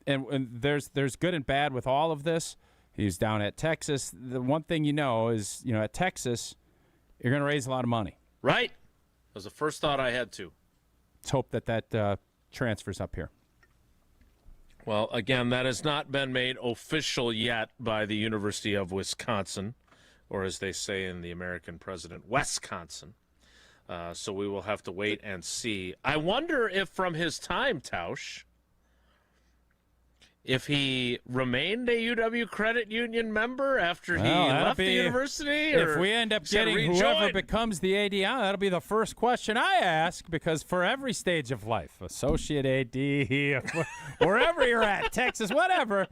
there's good and bad with all of this. He's down at Texas. The one thing is, at Texas, you're going to raise a lot of money. Right. That was the first thought I had, too. Let's hope that transfers up here. Well, again, that has not been made official yet by the University of Wisconsin, or as they say in the American president, Wisconsin. So we will have to wait and see. I wonder if from his time, Tausch, if he remained a UW credit union member after he left the university? If we end up getting whoever becomes the AD, that'll be the first question I ask, because for every stage of life, associate AD, wherever you're at, Texas, whatever,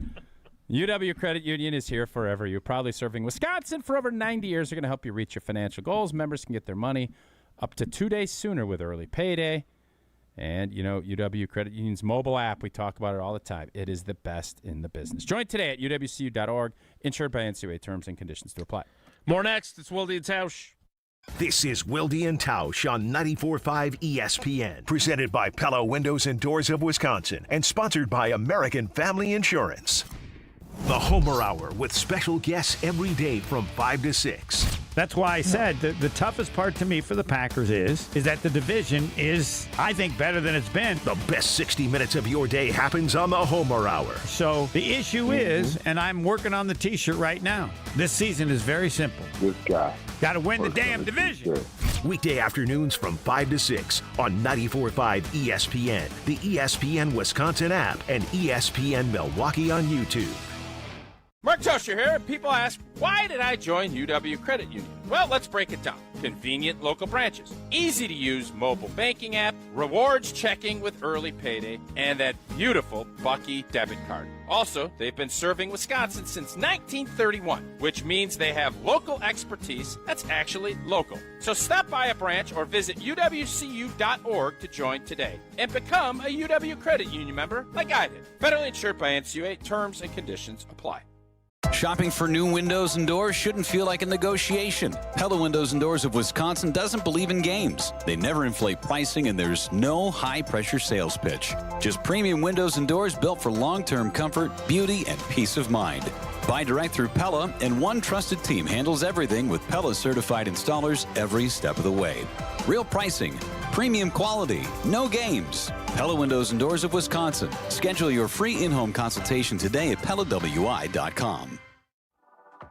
UW Credit Union is here forever. You're probably serving Wisconsin for over 90 years. They're going to help you reach your financial goals. Members can get their money up to 2 days sooner with early payday. And, UW Credit Union's mobile app, we talk about it all the time. It is the best in the business. Join today at uwcu.org. Insured by NCUA. Terms and conditions to apply. More next. It's Wilde and Tausch. This is Wilde and Tausch on 94.5 ESPN, presented by Pella Windows and Doors of Wisconsin, and sponsored by American Family Insurance. The Homer Hour with special guests every day from 5 to 6. That's why I said the toughest part to me for the Packers is that the division is, I think, better than it's been. The best 60 minutes of your day happens on the Homer Hour. So the issue is, and I'm working on the T-shirt right now, this season is very simple. This guy. Got to win the damn division. Weekday afternoons from 5 to 6 on 94.5 ESPN, the ESPN Wisconsin app, and ESPN Milwaukee on YouTube. Mark Tauscher here. People ask, why did I join UW Credit Union? Well, let's break it down. Convenient local branches, easy to use mobile banking app, rewards checking with early payday, and that beautiful Bucky debit card. Also, they've been serving Wisconsin since 1931, which means they have local expertise that's actually local. So stop by a branch or visit uwcu.org to join today and become a UW Credit Union member like I did. Federally insured by NCUA. Terms and conditions apply. Shopping for new windows and doors shouldn't feel like a negotiation. Pella Windows and Doors of Wisconsin doesn't believe in games. They never inflate pricing, and there's no high-pressure sales pitch. Just premium windows and doors built for long-term comfort, beauty, and peace of mind. Buy direct through Pella, and one trusted team handles everything with Pella-certified installers every step of the way. Real pricing, premium quality, no games. Pella Windows and Doors of Wisconsin. Schedule your free in-home consultation today at PellaWI.com.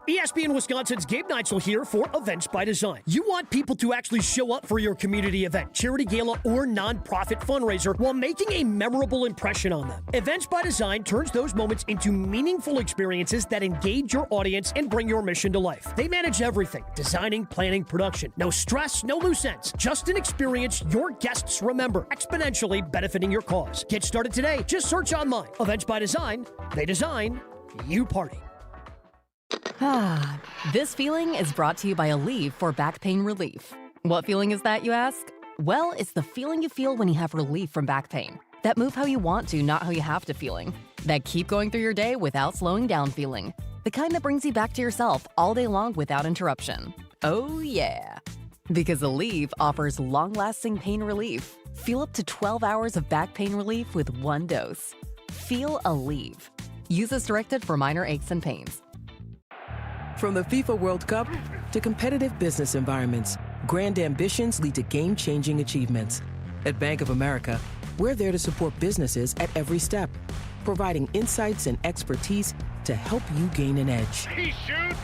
ESPN Wisconsin's Gabe Neitzel here for Events by Design. You want people to actually show up for your community event, charity gala, or nonprofit fundraiser while making a memorable impression on them. Events by Design turns those moments into meaningful experiences that engage your audience and bring your mission to life. They manage everything: designing, planning, production. No stress, no loose ends. Just an experience your guests remember, exponentially benefiting your cause. Get started today. Just search online. Events by Design. They design, you party. This feeling is brought to you by Aleve for back pain relief. What feeling is that, you ask? Well, it's the feeling you feel when you have relief from back pain. That move how you want to, not how you have to feeling. That keep going through your day without slowing down feeling. The kind that brings you back to yourself all day long without interruption. Oh yeah. Because Aleve offers long-lasting pain relief. Feel up to 12 hours of back pain relief with one dose. Feel Aleve. Use as directed for minor aches and pains. From the FIFA World Cup to competitive business environments, grand ambitions lead to game-changing achievements. At Bank of America, we're there to support businesses at every step, providing insights and expertise to help you gain an edge. He shoots,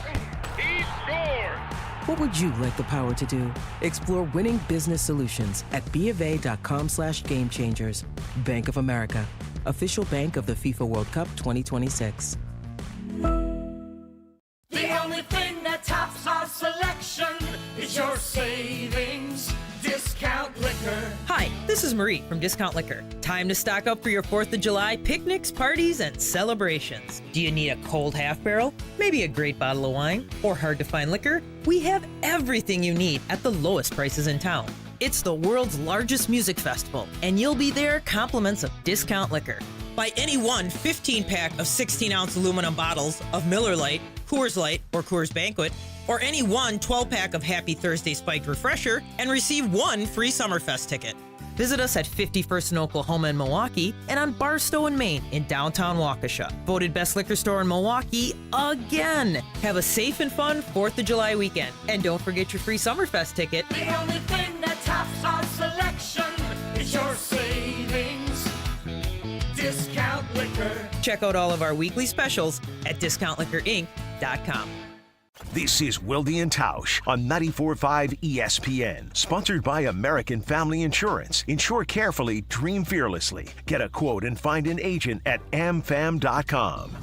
he scores! What would you like the power to do? Explore winning business solutions at BofA.com/gamechangers. Bank of America, official bank of the FIFA World Cup 2026. The only thing that tops our selection is your savings discount liquor. Hi, this is Marie from Discount Liquor. Time to stock up for your 4th of July picnics, parties, and celebrations. Do you need a cold half barrel? Maybe a great bottle of wine? Or hard to find liquor? We have everything you need at the lowest prices in town. It's the world's largest music festival, and you'll be there compliments of Discount Liquor. Buy any one 15-pack of 16-ounce aluminum bottles of Miller Lite, Coors Light, or Coors Banquet, or any one 12-pack of Happy Thursday Spiked Refresher, and receive one free Summerfest ticket. Visit us at 51st in Oklahoma and Milwaukee, and on Barstow in Maine in downtown Waukesha. Voted best liquor store in Milwaukee again. Have a safe and fun 4th of July weekend. And don't forget your free Summerfest ticket. The only thing that tops our selection is your savings discount liquor. Check out all of our weekly specials at discountliquorinc.com. This is Wilde and Tausch on 94.5 ESPN, sponsored by American Family Insurance. Insure carefully, dream fearlessly. Get a quote and find an agent at amfam.com.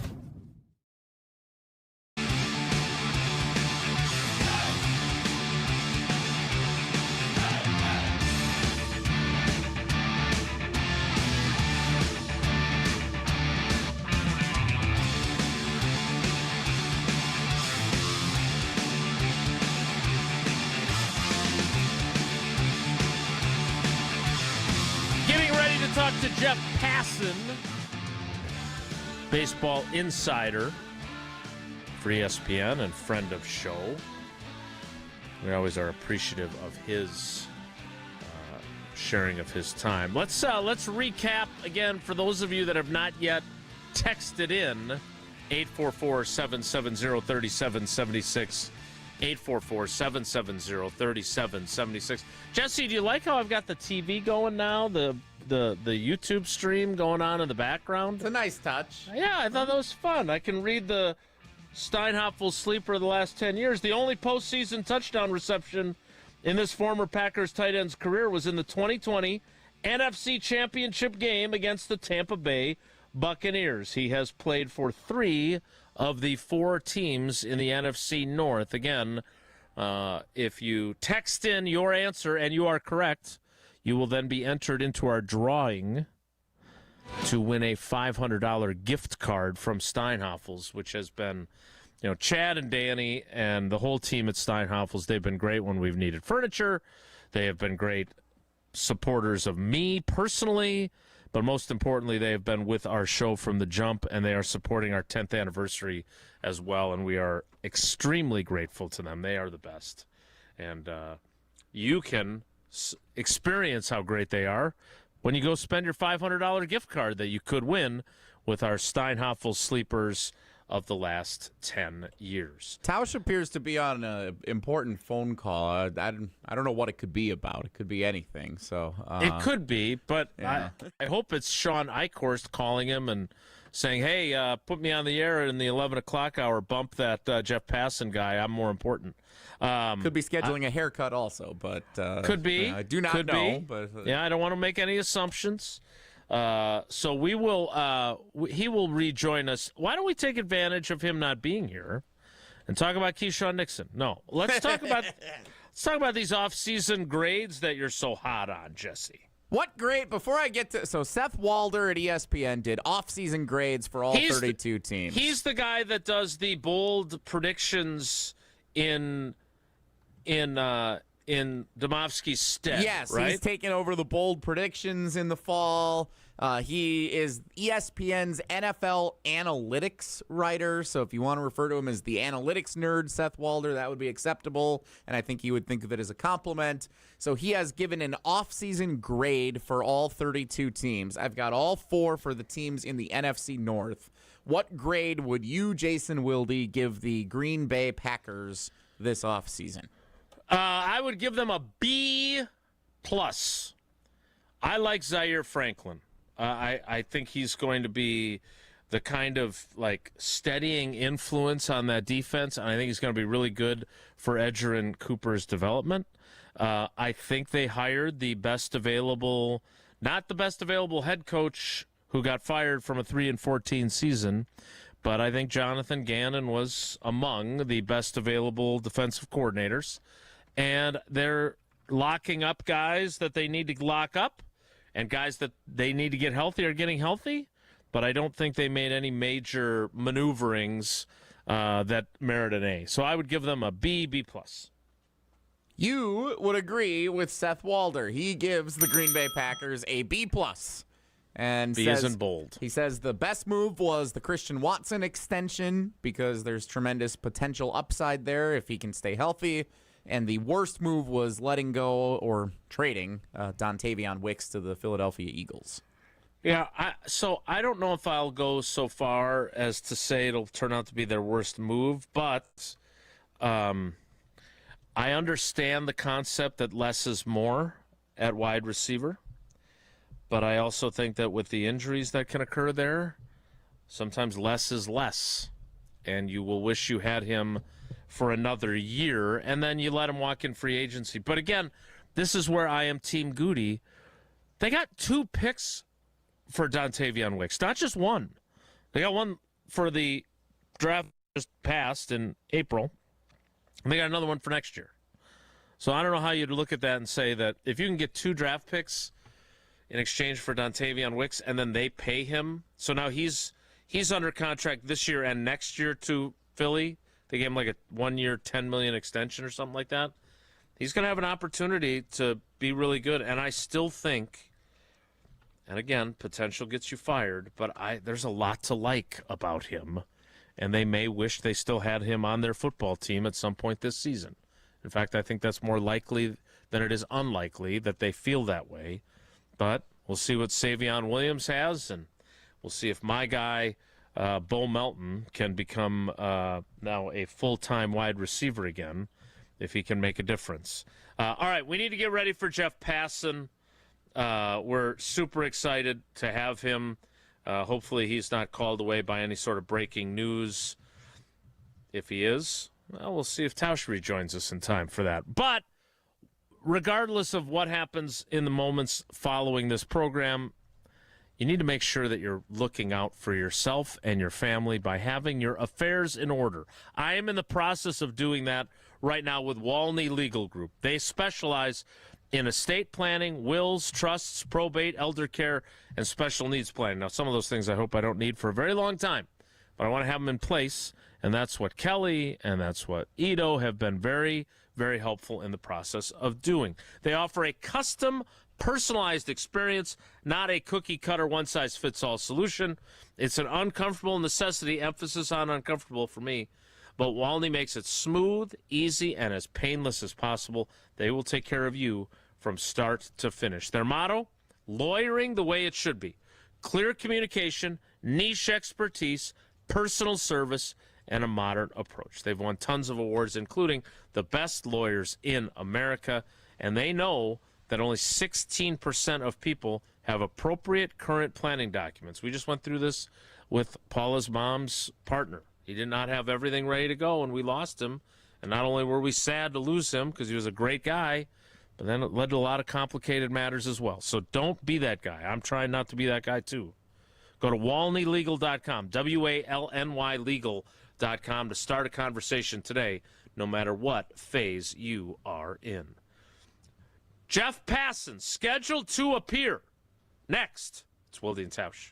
talk to Jeff Passan, baseball insider for ESPN and friend of show. We always are appreciative of his sharing of his time. Let's recap again for those of you that have not yet texted in. 844-770-3776. 844-770-3776. Jesse, do you like how I've got the TV going now? The YouTube stream going on in the background? It's a nice touch. Yeah, I thought that was fun. I can read the Steinhopfel sleeper of the last 10 years. The only postseason touchdown reception in this former Packers tight end's career was in the 2020 NFC Championship game against the Tampa Bay Buccaneers. He has played for 3 of the 4 teams in the NFC North. Again, if you text in your answer and you are correct, you will then be entered into our drawing to win a $500 gift card from Steinhoffel's, which has been, Chad and Danny and the whole team at Steinhoffel's. They've been great when we've needed furniture. They have been great supporters of me personally. But most importantly, they have been with our show from the jump, and they are supporting our 10th anniversary as well, and we are extremely grateful to them. They are the best. And you can experience how great they are when you go spend your $500 gift card that you could win with our Steinhoffel sleepers of the last 10 years. Tausch appears to be on an important phone call. I don't know what it could be about. It could be anything. So it could be, but yeah. I hope it's Sean Eichhorst calling him and saying, hey, put me on the air in the 11 o'clock hour. Bump that Jeff Passan guy. I'm more important. Could be scheduling a haircut also, but could be. I do not could know. Be. But yeah, I don't want to make any assumptions. So we will. He will rejoin us. Why don't we take advantage of him not being here and talk about Keyshawn Nixon? No, let's talk about these off-season grades that you're so hot on, Jesse. What grade? Before I get to Seth Wilder at ESPN did off-season grades for all 32 teams. He's the guy that does the bold predictions in Domofsky's stead. Yes, right? he's taken over the bold predictions in the fall. He is ESPN's NFL analytics writer, so if you want to refer to him as the analytics nerd, Seth Wilder, that would be acceptable, and I think he would think of it as a compliment. So he has given an off-season grade for all 32 teams. I've got all 4 for the teams in the NFC North. What grade would you, Jason Wilde, give the Green Bay Packers this offseason? I would give them a B+. I like Zaire Franklin. I think he's going to be the kind of steadying influence on that defense, and I think he's going to be really good for Edgerrin Cooper's development. I think they hired the best available, not the best available head coach who got fired from a 3-14 season, but I think Jonathan Gannon was among the best available defensive coordinators. And they're locking up guys that they need to lock up, and guys that they need to get healthy are getting healthy. But I don't think they made any major maneuverings that merit an A. So I would give them a B+. You would agree with Seth Wilder. He gives the Green Bay Packers a B+. And B as in bold. He says the best move was the Christian Watson extension because there's tremendous potential upside there if he can stay healthy. And the worst move was letting go or trading Dontavion Wicks to the Philadelphia Eagles. Yeah, so I don't know if I'll go so far as to say it'll turn out to be their worst move, but I understand the concept that less is more at wide receiver. But I also think that with the injuries that can occur there, sometimes less is less. And you will wish you had him for another year, and then you let him walk in free agency. But again, this is where I am Team Goody. They got 2 picks for Dontavion Wicks, not just 1. They got 1 for the draft just passed in April, and they got another 1 for next year. So I don't know how you'd look at that and say that if you can get 2 draft picks in exchange for Dontavion Wicks, and then they pay him. So now he's under contract this year and next year to Philly. They gave him a 1-year, $10 million extension or something like that. He's going to have an opportunity to be really good. And I still think, And again, potential gets you fired, but there's a lot to like about him, and they may wish they still had him on their football team at some point this season. In fact, I think that's more likely than it is unlikely that they feel that way. But we'll see what Savion Williams has, and we'll see if my guy, Bo Melton, can become now a full-time wide receiver again, if he can make a difference. All right, we need to get ready for Jeff Passan. We're super excited to have him. Hopefully he's not called away by any sort of breaking news. If he is, well, we'll see if Tausch rejoins us in time for that. But regardless of what happens in the moments following this program, you need to make sure that you're looking out for yourself and your family by having your affairs in order. I am in the process of doing that right now with Walney Legal Group. They specialize in estate planning, wills, trusts, probate, elder care, and special needs planning. Now, some of those things I hope I don't need for a very long time, but I want to have them in place, and that's what Kelly and that's what Ito have been very, very helpful in the process of doing. They offer a custom, personalized experience, not a cookie-cutter, one-size-fits-all solution. It's an uncomfortable necessity, emphasis on uncomfortable for me. But Walney makes it smooth, easy, and as painless as possible. They will take care of you from start to finish. Their motto, lawyering the way it should be. Clear communication, niche expertise, personal service, and a modern approach. They've won tons of awards, including the best lawyers in America, and they know that only 16% of people have appropriate current planning documents. We just went through this with Paula's mom's partner. He did not have everything ready to go, and we lost him. And not only were we sad to lose him because he was a great guy, but then it led to a lot of complicated matters as well. So don't be that guy. I'm trying not to be that guy, too. Go to WalneyLegal.com, W-A-L-N-Y Legal.com to start a conversation today, no matter what phase you are in. Jeff Passan, scheduled to appear. Next, it's Wilde and Tausch.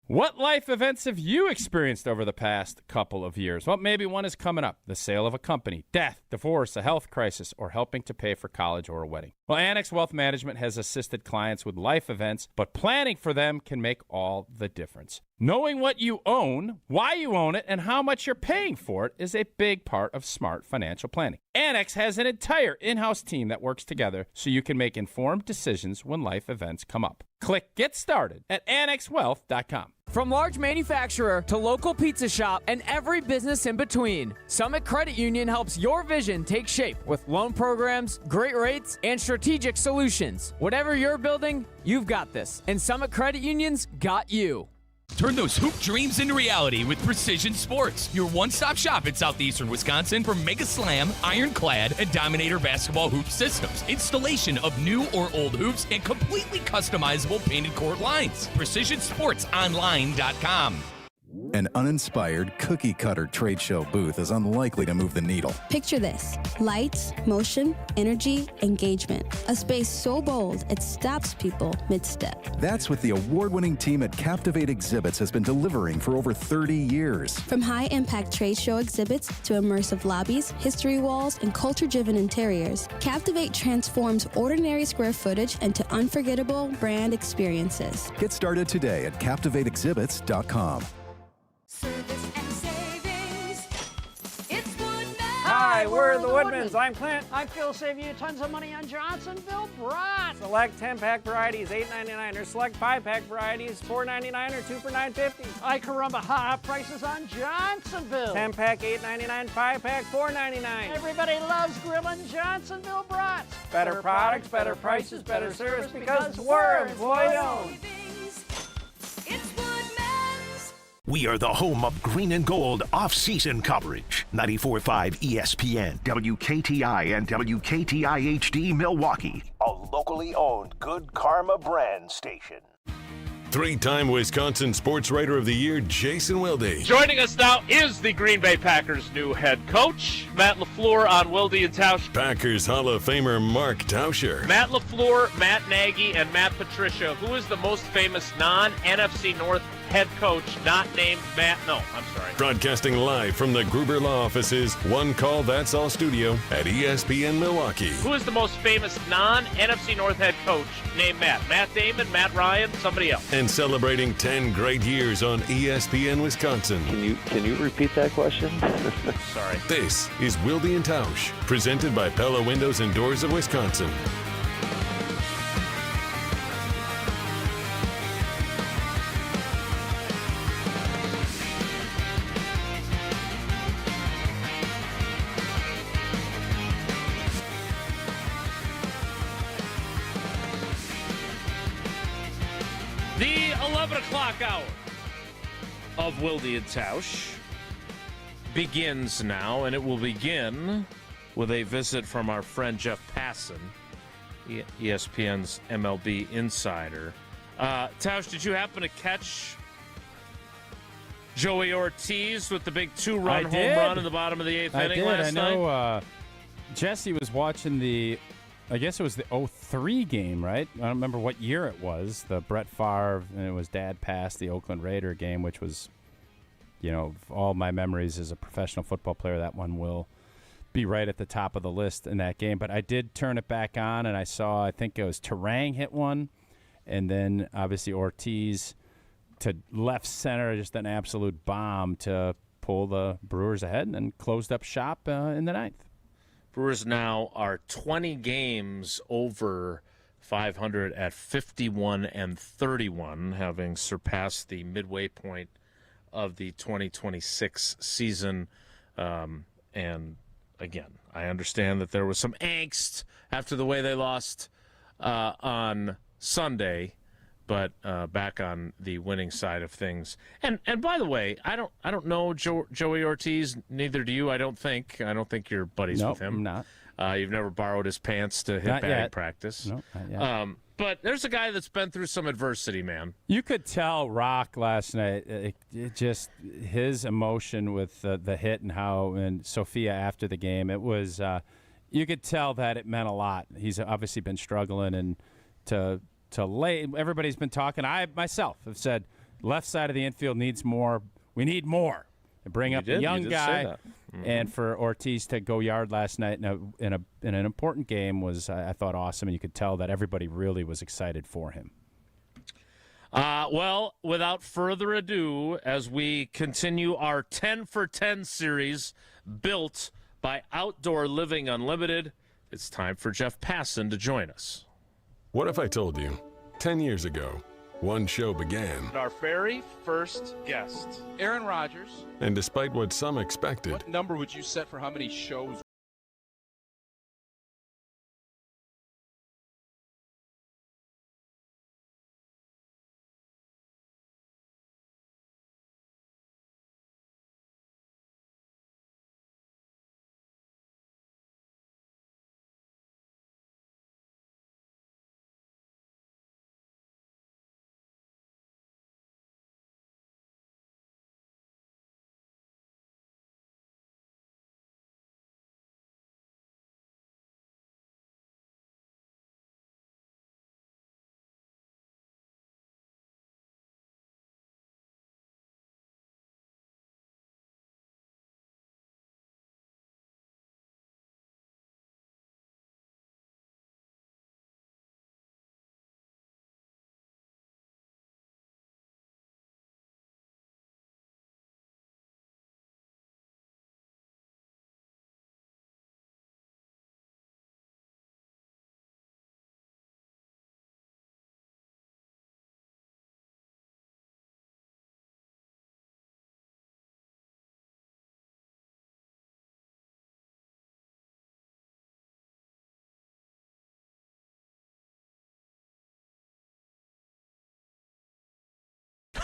What life events have you experienced over the past couple of years? Well, maybe one is coming up. The sale of a company, death, divorce, a health crisis, or helping to pay for college or a wedding. Well, Annex Wealth Management has assisted clients with life events, but planning for them can make all the difference. Knowing what you own, why you own it, and how much you're paying for it is a big part of smart financial planning. Annex has an entire in-house team that works together so you can make informed decisions when life events come up. Click Get Started at AnnexWealth.com. From large manufacturer to local pizza shop and every business in between, Summit Credit Union helps your vision take shape with loan programs, great rates, and strategic solutions. Whatever you're building, you've got this. And Summit Credit Union's got you. Turn those hoop dreams into reality with Precision Sports, your one-stop shop in southeastern Wisconsin for Mega Slam, Ironclad, and Dominator basketball hoop systems, installation of new or old hoops, and completely customizable painted court lines. PrecisionSportsOnline.com. An uninspired, cookie-cutter trade show booth is unlikely to move the needle. Picture this: lights, motion, energy, engagement. A space so bold, it stops people mid-step. That's what the award-winning team at Captivate Exhibits has been delivering for over 30 years. From high-impact trade show exhibits to immersive lobbies, history walls, and culture-driven interiors, Captivate transforms ordinary square footage into unforgettable brand experiences. Get started today at CaptivateExhibits.com. Hi, we're the Woodmans. I'm Clint. I feel save you tons of money on Johnsonville brats. Select 10-pack varieties, $8.99, or select 5-pack varieties, $4.99 or 2 for $9.50. Ay caramba, hot prices on Johnsonville. 10-pack, $8.99, 5-pack, $4.99. Everybody loves grilling Johnsonville brats. Better products, better prices, better service because we're employee-owned. We are the home of green and gold off-season coverage. 94.5 ESPN, WKTI, and WKTI HD Milwaukee. A locally owned Good Karma brand station. Three-time Wisconsin Sports Writer of the Year, Jason Wilde. Joining us now is the Green Bay Packers' new head coach, Matt LaFleur on Wilde and Tausch. Packers Hall of Famer Mark Tauscher. Matt LaFleur, Matt Nagy, and Matt Patricia. Who is the most famous non-NFC North head coach not named Matt? No, I'm sorry. Broadcasting live from the Gruber Law Offices, One Call That's All studio at ESPN Milwaukee. Who is the most famous non-NFC North head coach name Matt. Matt Damon, Matt Ryan, somebody else. And celebrating 10 great years on ESPN Wisconsin. Can you repeat that question? Sorry. This is Wilde and Tausch, presented by Pella Windows and Doors of Wisconsin. The 11 o'clock hour of Wilde and Tausch begins now, and it will begin with a visit from our friend Jeff Passan, ESPN's MLB insider. Tausch, did you happen to catch Joey Ortiz with the big two-run home run in the bottom of the eighth inning last night? I know Jesse was watching I guess it was the 03 game, right? I don't remember what year it was. The Brett Favre, and it was Dad passed the Oakland Raider game, which was, all my memories as a professional football player, that one will be right at the top of the list in that game. But I did turn it back on, and I saw, I think it was Terang hit one, and then obviously Ortiz to left center, just an absolute bomb to pull the Brewers ahead and then closed up shop in the ninth. Brewers now are 20 games over 500 at 51-31, having surpassed the midway point of the 2026 season. And again, I understand that there was some angst after the way they lost on Sunday, but back on the winning side of things. And by the way, I don't know Joey Ortiz. Neither do you. I don't think you're buddies with him. I'm not. You've never borrowed his pants to hit Not batting yet. practice. No, not yet. But there's a guy that's been through some adversity, man. You could tell Rock last night, it just his emotion with the hit and Sophia after the game. It was you could tell that it meant a lot. He's obviously been struggling, and to lay. Everybody's been talking. I myself have said left side of the infield needs more. We need more. And bring up the young guy, and for Ortiz to go yard last night in an important game was I thought awesome, and you could tell that everybody really was excited for him. Well, without further ado, as we continue our 10 for 10 series built by Outdoor Living Unlimited, it's time for Jeff Passan to join us. What if I told you 10 years ago, one show began, Our very first guest, Aaron Rodgers. and despite what some expected, What number would you set for how many shows?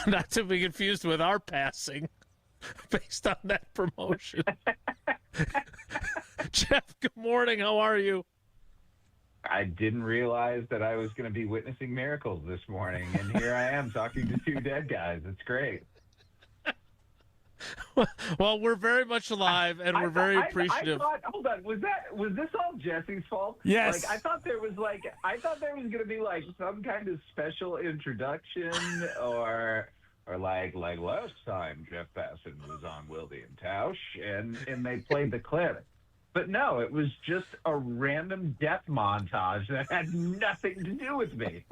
Not to be confused with our passing based on that promotion. Jeff, good morning. How are you? I didn't realize that I was going to be witnessing miracles this morning, and here I am talking to two dead guys. It's great. Well, we're very much alive, and we're very appreciative. I thought, hold on, was this all Jesse's fault? Yes. Like I thought there was going to be like some kind of special introduction, or like last time Jeff Passan was on Wilde and Tausch, and they played the clip. But no, it was just a random death montage that had nothing to do with me.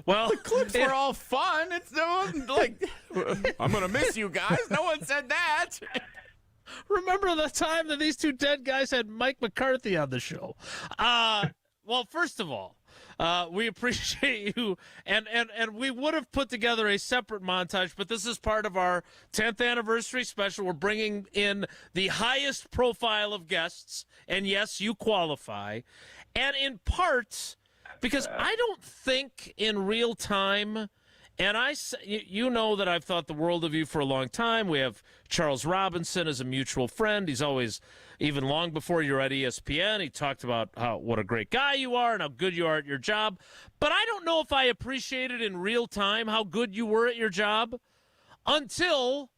Well, the clips were all fun. It's no one like, I'm going to miss you guys. No one said that. Remember the time that these two dead guys had Mike McCarthy on the show? Well, first of all, we appreciate you, and we would have put together a separate montage, but this is part of our 10th anniversary special. We're bringing in the highest profile of guests, and yes, you qualify, and in part because I don't think in real time. And you know that I've thought the world of you for a long time. We have Charles Robinson as a mutual friend. He's always, even long before you're at ESPN, he talked about what a great guy you are and how good you are at your job. But I don't know if I appreciated in real time how good you were at your job until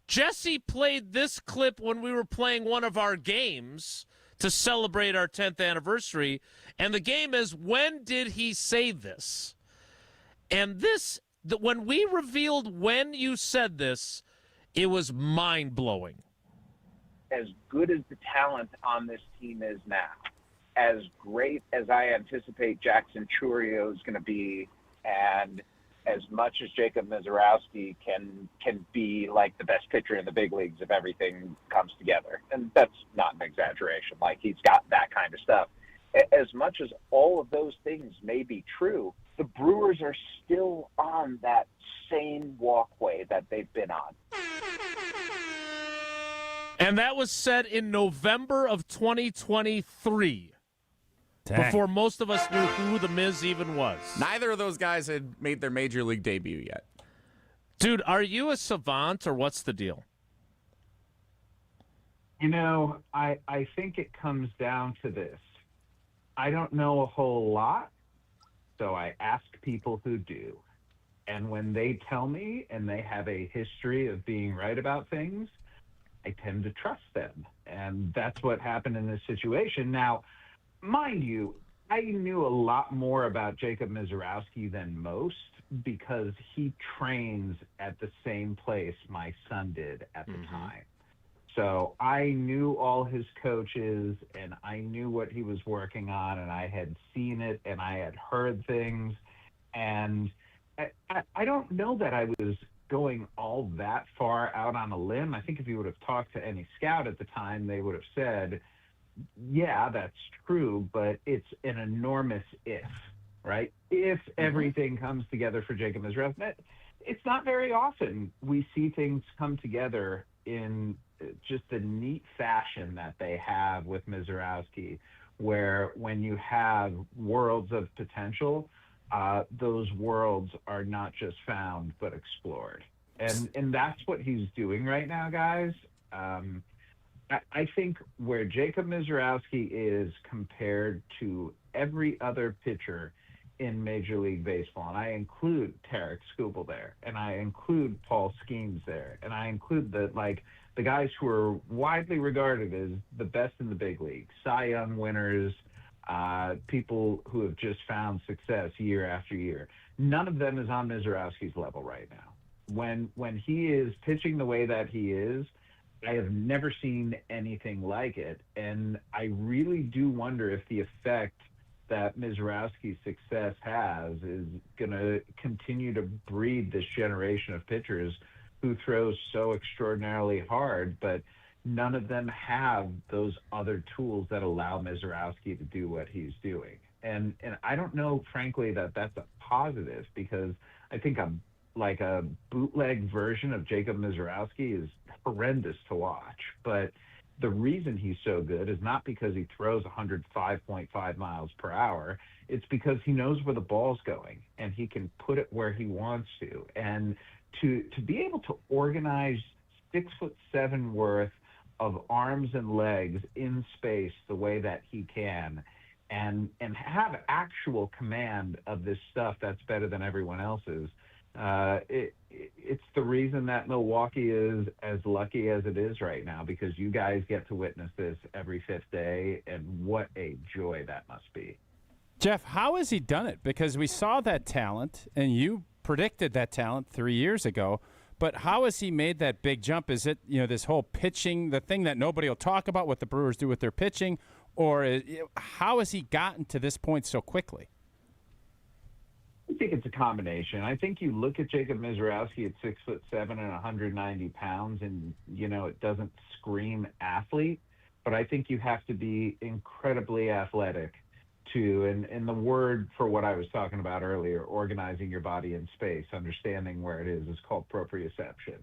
Jesse played this clip when we were playing one of our games to celebrate our 10th anniversary. And the game is, when did he say this? And this... when we revealed when you said this, it was mind-blowing. As good as the talent on this team is now, as great as I anticipate Jackson Chourio is going to be, and as much as Jacob Misiorowski can be like the best pitcher in the big leagues if everything comes together, and that's not an exaggeration. Like, he's got that kind of stuff. As much as all of those things may be true, the Brewers are still on that same walkway that they've been on. And that was said in November of 2023. Dang. Before most of us knew who the Miz even was. Neither of those guys had made their major league debut yet. Dude, are you a savant or what's the deal? You know, I think it comes down to this. I don't know a whole lot, so I ask people who do. And when they tell me and they have a history of being right about things, I tend to trust them. And that's what happened in this situation. Now, mind you, I knew a lot more about Jacob Misiorowski than most because he trains at the same place my son did at the time. So I knew all his coaches and I knew what he was working on, and I had seen it and I had heard things. And I don't know that I was going all that far out on a limb. I think if you would have talked to any scout at the time, they would have said, yeah, that's true, but it's an enormous if, right? If everything comes together for Jacob Misiorowski, it's not very often we see things come together in just a neat fashion that they have with Misiorowski, where when you have worlds of potential, those worlds are not just found but explored. And that's what he's doing right now, guys. I think where Jacob Misiorowski is compared to every other pitcher in Major League Baseball, and I include Tarek Skubal there, and I include Paul Skeens there, and I include the guys who are widely regarded as the best in the big league, Cy Young winners, people who have just found success year after year. None of them is on Misiorowski's level right now. When he is pitching the way that he is, I have never seen anything like it, and I really do wonder if the effect that Misiorowski's success has is going to continue to breed this generation of pitchers who throws so extraordinarily hard, but none of them have those other tools that allow Misiorowski to do what he's doing. And I don't know, frankly, that that's a positive, because I think a bootleg version of Jacob Misiorowski is horrendous to watch. But the reason he's so good is not because he throws 105.5 miles per hour. It's because he knows where the ball's going and he can put it where he wants to. And to be able to organize 6'7" worth of arms and legs in space the way that he can, and have actual command of this stuff that's better than everyone else's, it's the reason that Milwaukee is as lucky as it is right now, because you guys get to witness this every fifth day, and what a joy that must be. Jeff, how has he done it? Because we saw that talent, and you predicted that talent 3 years ago, But how has he made that big jump? Is it, this whole pitching, the thing that nobody will talk about, what the Brewers do with their pitching, or how has he gotten to this point so quickly? I think it's a combination. I think you look at Jacob Misiorowski at 6'7" and 190 pounds, and it doesn't scream athlete, but I think you have to be incredibly athletic to, and the word for what I was talking about earlier, organizing your body in space, understanding where it is called proprioception.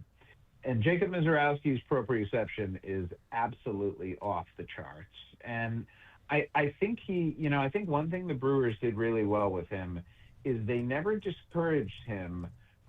And Jacob Misiorowski's proprioception is absolutely off the charts. And I think I think one thing the Brewers did really well with him is they never discouraged him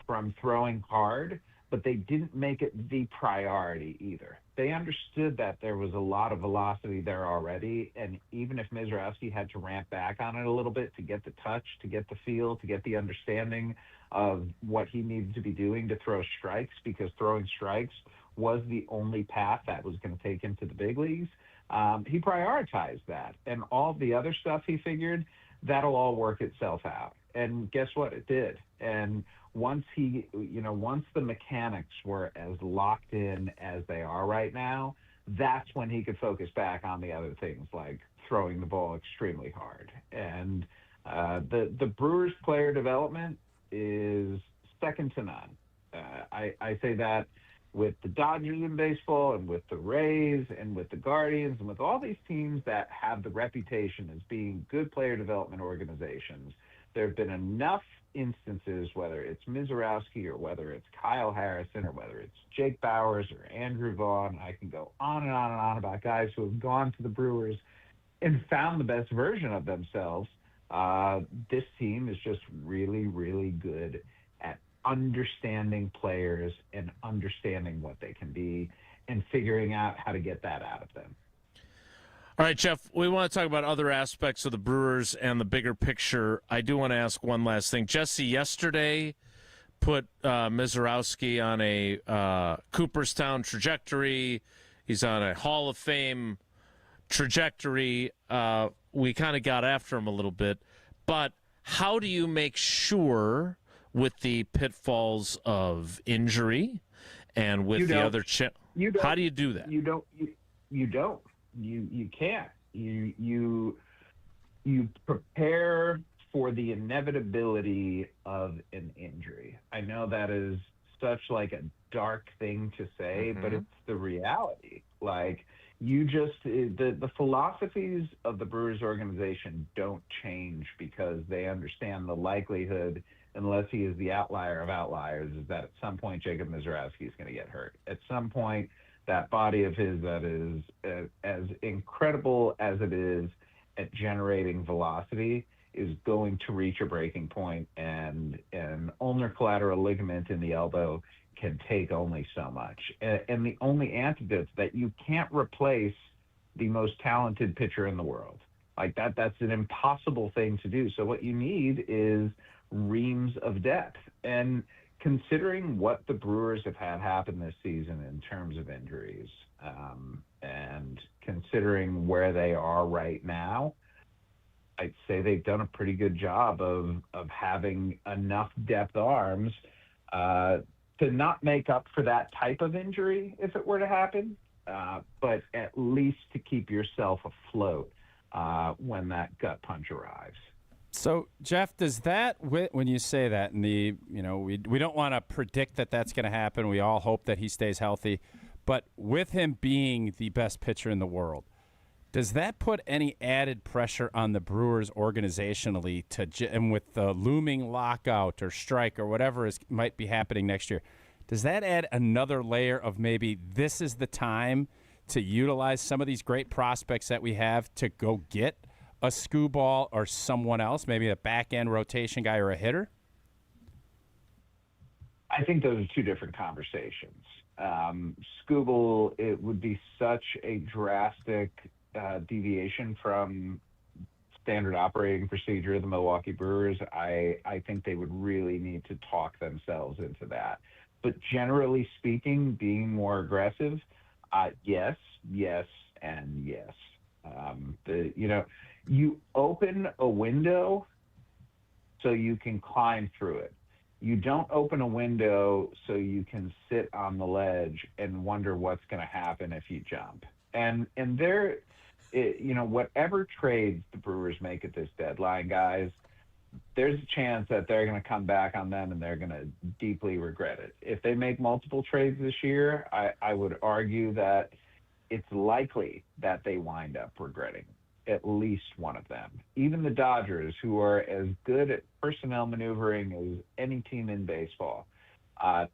from throwing hard, but they didn't make it the priority either. They understood that there was a lot of velocity there already, and even if Misiorowski had to ramp back on it a little bit to get the touch, to get the feel, to get the understanding of what he needed to be doing to throw strikes, because throwing strikes was the only path that was going to take him to the big leagues, he prioritized that. And all the other stuff he figured, that'll all work itself out. And guess what? It did. And once once the mechanics were as locked in as they are right now, that's when he could focus back on the other things like throwing the ball extremely hard. And the Brewers player development is second to none. I say that with the Dodgers in baseball and with the Rays and with the Guardians and with all these teams that have the reputation as being good player development organizations. There have been enough instances, whether it's Misiorowski or whether it's Kyle Harrison or whether it's Jake Bowers or Andrew Vaughn. I can go on and on and on about guys who have gone to the Brewers and found the best version of themselves. This team is just really, really good at understanding players and understanding what they can be and figuring out how to get that out of them. All right, Jeff, we want to talk about other aspects of the Brewers and the bigger picture. I do want to ask one last thing. Jesse yesterday put Misiorowski on a Cooperstown trajectory. He's on a Hall of Fame trajectory. We kind of got after him a little bit. But how do you make sure with the pitfalls of injury and with the other how do you do that? You don't. You can't. You prepare for the inevitability of an injury. I know that is such like a dark thing to say, but it's the reality. Like the philosophies of the Brewers organization don't change because they understand the likelihood, unless he is the outlier of outliers, is that at some point Jacob Misiorowski is going to get hurt. At some point, that body of his that is as incredible as it is at generating velocity is going to reach a breaking point, and an ulnar collateral ligament in the elbow can take only so much. And the only antidote that you can't replace the most talented pitcher in the world. Like that's an impossible thing to do. So what you need is reams of depth. And considering what the Brewers have had happen this season in terms of injuries, and considering where they are right now, I'd say they've done a pretty good job of having enough depth arms to not make up for that type of injury if it were to happen, but at least to keep yourself afloat when that gut punch arrives. So, Jeff, does that, when you say that, and we don't want to predict that that's going to happen. We all hope that he stays healthy. But with him being the best pitcher in the world, does that put any added pressure on the Brewers organizationally and with the looming lockout or strike or whatever might be happening next year? Does that add another layer of maybe this is the time to utilize some of these great prospects that we have to go get a Skubal or someone else, maybe a back-end rotation guy or a hitter? I think those are two different conversations. Skubal, it would be such a drastic deviation from standard operating procedure of the Milwaukee Brewers. I think they would really need to talk themselves into that. But generally speaking, being more aggressive, yes, and yes. You open a window so you can climb through it. You don't open a window so you can sit on the ledge and wonder what's going to happen if you jump. And there, whatever trades the Brewers make at this deadline, guys, there's a chance that they're going to come back on them and they're going to deeply regret it. If they make multiple trades this year, I would argue that it's likely that they wind up regretting at least one of them. Even the Dodgers, who are as good at personnel maneuvering as any team in baseball,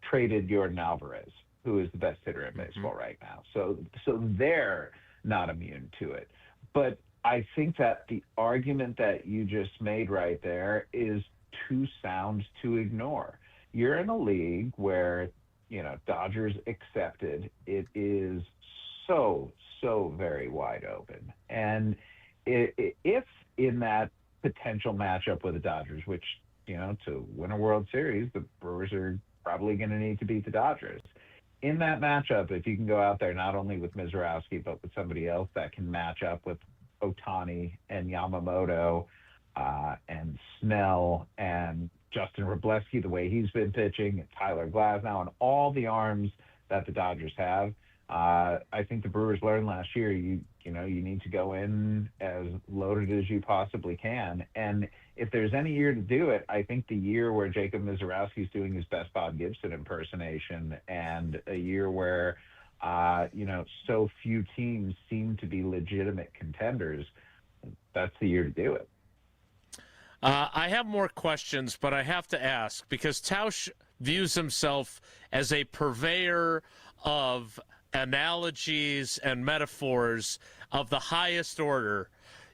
traded Yordan Alvarez, who is the best hitter in baseball right now. So they're not immune to it. But I think that the argument that you just made right there is too sound to ignore. You're in a league where, Dodgers accepted, it is so very wide open. And if in that potential matchup with the Dodgers, which, to win a World Series, the Brewers are probably going to need to beat the Dodgers. In that matchup, if you can go out there not only with Misiorowski, but with somebody else that can match up with Ohtani and Yamamoto and Snell and Justin Wroblewski, the way he's been pitching, and Tyler Glasnow, and all the arms that the Dodgers have, I think the Brewers learned last year, you need to go in as loaded as you possibly can. And if there's any year to do it, I think the year where Jacob Misiorowski is doing his best Bob Gibson impersonation, and a year where, so few teams seem to be legitimate contenders, that's the year to do it. I have more questions, but I have to ask, because Tausch views himself as a purveyor of analogies and metaphors of the highest order.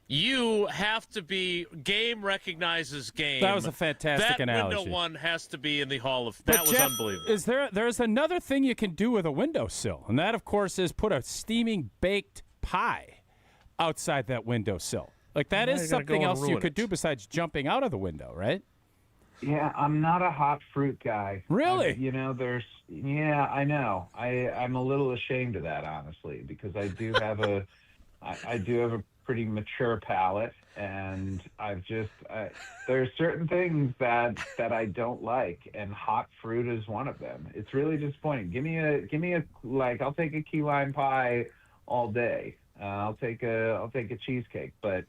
You have to be, game recognizes game. That was a fantastic analogy. That window one has to be in the Hall of Fame. That was Jeff, unbelievable. There's another thing you can do with a windowsill, and that, of course, is put a steaming baked pie outside that windowsill. Like, that is something else you could do besides jumping out of the window, right? Yeah, I'm not a hot fruit guy. Really? I know. I'm a little ashamed of that, honestly, because I do have a pretty mature palate, and there are certain things that I don't like, and hot fruit is one of them. It's really disappointing. Give me I'll take a key lime pie all day. I'll take a cheesecake, but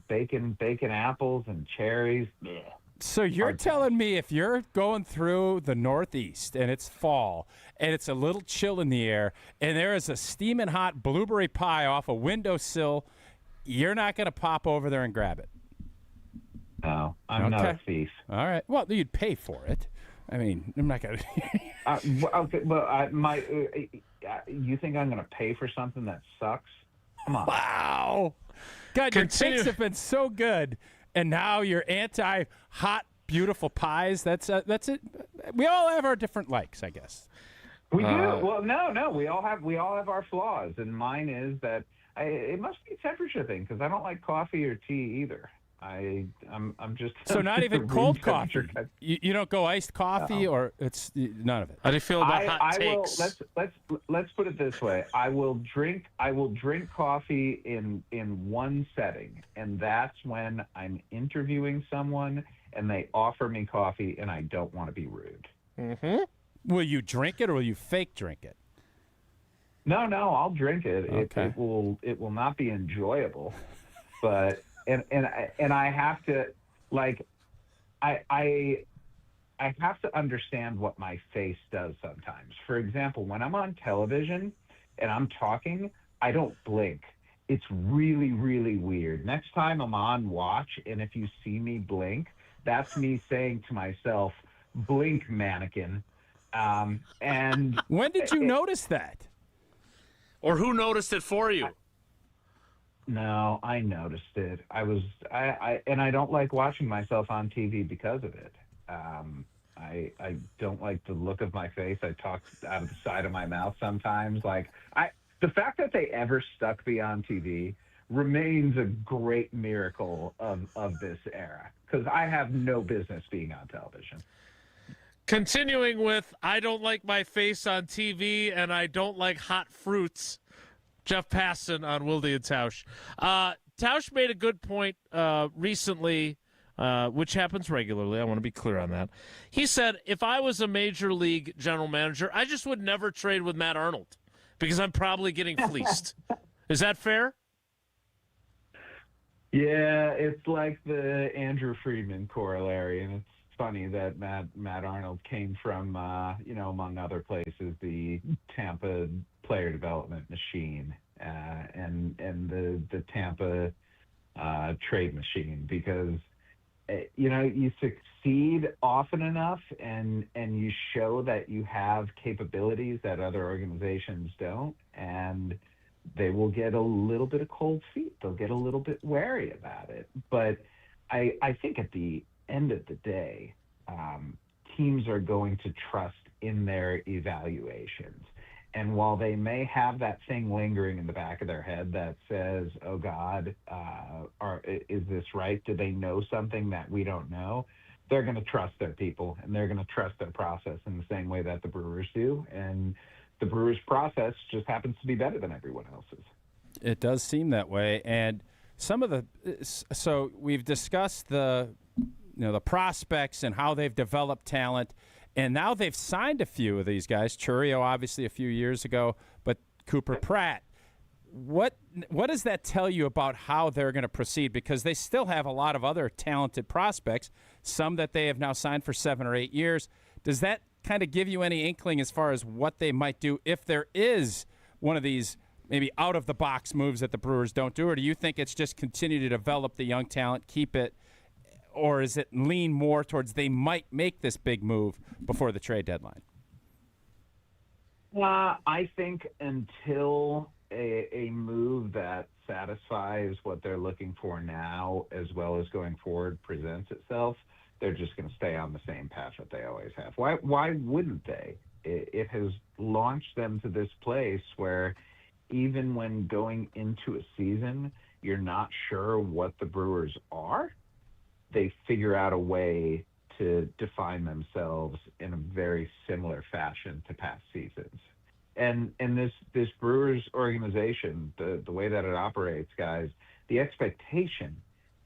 bacon apples and cherries. Bleh. So you're telling me if you're going through the Northeast and it's fall and it's a little chill in the air and there is a steaming hot blueberry pie off a windowsill, you're not going to pop over there and grab it? No, I'm not a thief. All right. Well, you'd pay for it. I mean, I'm not going to. Okay, well, you think I'm going to pay for something that sucks? Come on. Wow. God, your takes have been so good. And now you're anti-hot, beautiful pies. That's it. We all have our different likes, I guess. We do. Well, no. We all have our flaws, and mine is that it must be a temperature thing, because I don't like coffee or tea either. I'm just so not even cold coffee. You don't go iced coffee, or it's none of it. How do you feel about hot takes? Let's put it this way. I will drink coffee in one setting, and that's when I'm interviewing someone and they offer me coffee and I don't want to be rude. Mm-hmm. Will you drink it or will you fake drink it? No, I'll drink it. Okay. It will not be enjoyable, but. And I have to, I have to understand what my face does sometimes. For example, when I'm on television and I'm talking, I don't blink. It's really, really weird. Next time I'm on watch, and if you see me blink, that's me saying to myself, blink, mannequin. And when did you notice that? Or who noticed it for you? No, I noticed it. I don't like watching myself on TV because of it. I don't like the look of my face. I talk out of the side of my mouth sometimes. The fact that they ever stuck me on TV remains a great miracle of this era, because I have no business being on television. Continuing with, I don't like my face on TV and I don't like hot fruits. Jeff Passan on Wilde and Tausch. Tausch made a good point recently which happens regularly. I want to be clear on that. He said, if I was a major league general manager, I just would never trade with Matt Arnold because I'm probably getting fleeced. Is that fair? Yeah, it's like the Andrew Friedman corollary, and it's funny that Matt Arnold came from, among other places, the Tampa player development machine and the Tampa trade machine, because you succeed often enough and you show that you have capabilities that other organizations don't, and they will get a little bit of cold feet. They'll get a little bit wary about it. But I think at the end of the day, teams are going to trust in their evaluations. And while they may have that thing lingering in the back of their head that says, oh, God, is this right? Do they know something that we don't know? They're going to trust their people, and they're going to trust their process in the same way that the Brewers do. And the Brewers' process just happens to be better than everyone else's. It does seem that way. And so we've discussed the prospects and how they've developed talent. And now they've signed a few of these guys. Churio, obviously, a few years ago, but Cooper Pratt. What does that tell you about how they're going to proceed? Because they still have a lot of other talented prospects, some that they have now signed for 7 or 8 years. Does that kind of give you any inkling as far as what they might do if there is one of these maybe out-of-the-box moves that the Brewers don't do? Or do you think it's just continue to develop the young talent, keep it, or is it lean more towards they might make this big move before the trade deadline? I think until a move that satisfies what they're looking for now as well as going forward presents itself, they're just going to stay on the same path that they always have. Why wouldn't they? It has launched them to this place where even when going into a season, you're not sure what the Brewers are, they figure out a way to define themselves in a very similar fashion to past seasons. And this Brewers organization, the way that it operates, guys, the expectation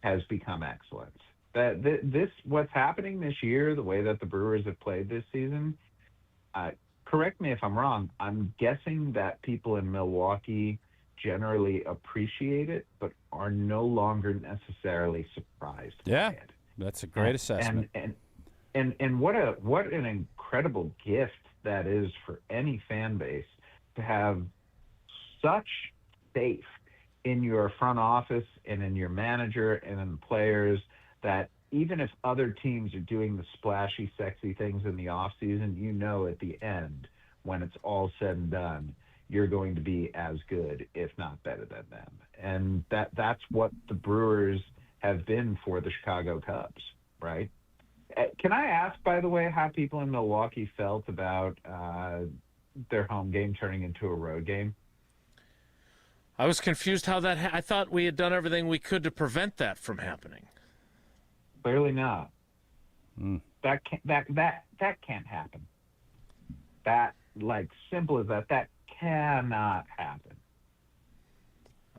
has become excellence. That what's happening this year, the way that the Brewers have played this season, correct me if I'm wrong, I'm guessing that people in Milwaukee generally appreciate it, but are no longer necessarily surprised by it. That's a great assessment. And what an incredible gift that is for any fan base to have such faith in your front office and in your manager and in the players that even if other teams are doing the splashy, sexy things in the offseason, you know at the end, when it's all said and done, you're going to be as good, if not better than them. And that's what the Brewers have been for the Chicago Cubs, right? Can I ask, by the way, how people in Milwaukee felt about their home game turning into a road game? I was confused how that I thought we had done everything we could to prevent that from happening. Clearly not. That can't happen. That, like, simple as that cannot happen.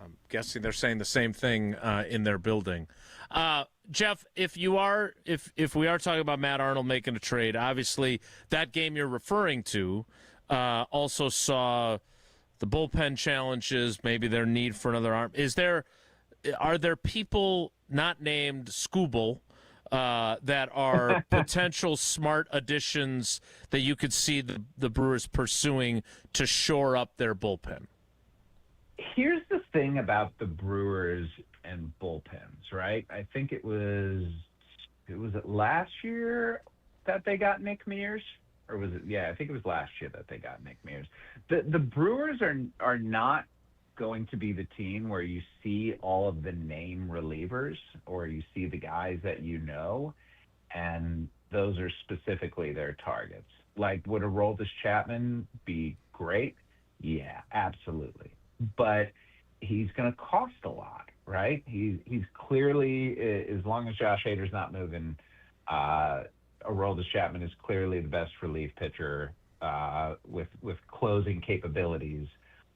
I'm guessing they're saying the same thing in their building. Jeff, if we are talking about Matt Arnold making a trade, obviously that game you're referring to also saw the bullpen challenges, maybe their need for another arm. Are there people not named Skubal that are potential smart additions that you could see the Brewers pursuing to shore up their bullpen? Here's the thing about the Brewers and bullpens, right? I think it was last year that they got Nick Mears, or was it? Yeah, I think it was last year that they got Nick Mears. The Brewers are not going to be the team where you see all of the name relievers or you see the guys that you know, and those are specifically their targets. Like, would Aroldis Chapman be great? Yeah, absolutely. But he's going to cost a lot, right? He's clearly, as long as Josh Hader's not moving, Aroldis Chapman is clearly the best relief pitcher with closing capabilities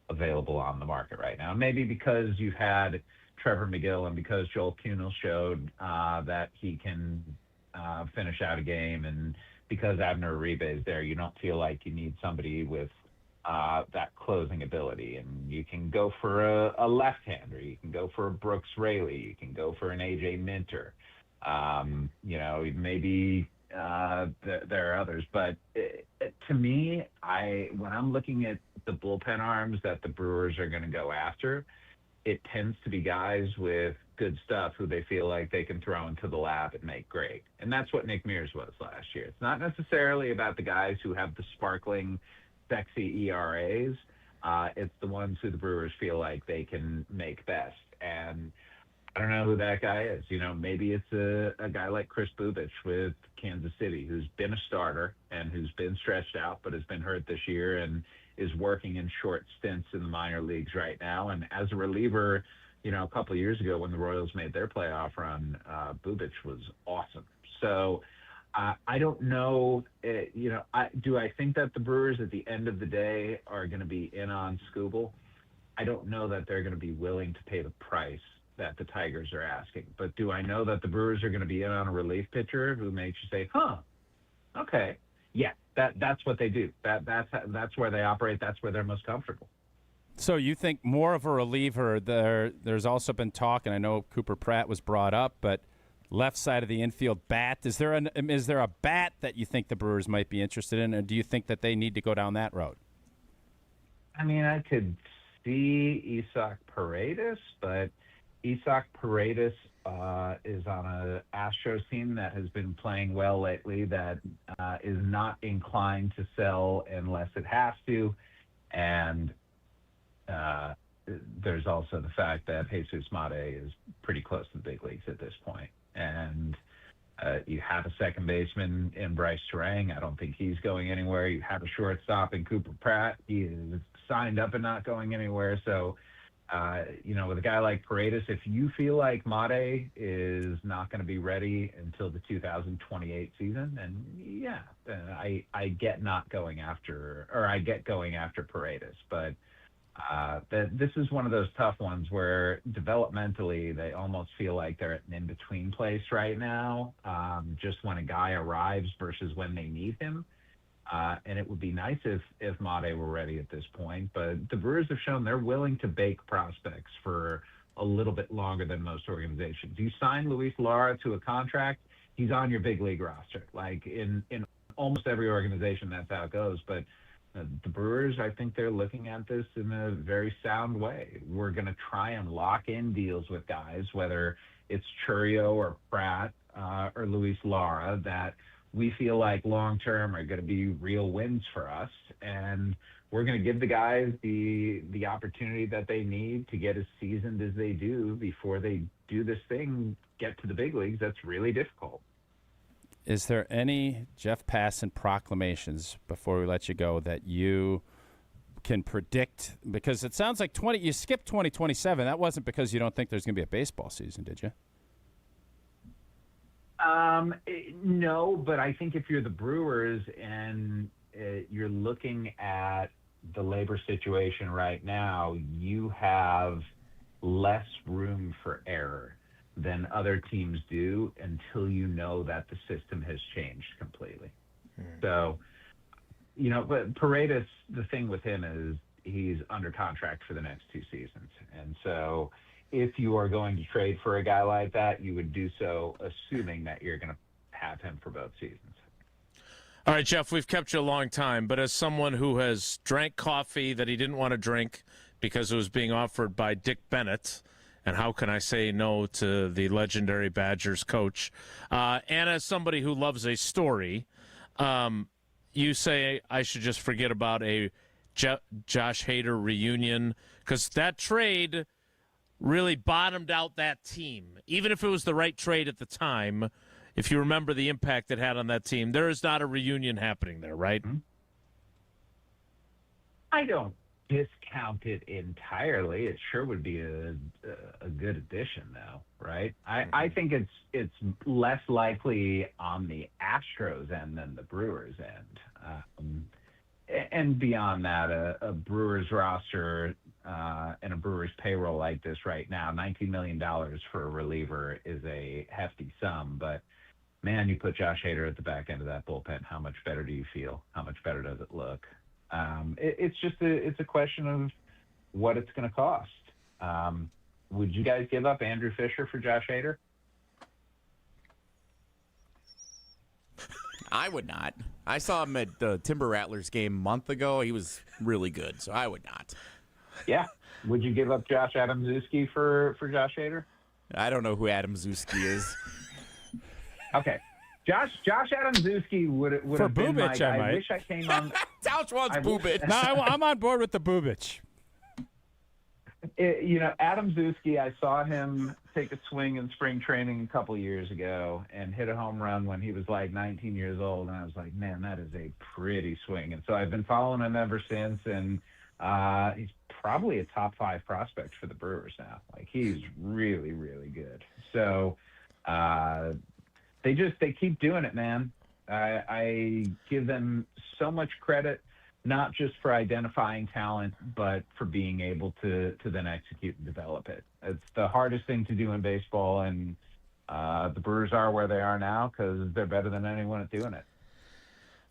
available on the market right now. Maybe because you've had Trevor McGill and because Joel Kuhnel showed that he can finish out a game, and because Abner Uribe is there, you don't feel like you need somebody with that closing ability. And you can go for a left-hander. You can go for a Brooks Raley. You can go for an A.J. Minter. Maybe there are others. But to me, when I'm looking at the bullpen arms that the Brewers are going to go after, it tends to be guys with good stuff who they feel like they can throw into the lab and make great. And that's what Nick Mears was last year. It's not necessarily about the guys who have the sparkling, sexy ERAs. It's the ones who the Brewers feel like they can make best. And I don't know who that guy is. Maybe it's a guy like Chris Bubich with Kansas City, who's been a starter and who's been stretched out but has been hurt this year and is working in short stints in the minor leagues right now. And as a reliever, a couple of years ago when the Royals made their playoff run, Bubich was awesome. So I don't know, do I think that the Brewers at the end of the day are going to be in on Skubal? I don't know that they're going to be willing to pay the price that the Tigers are asking. But do I know that the Brewers are going to be in on a relief pitcher who makes you say, okay, yeah, that's what they do. That's where they operate. That's where they're most comfortable. So you think more of a reliever? There's also been talk, and I know Cooper Pratt was brought up, but left side of the infield bat. Is there a bat that you think the Brewers might be interested in, or do you think that they need to go down that road? I mean, I could see Isaac Paredes, but Isaac Paredes is on a Astros team that has been playing well lately, that is not inclined to sell unless it has to. And there's also the fact that Jesus Mate is pretty close to the big leagues at this point. And you have a second baseman in Bryce Terang. I don't think he's going anywhere. You have a shortstop in Cooper Pratt. He is signed up and not going anywhere. So, with a guy like Paredes, if you feel like Mate is not going to be ready until the 2028 season, then I get going after Paredes. But this is one of those tough ones where developmentally they almost feel like they're at an in-between place right now, just when a guy arrives versus when they need him. And it would be nice if Mate were ready at this point. But the Brewers have shown they're willing to bake prospects for a little bit longer than most organizations. You sign Luis Lara to a contract, he's on your big league roster. Like in almost every organization, that's how it goes. But the Brewers, I think they're looking at this in a very sound way. We're going to try and lock in deals with guys, whether it's Churio or Pratt or Luis Lara, that we feel like long-term are going to be real wins for us. And we're going to give the guys the opportunity that they need to get as seasoned as they do before they do this thing, get to the big leagues. That's really difficult. Is there any Jeff Passan proclamations before we let you go that you can predict? Because it sounds like you skipped 2027. That wasn't because you don't think there's going to be a baseball season, did you? No, but I think if you're the Brewers and you're looking at the labor situation right now, you have less room for error than other teams do until you know that the system has changed completely. So, but Paredes, the thing with him is he's under contract for the next 2 seasons. And so if you are going to trade for a guy like that, you would do so assuming that you're going to have him for both seasons. All right, Jeff, we've kept you a long time, but as someone who has drank coffee that he didn't want to drink because it was being offered by Dick Bennett, and how can I say no to the legendary Badgers coach, and as somebody who loves a story, you say I should just forget about a Josh Hader reunion, because that trade really bottomed out that team. Even if it was the right trade at the time, if you remember the impact it had on that team, there is not a reunion happening there, right? I don't discount it entirely. It sure would be a good addition, though, right? I think it's less likely on the Astros end than the Brewers end. And beyond that, a Brewers roster in a Brewers payroll like this right now. $19 million for a reliever is a hefty sum, but man, you put Josh Hader at the back end of that bullpen. How much better do you feel? How much better does it look? It's a question of what it's going to cost. Would you guys give up Andrew Fisher for Josh Hader? I would not. I saw him at the Timber Rattlers game a month ago. He was really good, so I would not. Yeah. Would you give up Josh Adamczewski for Josh Hader? I don't know who Adamczewski is. Okay. Josh Adamczewski would For have been Bubic, my, I might. wish I came on. Tausch wants Bubic. No, I'm on board with the Bubic. Adamczewski, I saw him take a swing in spring training a couple years ago and hit a home run when he was like 19 years old. And I was like, man, that is a pretty swing. And so I've been following him ever since. And he's probably a top 5 prospect for the Brewers now. Like, he's really, really good. So they keep doing it, man. I give them so much credit, not just for identifying talent, but for being able to then execute and develop it. It's the hardest thing to do in baseball, and the Brewers are where they are now because they're better than anyone at doing it.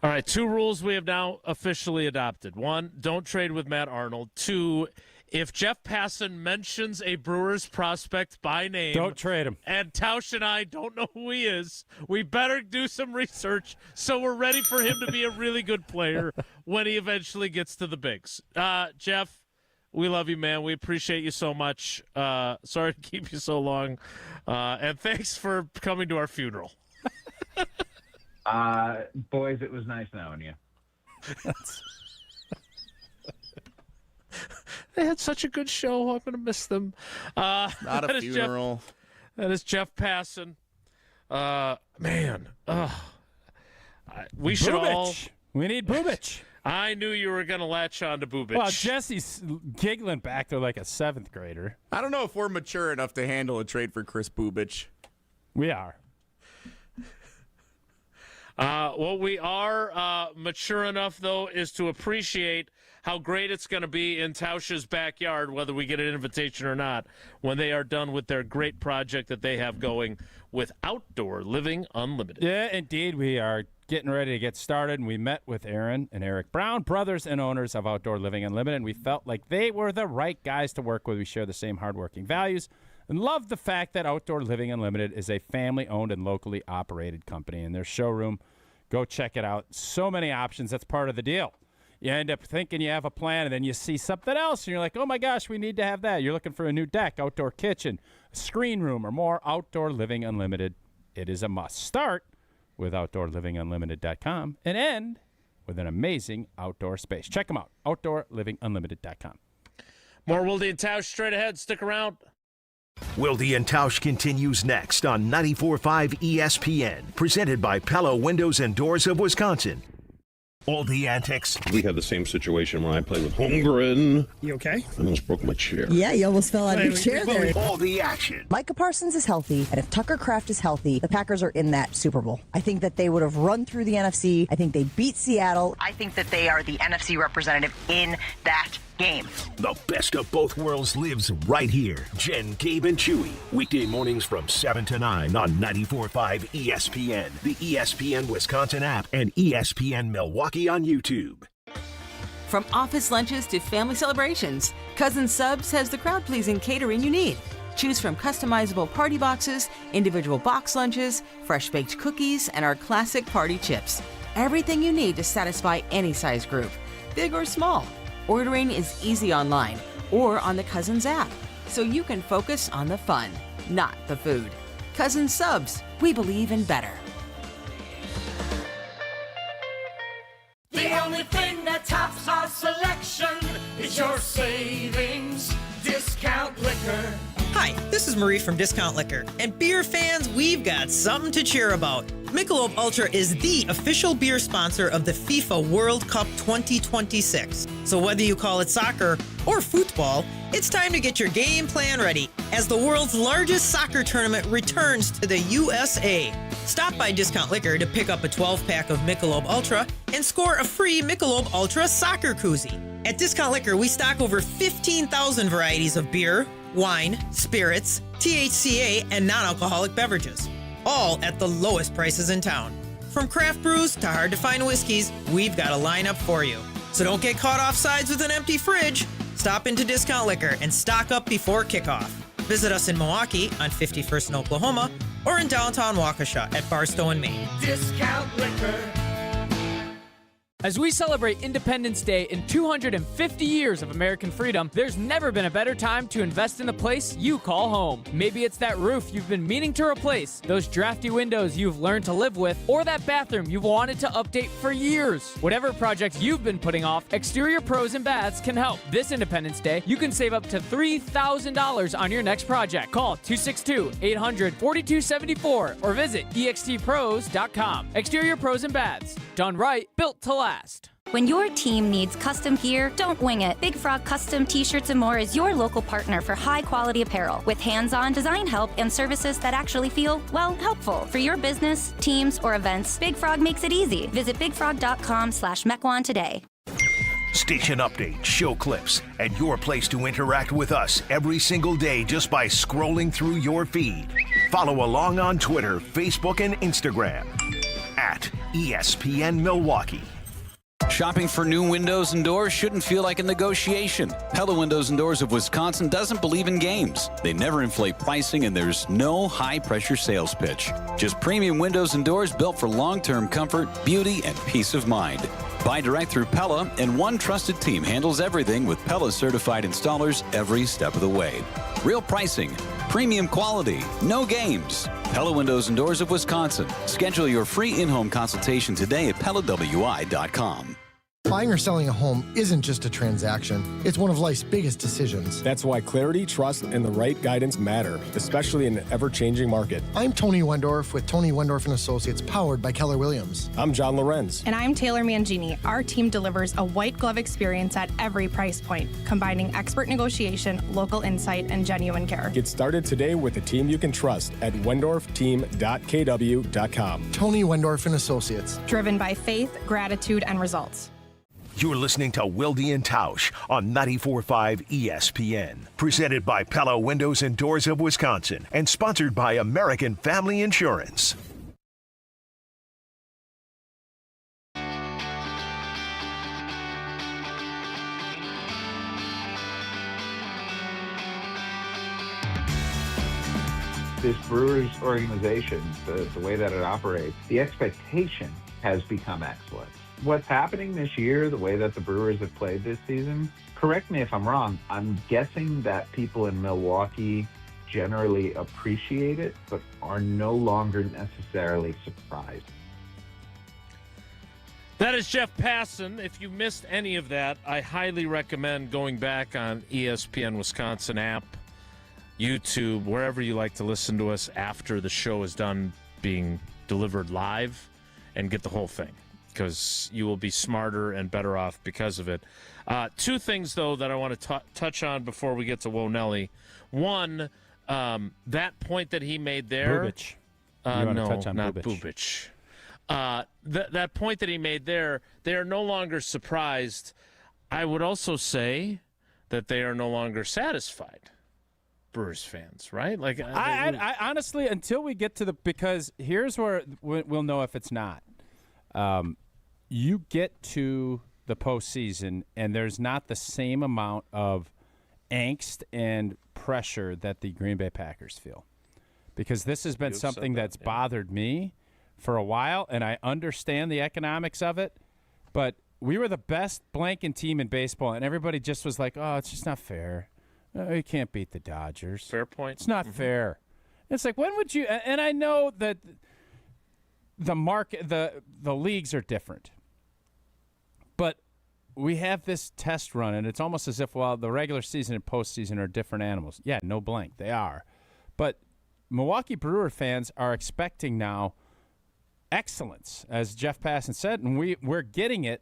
All right, 2 rules we have now officially adopted. 1, don't trade with Matt Arnold. 2, if Jeff Passan mentions a Brewers prospect by name, don't trade him. And Tausch and I don't know who he is, we better do some research so we're ready for him to be a really good player when he eventually gets to the bigs. Jeff, we love you, man. We appreciate you so much. Sorry to keep you so long. And thanks for coming to our funeral. Boys, it was nice knowing you. They had such a good show. I'm going to miss them. Not a funeral. That is Jeff Passan. Man. We should all. We need Bubic. I knew you were going to latch on to Bubic. Well, Jesse's giggling back there like a 7th grader. I don't know if we're mature enough to handle a trade for Chris Bubic. We are. What we are mature enough, though, is to appreciate how great it's going to be in Tausch's backyard, whether we get an invitation or not, when they are done with their great project that they have going with Outdoor Living Unlimited. Yeah, indeed. We are getting ready to get started, and we met with Aaron and Eric Brown, brothers and owners of Outdoor Living Unlimited, and we felt like they were the right guys to work with. We share the same hardworking values and love the fact that Outdoor Living Unlimited is a family-owned and locally operated company. In their showroom, go check it out. So many options. That's part of the deal. You end up thinking you have a plan, and then you see something else, and you're like, oh, my gosh, we need to have that. You're looking for a new deck, outdoor kitchen, screen room, or more. Outdoor Living Unlimited. It is a must. Start with OutdoorLivingUnlimited.com and end with an amazing outdoor space. Check them out, OutdoorLivingUnlimited.com. More Wilde and Tausch straight ahead. Stick around. Wilde and Tausch continues next on 94.5 ESPN, presented by Pella Windows and Doors of Wisconsin. All the antics. We had the same situation when I played with Holmgren. You okay? I almost broke my chair. Yeah, you almost fell out of your chair there. All the action. Micah Parsons is healthy, and if Tucker Kraft is healthy, the Packers are in that Super Bowl. I think that they would have run through the NFC. I think they beat Seattle. I think that they are the NFC representative in that game. The best of both worlds lives right here. Jen, Gabe, and Chewy. Weekday mornings from 7 to 9 on 94.5 ESPN, the ESPN Wisconsin app, and ESPN Milwaukee on YouTube. From office lunches to family celebrations, Cousin Subs has the crowd-pleasing catering you need. Choose from customizable party boxes, individual box lunches, fresh-baked cookies, and our classic party chips. Everything you need to satisfy any size group, big or small. Ordering is easy online or on the Cousins app, so you can focus on the fun, not the food. Cousin Subs, we believe in better. The only thing that tops our selection is your savings discount liquor. Hi, this is Marie from Discount Liquor. And beer fans, we've got something to cheer about. Michelob Ultra is the official beer sponsor of the FIFA World Cup 2026. So whether you call it soccer or football, it's time to get your game plan ready as the world's largest soccer tournament returns to the USA. Stop by Discount Liquor to pick up a 12-pack of Michelob Ultra and score a free Michelob Ultra soccer koozie. At Discount Liquor, we stock over 15,000 varieties of beer, wine, spirits, THCA, and non-alcoholic beverages, all at the lowest prices in town. From craft brews to hard-to-find whiskeys, we've got a lineup for you. So don't get caught off sides with an empty fridge. Stop into Discount Liquor and stock up before kickoff. Visit us in Milwaukee on 51st and Oklahoma or in downtown Waukesha at Barstow and Maine. Discount Liquor. As we celebrate Independence Day in 250 years of American freedom, there's never been a better time to invest in the place you call home. Maybe it's that roof you've been meaning to replace, those drafty windows you've learned to live with, or that bathroom you've wanted to update for years. Whatever project you've been putting off, Exterior Pros and Baths can help. This Independence Day, you can save up to $3,000 on your next project. Call 262-800-4274 or visit extpros.com. Exterior Pros and Baths. Done right, built to last. When your team needs custom gear, don't wing it. Big Frog Custom T-Shirts and More is your local partner for high-quality apparel with hands-on design help and services that actually feel, well, helpful. For your business, teams, or events, Big Frog makes it easy. Visit bigfrog.com/Mequon today. Station updates, show clips, and your place to interact with us every single day just by scrolling through your feed. Follow along on Twitter, Facebook, and Instagram at ESPN Milwaukee. Shopping for new windows and doors shouldn't feel like a negotiation. Pella Windows and Doors of Wisconsin doesn't believe in games. They never inflate pricing, and there's no high-pressure sales pitch. Just premium windows and doors built for long-term comfort, beauty, and peace of mind. Buy direct through Pella, and one trusted team handles everything with Pella-certified installers every step of the way. Real pricing, premium quality, no games. Pella Windows and Doors of Wisconsin. Schedule your free in-home consultation today at PellaWI.com. Buying or selling a home isn't just a transaction. It's one of life's biggest decisions. That's why clarity, trust, and the right guidance matter, especially in an ever-changing market. I'm Tony Wendorf with Tony Wendorf & Associates, powered by Keller Williams. I'm John Lorenz. And I'm Taylor Mangini. Our team delivers a white glove experience at every price point, combining expert negotiation, local insight, and genuine care. Get started today with a team you can trust at wendorfteam.kw.com. Tony Wendorf & Associates. Driven by faith, gratitude, and results. You're listening to Wilde and Tausch on 94.5 ESPN. Presented by Pella Windows and Doors of Wisconsin and sponsored by American Family Insurance. This Brewers organization, the way that it operates, the expectation has become excellent. What's happening this year, the way that the Brewers have played this season, correct me if I'm wrong, I'm guessing that people in Milwaukee generally appreciate it, but are no longer necessarily surprised. That is Jeff Passan. If you missed any of that, I highly recommend going back on ESPN Wisconsin app, YouTube, wherever you like to listen to us after the show is done being delivered live, and get the whole thing, because you will be smarter and better off because of it. Two things, though, that I want to touch on before we get to Wonelli. One, that point that he made there. Bubic. No, touch on not Bubic. That point that he made there, they are no longer surprised. I would also say that they are no longer satisfied. Brewers fans, right? Like, I honestly, until we get to because here's where we'll know if it's not. You get to the postseason, and there's not the same amount of angst and pressure that the Green Bay Packers feel, because this has been something that's bothered me for a while, and I understand the economics of it, but we were the best blanking team in baseball, and everybody just was like, oh, it's just not fair. You can't beat the Dodgers. Fair point. It's not fair. It's like, when would you – and I know that the market, the leagues are different. But we have this test run, and it's almost as if, well, the regular season and postseason are different animals. Yeah, no blank. They are. But Milwaukee Brewer fans are expecting now excellence, as Jeff Passan said, and we're getting it.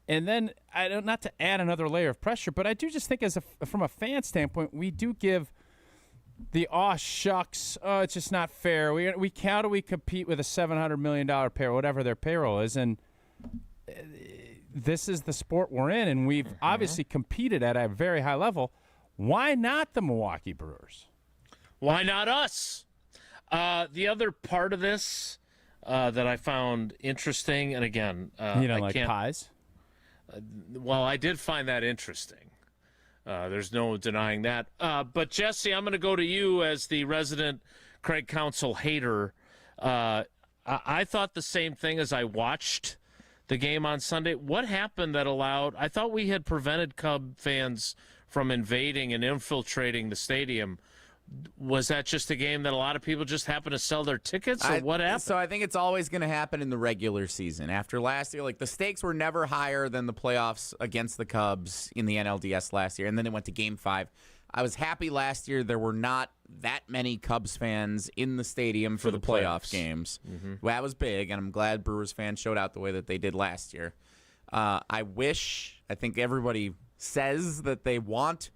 And then, not to add another layer of pressure, but I do just think from a fan standpoint, we do give the shucks, it's just not fair. How do we compete with a $700 million payroll, whatever their payroll is? And this is the sport we're in, and we've obviously competed at a very high level. Why not the Milwaukee Brewers? Why not us? The other part of this that I found interesting, and again, you don't like pies? Well, I did find that interesting. There's no denying that. But, Jesse, I'm going to go to you as the resident Craig Counsell hater. I thought the same thing as I watched the game on Sunday. What happened that allowed – I thought we had prevented Cub fans from invading and infiltrating the stadium. Was that just a game that a lot of people just happened to sell their tickets, or what happened? So I think it's always going to happen in the regular season. After last year, like the stakes were never higher than the playoffs against the Cubs in the NLDS last year, and then it went to Game 5. I was happy last year there were not that many Cubs fans in the stadium for the playoff games. Well, that was big, and I'm glad Brewers fans showed out the way that they did last year. I think everybody says that they want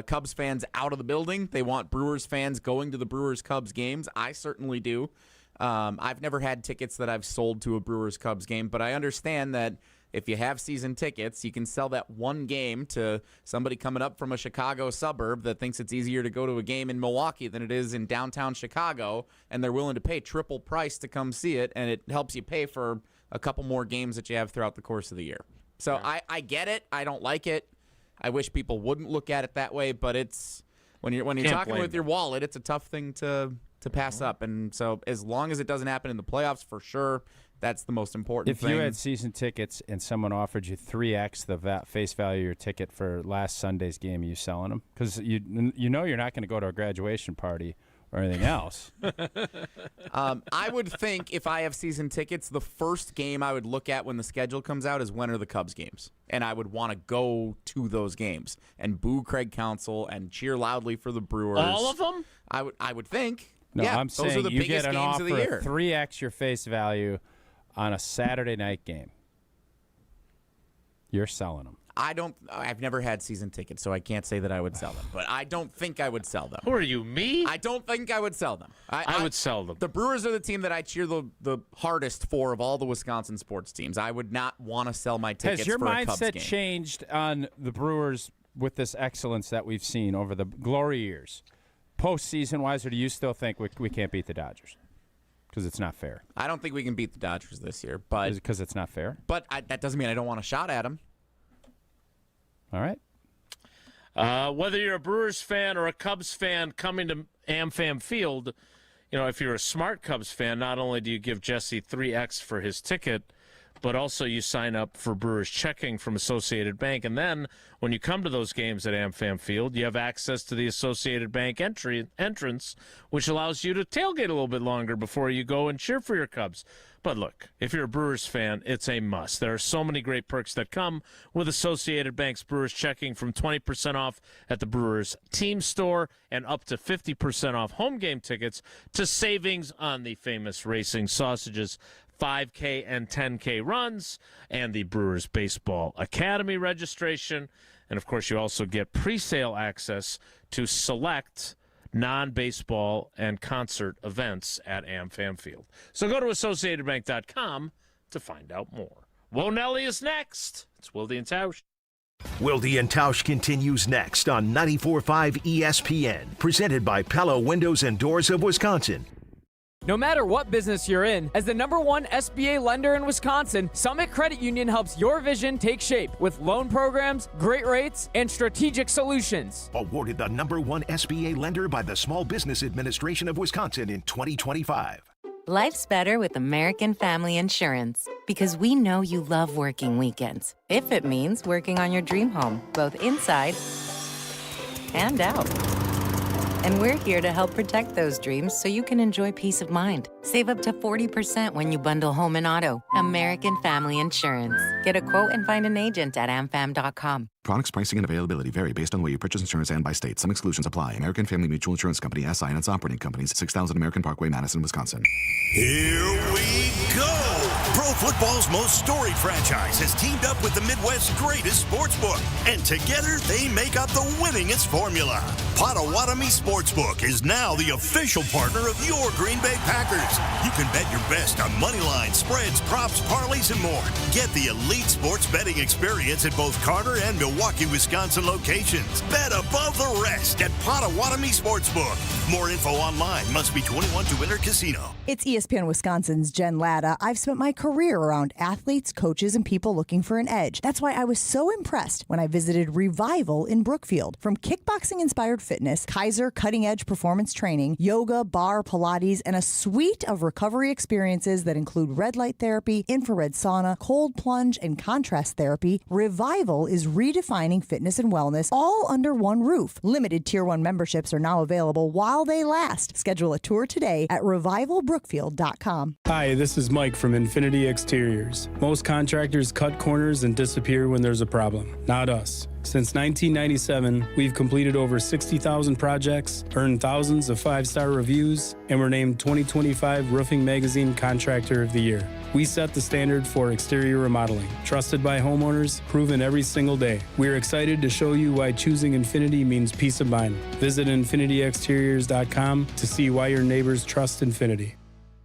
Cubs fans out of the building. They want Brewers fans going to the Brewers-Cubs games. I certainly do. I've never had tickets that I've sold to a Brewers-Cubs game, but I understand that if you have season tickets, you can sell that one game to somebody coming up from a Chicago suburb that thinks it's easier to go to a game in Milwaukee than it is in downtown Chicago, and they're willing to pay triple price to come see it, and it helps you pay for a couple more games that you have throughout the course of the year. So I get it. I don't like it. I wish people wouldn't look at it that way, but it's when you're talking with your wallet, it's a tough thing to pass up. And so as long as it doesn't happen in the playoffs, for sure, that's the most important thing. If you had season tickets and someone offered you 3x the face value of your ticket for last Sunday's game, are you selling them? Because you know you're not going to go to a graduation party or anything else. I would think if I have season tickets, the first game I would look at when the schedule comes out is when are the Cubs games. And I would want to go to those games and boo Craig Counsell and cheer loudly for the Brewers. All of them? I would think. No, yeah, I'm those saying are the you biggest get an games offer of the year. 3x your face value on a Saturday night game. You're selling them. I've never had season tickets, so I can't say that I would sell them. But I don't think I would sell them. Who are you, me? I don't think I would sell them. I would sell them. The Brewers are the team that I cheer the hardest for of all the Wisconsin sports teams. I would not want to sell my tickets for a Cubs game. Has your mindset changed on the Brewers with this excellence that we've seen over the glory years? Postseason-wise, or do you still think we can't beat the Dodgers? Because it's not fair. I don't think we can beat the Dodgers this year. But because it's not fair? But that doesn't mean I don't want a shot at them. All right. Whether you're a Brewers fan or a Cubs fan coming to AmFam Field, if you're a smart Cubs fan, not only do you give Jesse 3x for his ticket, but also you sign up for Brewers checking from Associated Bank. And then when you come to those games at AmFam Field, you have access to the Associated Bank entrance, which allows you to tailgate a little bit longer before you go and cheer for your Cubs. But look, if you're a Brewers fan, it's a must. There are so many great perks that come with Associated Bank's Brewers checking, from 20% off at the Brewers team store and up to 50% off home game tickets, to savings on the famous racing sausages, 5K and 10K runs, and the Brewers Baseball Academy registration. And, of course, you also get pre-sale access to select non-baseball and concert events at AmFam Field. So go to AssociatedBank.com to find out more. Whoa, Nelly is next. It's Wilde and Tausch. Wilde and Tausch continues next on 94.5 ESPN, presented by Pella Windows and Doors of Wisconsin. No matter what business you're in, as the #1 SBA lender in Wisconsin, Summit Credit Union helps your vision take shape with loan programs, great rates, and strategic solutions. Awarded the #1 SBA lender by the Small Business Administration of Wisconsin in 2025. Life's better with American Family Insurance, because we know you love working weekends, if it means working on your dream home, both inside and out. And we're here to help protect those dreams so you can enjoy peace of mind. Save up to 40% when you bundle home and auto. American Family Insurance. Get a quote and find an agent at amfam.com. Products, pricing, and availability vary based on where you purchase insurance and by state. Some exclusions apply. American Family Mutual Insurance Company, SI, and its operating companies, 6000 American Parkway, Madison, Wisconsin. Here we go! Pro football's most storied franchise has teamed up with the Midwest's greatest sportsbook, and together they make up the winningest formula. Potawatomi Sportsbook is now the official partner of your Green Bay Packers. You can bet your best on money lines, spreads, props, parlays, and more. Get the elite sports betting experience at both Carter and Milwaukee, Wisconsin locations. Bet above the rest at Potawatomi Sportsbook. More info online. Must be 21 to enter casino. It's ESPN Wisconsin's Jen Latta. I've spent my career around athletes, coaches, and people looking for an edge. That's why I was so impressed when I visited Revival in Brookfield. From kickboxing-inspired fitness, Kaiser cutting-edge performance training, yoga, bar, Pilates, and a suite of recovery experiences that include red light therapy, infrared sauna, cold plunge, and contrast therapy, Revival is redefining fitness and wellness all under one roof. Limited Tier 1 memberships are now available while they last. Schedule a tour today at revivalbrookfield.com. Hi, this is Mike from Infinity Exteriors. Most contractors cut corners and disappear when there's a problem. Not us. Since 1997, we've completed over 60,000 projects, earned thousands of 5-star reviews, and were named 2025 Roofing Magazine Contractor of the Year. We set the standard for exterior remodeling, trusted by homeowners, proven every single day. We're excited to show you why choosing Infinity means peace of mind. Visit infinityexteriors.com to see why your neighbors trust Infinity.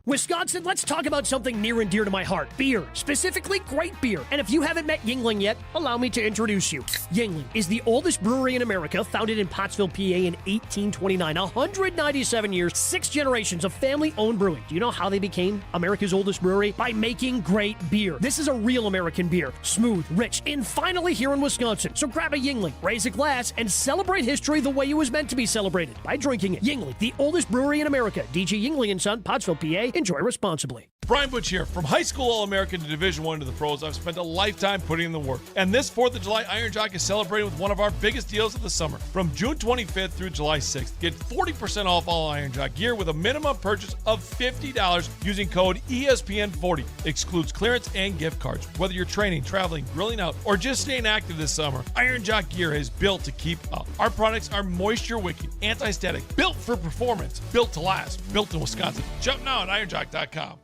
Wisconsin, let's talk about something near and dear to my heart. Beer. Specifically, great beer. And if you haven't met Yuengling yet, allow me to introduce you. Yuengling is the oldest brewery in America, founded in Pottsville, PA in 1829. 197 years, 6 generations of family-owned brewing. Do you know how they became America's oldest brewery? By making great beer. This is a real American beer. Smooth, rich, and finally here in Wisconsin. So grab a Yuengling, raise a glass, and celebrate history the way it was meant to be celebrated, by drinking it. Yuengling, the oldest brewery in America. DG Yuengling & Son, Pottsville, PA. Enjoy responsibly. Brian Butch here. From high school All-American to Division I to the pros, I've spent a lifetime putting in the work. And this 4th of July, Iron Jock is celebrating with one of our biggest deals of the summer. From June 25th through July 6th, get 40% off all Iron Jock gear with a minimum purchase of $50 using code ESPN40. Excludes clearance and gift cards. Whether you're training, traveling, grilling out, or just staying active this summer, Iron Jock gear is built to keep up. Our products are moisture-wicking, anti-static, built for performance, built to last, built in Wisconsin. Jump now at ironjock.com.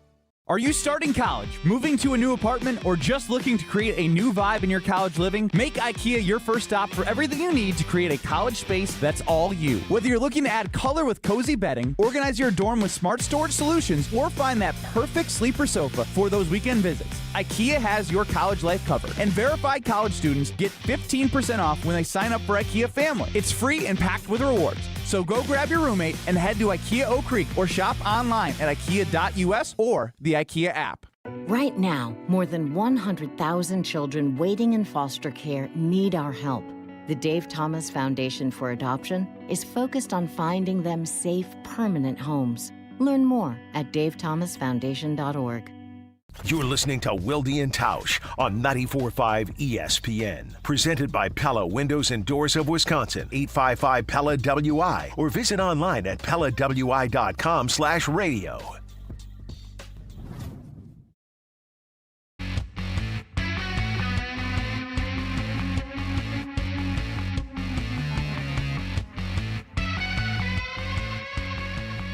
Are you starting college, moving to a new apartment, or just looking to create a new vibe in your college living? Make IKEA your first stop for everything you need to create a college space that's all you. Whether you're looking to add color with cozy bedding, organize your dorm with smart storage solutions, or find that perfect sleeper sofa for those weekend visits, IKEA has your college life covered. And verified college students get 15% off when they sign up for IKEA Family. It's free and packed with rewards. So go grab your roommate and head to IKEA Oak Creek or shop online at ikea.us or the IKEA app. Right now, more than 100,000 children waiting in foster care need our help. The Dave Thomas Foundation for Adoption is focused on finding them safe, permanent homes. Learn more at davethomasfoundation.org. You're listening to Wilde and Tausch on 94.5 ESPN. Presented by Pella Windows and Doors of Wisconsin, 855 Pella WI, or visit online at PellaWI.com/radio.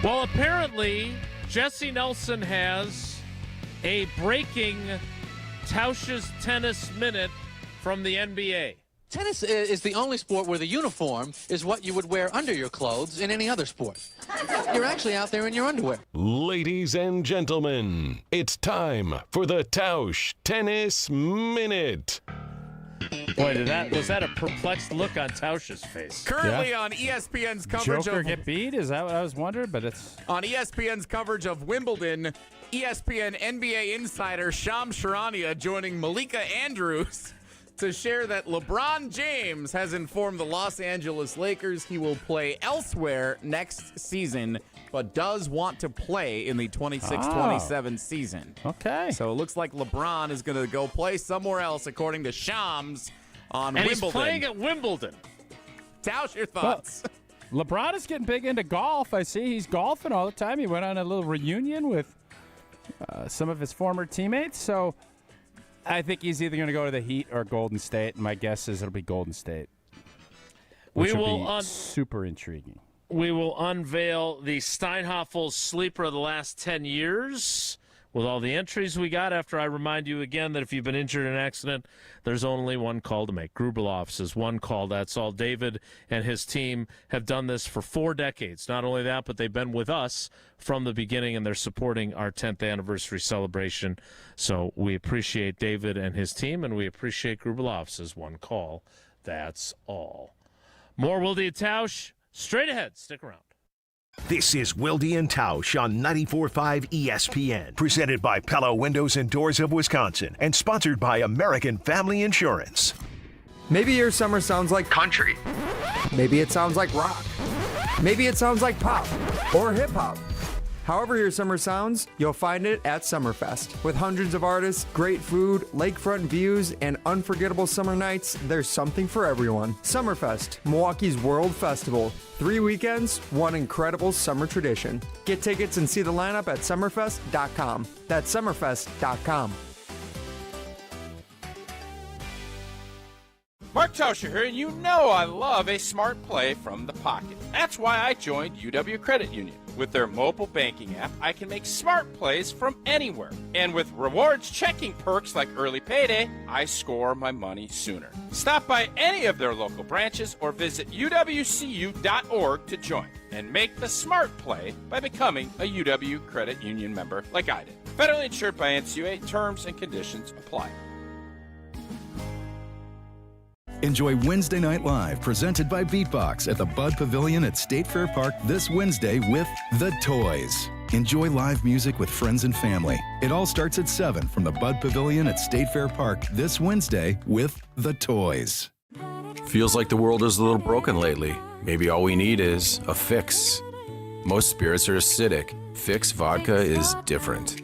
Well, apparently, Jesse Nelson has a breaking Tausch's Tennis Minute from the NBA. Tennis is the only sport where the uniform is what you would wear under your clothes in any other sport. You're actually out there in your underwear. Ladies and gentlemen, it's time for the Tausch Tennis Minute. Boy, was that a perplexed look on Tausch's face? Currently on ESPN's coverage Joker of... get beat? Is that what I was wondering? But it's... On ESPN's coverage of Wimbledon, ESPN NBA insider Shams Charania joining Malika Andrews to share that LeBron James has informed the Los Angeles Lakers he will play elsewhere next season, but does want to play in the 26-27 season. Okay. So it looks like LeBron is going to go play somewhere else, according to Shams, on and Wimbledon. He's playing at Wimbledon. Tausch, your thoughts? Well, LeBron is getting big into golf. I see he's golfing all the time. He went on a little reunion with some of his former teammates. So I think he's either going to go to the Heat or Golden State. And my guess is it'll be Golden State, which will be super intriguing. We will unveil the Steinhoffel sleeper of the last 10 years with all the entries we got, after I remind you again that if you've been injured in an accident, there's only one call to make. Gruber offices, one call. That's all. David and his team have done this for 4 decades. Not only that, but they've been with us from the beginning, and they're supporting our 10th anniversary celebration. So we appreciate David and his team, and we appreciate Gruber offices. One call. That's all. More Wilde and Tausch straight ahead. Stick around. This is Wilde and Tausch on 94.5 ESPN, presented by Pella Windows and Doors of Wisconsin, and sponsored by American Family Insurance. Maybe your summer sounds like country. Maybe it sounds like rock. Maybe it sounds like pop or hip hop. However your summer sounds, you'll find it at Summerfest. With hundreds of artists, great food, lakefront views, and unforgettable summer nights, there's something for everyone. Summerfest, Milwaukee's World Festival. 3 weekends, one incredible summer tradition. Get tickets and see the lineup at summerfest.com. That's summerfest.com. Mark Tauscher here, and you know I love a smart play from the pocket. That's why I joined UW Credit Union. With their mobile banking app, I can make smart plays from anywhere. And with rewards checking perks like early payday, I score my money sooner. Stop by any of their local branches or visit uwcu.org to join and make the smart play by becoming a UW Credit Union member like I did. Federally insured by NCUA. Terms and conditions apply. Enjoy Wednesday Night Live, presented by Beatbox at the Bud Pavilion at State Fair Park this Wednesday with The Toys. Enjoy live music with friends and family. It all starts at 7 from the Bud Pavilion at State Fair Park this Wednesday with The Toys. Feels like the world is a little broken lately. Maybe all we need is a fix. Most spirits are acidic. Fix Vodka is different.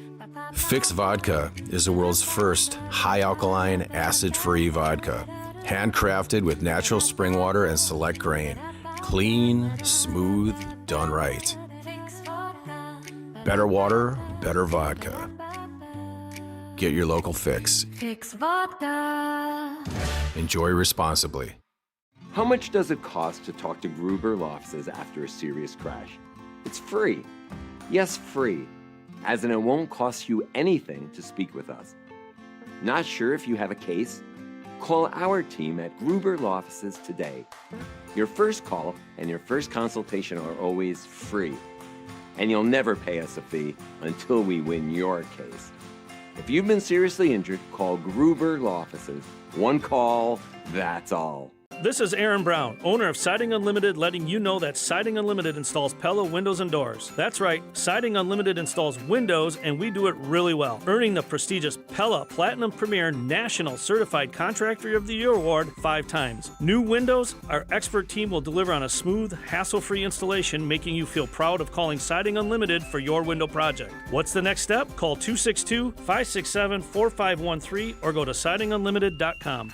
Fix Vodka is the world's first high-alkaline, acid-free vodka. Handcrafted with natural spring water and select grain. Clean, smooth, done right. Better water, better vodka. Get your local Fix. Fix Vodka. Enjoy responsibly. How much does it cost to talk to Gruber Law Offices after a serious crash? It's free. Yes, free. As in, it won't cost you anything to speak with us. Not sure if you have a case? Call our team at Gruber Law Offices today. Your first call and your first consultation are always free. And you'll never pay us a fee until we win your case. If you've been seriously injured, call Gruber Law Offices. One call, that's all. This is Aaron Brown, owner of Siding Unlimited, letting you know that Siding Unlimited installs Pella windows and doors. That's right, Siding Unlimited installs windows, and we do it really well, earning the prestigious Pella Platinum Premier National Certified Contractor of the Year Award 5 times. New windows, our expert team will deliver on a smooth, hassle-free installation, making you feel proud of calling Siding Unlimited for your window project. What's the next step? Call 262-567-4513 or go to sidingunlimited.com.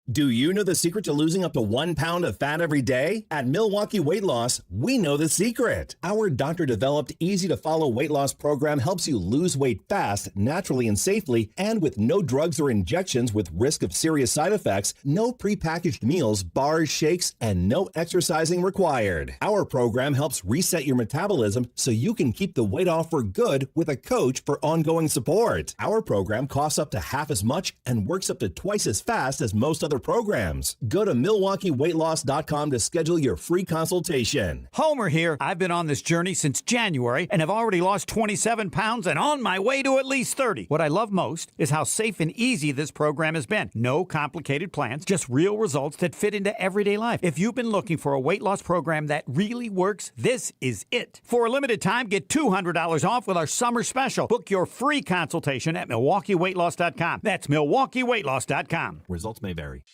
Do you know the secret to losing up to 1 pound of fat every day? At Milwaukee Weight Loss, we know the secret. Our doctor-developed, easy-to-follow weight loss program helps you lose weight fast, naturally and safely, and with no drugs or injections with risk of serious side effects, no prepackaged meals, bars, shakes, and no exercising required. Our program helps reset your metabolism so you can keep the weight off for good with a coach for ongoing support. Our program costs up to half as much and works up to twice as fast as most other programs. Go to MilwaukeeWeightLoss.com to schedule your free consultation. Homer here. I've been on this journey since January and have already lost 27 pounds and on my way to at least 30. What I love most is how safe and easy this program has been. No complicated plans, just real results that fit into everyday life. If you've been looking for a weight loss program that really works, this is it. For a limited time, get $200 off with our summer special. Book your free consultation at MilwaukeeWeightLoss.com. That's MilwaukeeWeightLoss.com. Results may vary.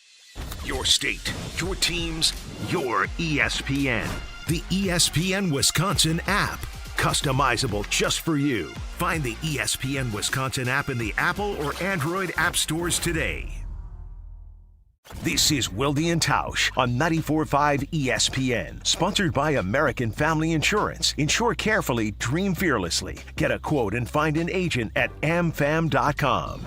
Your state, your teams, your ESPN. The ESPN Wisconsin app. Customizable just for you. Find the ESPN Wisconsin app in the Apple or Android app stores today. This is Wilde and Tausch on 94.5 ESPN. Sponsored by American Family Insurance. Insure carefully, dream fearlessly. Get a quote and find an agent at amfam.com.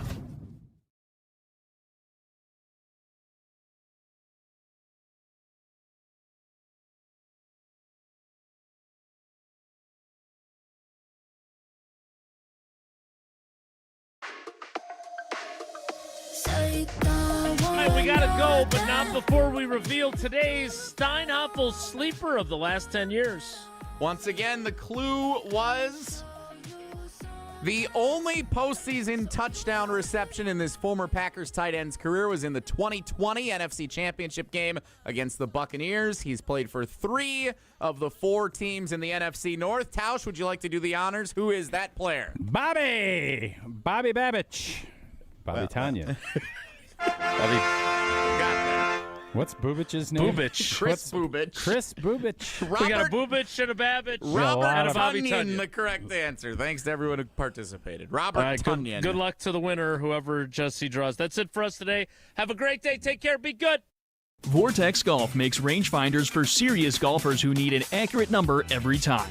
All right, we gotta go, but not before we reveal today's Steinhoffel sleeper of the last 10 years. Once again, the clue was the only postseason touchdown reception in this former Packers tight end's career was in the 2020 NFC Championship game against the Buccaneers. He's played for 3 of the 4 teams in the NFC North. Tausch, would you like to do the honors? Who is that player? Bobby Babich. Bobby Tanya. What's Bubich's name? Bubich. Chris Bubich. Chris Bubich. We got a Bubich and a Babich. Robert and a Bobby Tunyon, the correct answer. Thanks to everyone who participated. Robert Tunyon. Good luck to the winner, whoever Jesse draws. That's it for us today. Have a great day. Take care. Be good. Vortex Golf makes rangefinders for serious golfers who need an accurate number every time.